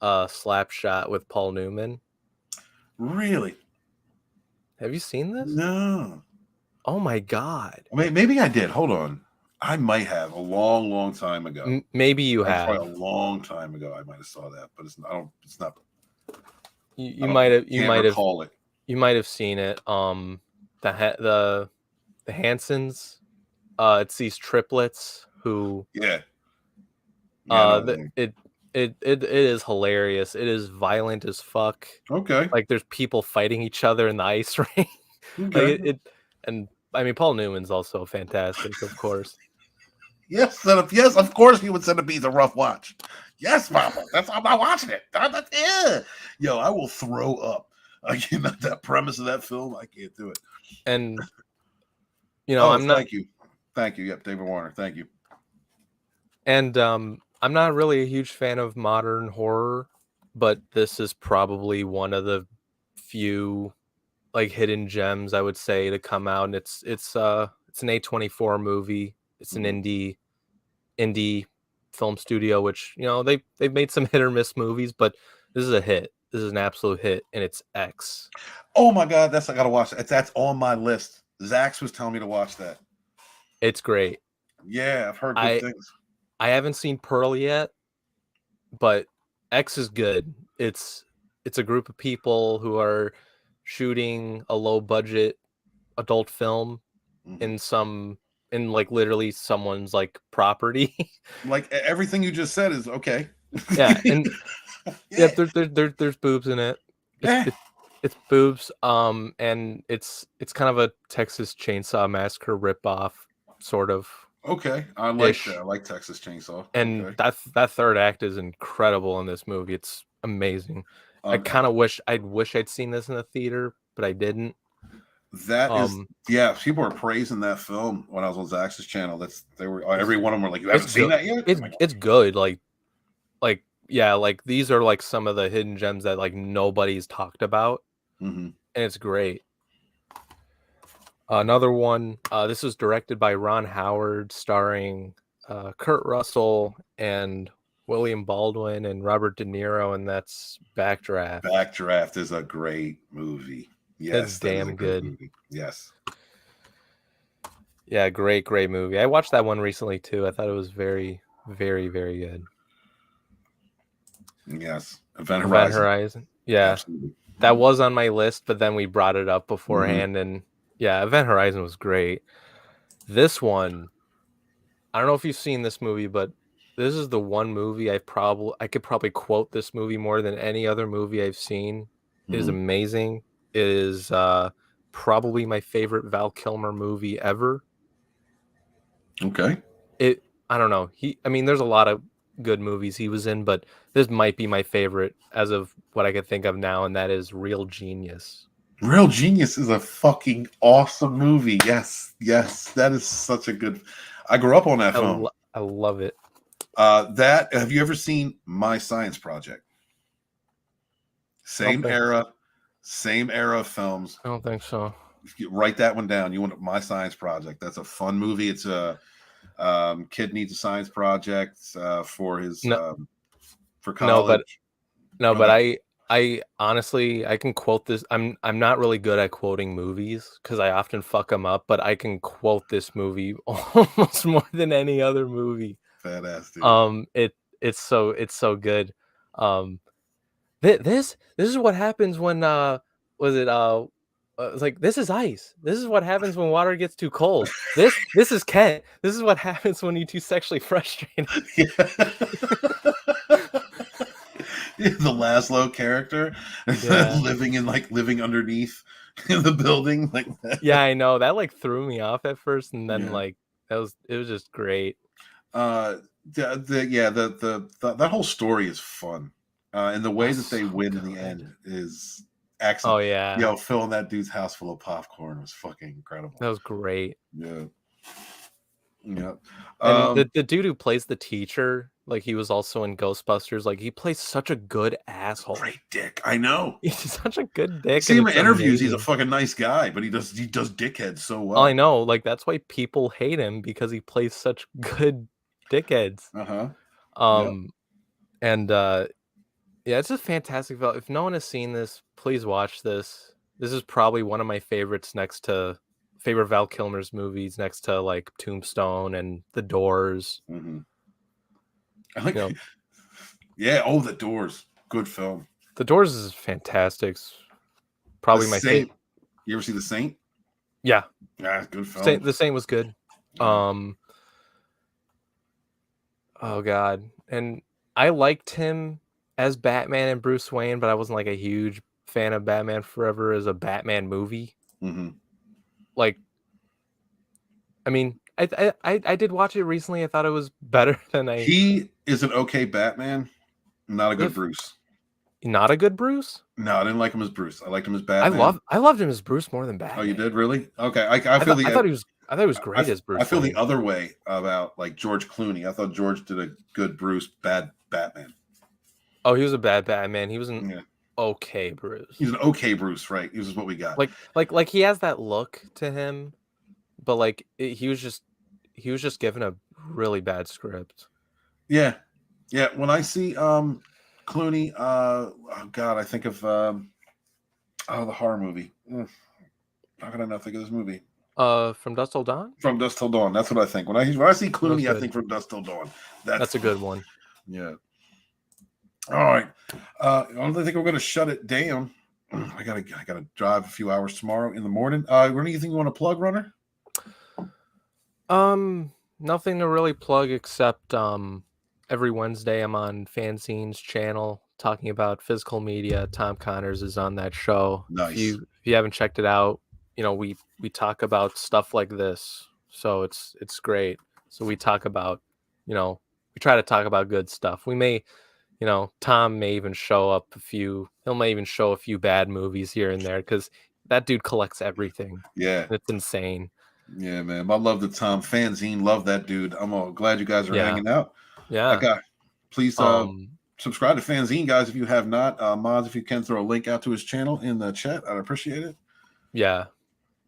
Slapshot with Paul Newman. Really? Have you seen this? No. Oh my god. I mean, maybe I did. Hold on. I might have a long time ago. Maybe you That's have. probably a long time ago. I might have saw that, but it's not. It's not. You might have. You might have. Recall it. You might have seen it. The Hansons. It's these triplets who. Yeah. It is hilarious. It is violent as fuck. Okay. Like there's people fighting each other in the ice ring. Okay. And I mean Paul Newman's also fantastic, of course. Yes, of course Human Centipede's a rough watch. Yes, Mama. I'm not watching it. Yo, I will throw up. Again, that premise of that film, I can't do it. And I'm not. Thank you. Yep, David Warner. Thank you. And I'm not really a huge fan of modern horror, but this is probably one of the few like hidden gems I would say to come out. And it's an A24 movie. It's an indie film studio, which they've made some hit or miss movies, but this is a hit. This is an absolute hit, and it's X. Oh my god, I gotta watch that. That's on my list. Zax was telling me to watch that. It's great. Yeah, I've heard good things. I haven't seen Pearl yet, but X is good. It's a group of people who are shooting a low budget adult film in like literally someone's like property. Like everything you just said is okay. Yeah, and there's boobs in it. It's boobs. And it's kind of a Texas Chainsaw Massacre ripoff, sort of. Okay, I like that. I like Texas Chainsaw. And that third act is incredible in this movie. It's amazing. I kind of wish I'd seen this in the theater, but I didn't. That is, people were praising that film when I was on Zax's channel. Every one of them were like, "You haven't seen that yet?" It's good. Like these are like some of the hidden gems that like nobody's talked about, and it's great. Another one. This was directed by Ron Howard, starring Kurt Russell and William Baldwin and Robert De Niro, and that's Backdraft. Backdraft is a great movie. Yes, it's damn good. Movie. Yes. Yeah, great movie. I watched that one recently too. I thought it was very, very, very good. Yes, Event Horizon. Yeah, absolutely. That was on my list, but then we brought it up beforehand, and yeah, Event Horizon was great. This one, I don't know if you've seen this movie, but this is the one movie I could probably quote this movie more than any other movie I've seen. It is amazing. It is probably my favorite Val Kilmer movie ever. Okay. I don't know. There's a lot of good movies he was in, but this might be my favorite as of what I can think of now, and that is Real Genius. Real Genius is a fucking awesome movie. Yes, that is such a good. I grew up on that film. I love it. Have you ever seen My Science Project? Same era of films. I don't think so. Write that one down. You want My Science Project? That's a fun movie. It's a kid needs a science project for his for college. But I honestly I can quote this. I'm not really good at quoting movies because I often fuck them up, but I can quote this movie almost more than any other movie. Badass, dude. It's so good. This is what happens when it's like, this is ice. This is what happens when water gets too cold. This is Kent. This is what happens when you're too sexually frustrated. The Laszlo character living underneath in the building like that. Yeah, I know that like threw me off at first, and then it was just great. That whole story is fun, and the way that they win in the end is excellent. Oh yeah, filling that dude's house full of popcorn was fucking incredible. That was great. Yeah. And the dude who plays the teacher Like he was also in Ghostbusters. Like he plays such a good asshole. Great dick. I know. He's such a good dick. See him and in it's interviews. He's a amazing. fucking nice guy, but he does dickheads so well. I know. Like that's why people hate him because he plays such good dickheads. Uh-huh. And yeah, it's a fantastic film. If no one has seen this, please watch this. This is probably one of my favorites next to favorite Val Kilmer's movies, next to like Tombstone and The Doors. Mm-hmm. I like, You know, yeah. Oh, The Doors, good film. The Doors is fantastic. Probably The my Saint. favorite. You ever see The Saint? Yeah, Yeah, good film. The Saint was good. Oh god, and I liked him as Batman and Bruce Wayne, but I wasn't like a huge fan of Batman Forever as a Batman movie. Mm-hmm. Like, I mean, I did watch it recently. I thought it was better than I. He is an okay Batman, not a good Bruce. Not a good Bruce. No, I didn't like him as Bruce. I liked him as Batman. I loved him as Bruce more than Batman. Oh, you did, really? Okay, I thought he was great as Bruce. I feel Wayne. the other way about like George Clooney. I thought George did a good Bruce, bad Batman. Oh, he was a bad Batman. He was an okay Bruce. He's an okay Bruce, right? This is what we got. Like he has that look to him, but like he was just given a really bad script. Yeah. When I see Clooney, oh God, I think of the horror movie. How can I not think of this movie? From Dusk Till Dawn. From Dusk Till Dawn. That's what I think. When I see Clooney, I think From Dusk Till Dawn. That's a good one. Yeah. All right. I don't think we're going to shut it down. I gotta drive a few hours tomorrow in the morning. Anything you want to plug, Runner? Nothing to really plug except every Wednesday I'm on Fanzine's channel talking about physical media. Tom Connors is on that show. Nice. If you haven't checked it out, we talk about stuff like this. So it's great. So we talk about, we try to talk about good stuff. We may, Tom may even show up he'll may even show a few bad movies here and there because that dude collects everything. Yeah. It's insane. Yeah, man. I love the Tom Fanzine. Love that dude. I'm all glad you guys are hanging out. Yeah. Please subscribe to Fanzine, guys, if you have not. Mods, if you can throw a link out to his channel in the chat, I'd appreciate it. Yeah.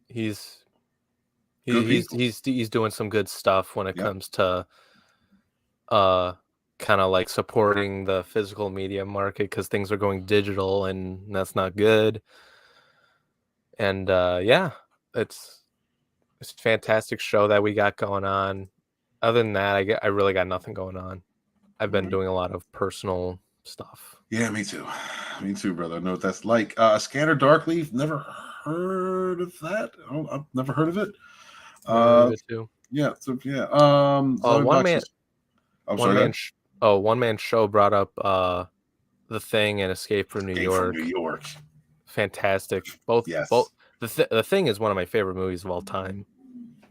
He's doing some good stuff when it comes to kind of like supporting the physical media market because things are going digital and that's not good. And it's a fantastic show that we got going on. Other than that, I really got nothing going on. I've been doing a lot of personal stuff. Yeah, me too. Me too, brother. I know what that's like. Scanner Darkleaf, never heard of that. I've never heard of it. Yeah. So yeah. One man show brought up The Thing and Escape from New York. Fantastic. Both. The Thing is one of my favorite movies of all time.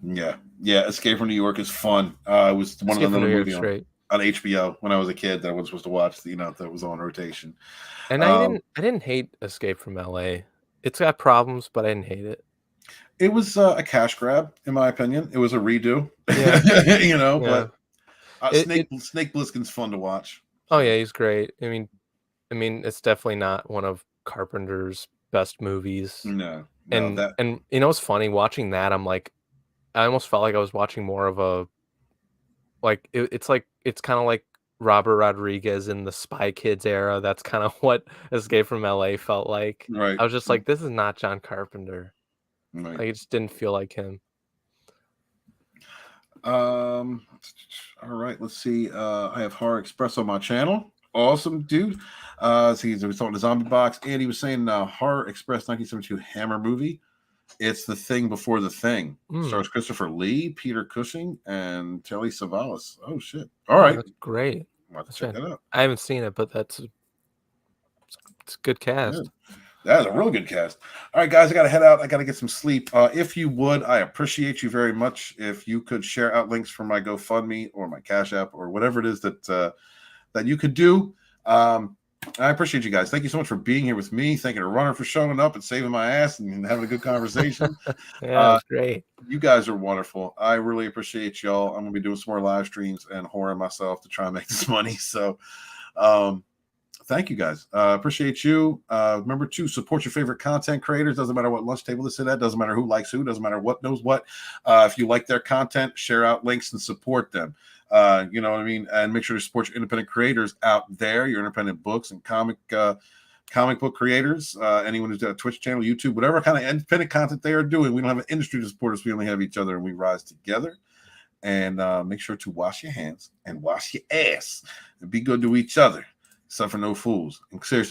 Yeah. Escape from New York is fun. It was one of the movies on HBO when I was a kid that I was supposed to watch. That was on rotation. And I didn't hate Escape from LA. It's got problems, but I didn't hate it. It was a cash grab, in my opinion. It was a redo. Yeah. But Snake Plissken's fun to watch. Oh yeah, he's great. I mean, it's definitely not one of Carpenter's best movies. No. And it's funny watching that. I'm like, I almost felt like I was watching more of a, like it's kind of like Robert Rodriguez in the Spy Kids era. That's kind of what Escape from LA felt like. Right. I was just like, this is not John Carpenter. Right. Like, it just didn't feel like him. All right, let's see. I have Horror Express on my channel. Awesome, dude. He's talking to Zombie Box, and he was saying Horror Express 1972 Hammer movie. It's The Thing Before the Thing. Stars Christopher Lee, Peter Cushing, and Telly Savalas. Oh shit! All right, that's great. Let's check that out. I haven't seen it, but it's a good cast. Yeah. That is a real good cast. All right, guys, I got to head out. I got to get some sleep. If you would, I appreciate you very much. If you could share out links for my GoFundMe or my Cash App or whatever it is that you could do. I appreciate you guys. Thank you so much for being here with me. Thank you to Runner for showing up and saving my ass and having a good conversation. Yeah, it's great. You guys are wonderful. I really appreciate y'all. I'm gonna be doing some more live streams and whoring myself to try and make this money. So thank you guys. Appreciate you. Remember to support your favorite content creators. Doesn't matter what lunch table they sit at. Doesn't matter who likes who. Doesn't matter what knows what. If you like their content, share out links and support them. You know what I mean? And make sure to support your independent creators out there, your independent books and comic book creators, anyone who's got a Twitch channel, YouTube, whatever kind of independent content they are doing. We don't have an industry to support us. We only have each other, and we rise together. And make sure to wash your hands and wash your ass and be good to each other. Suffer no fools. And seriously,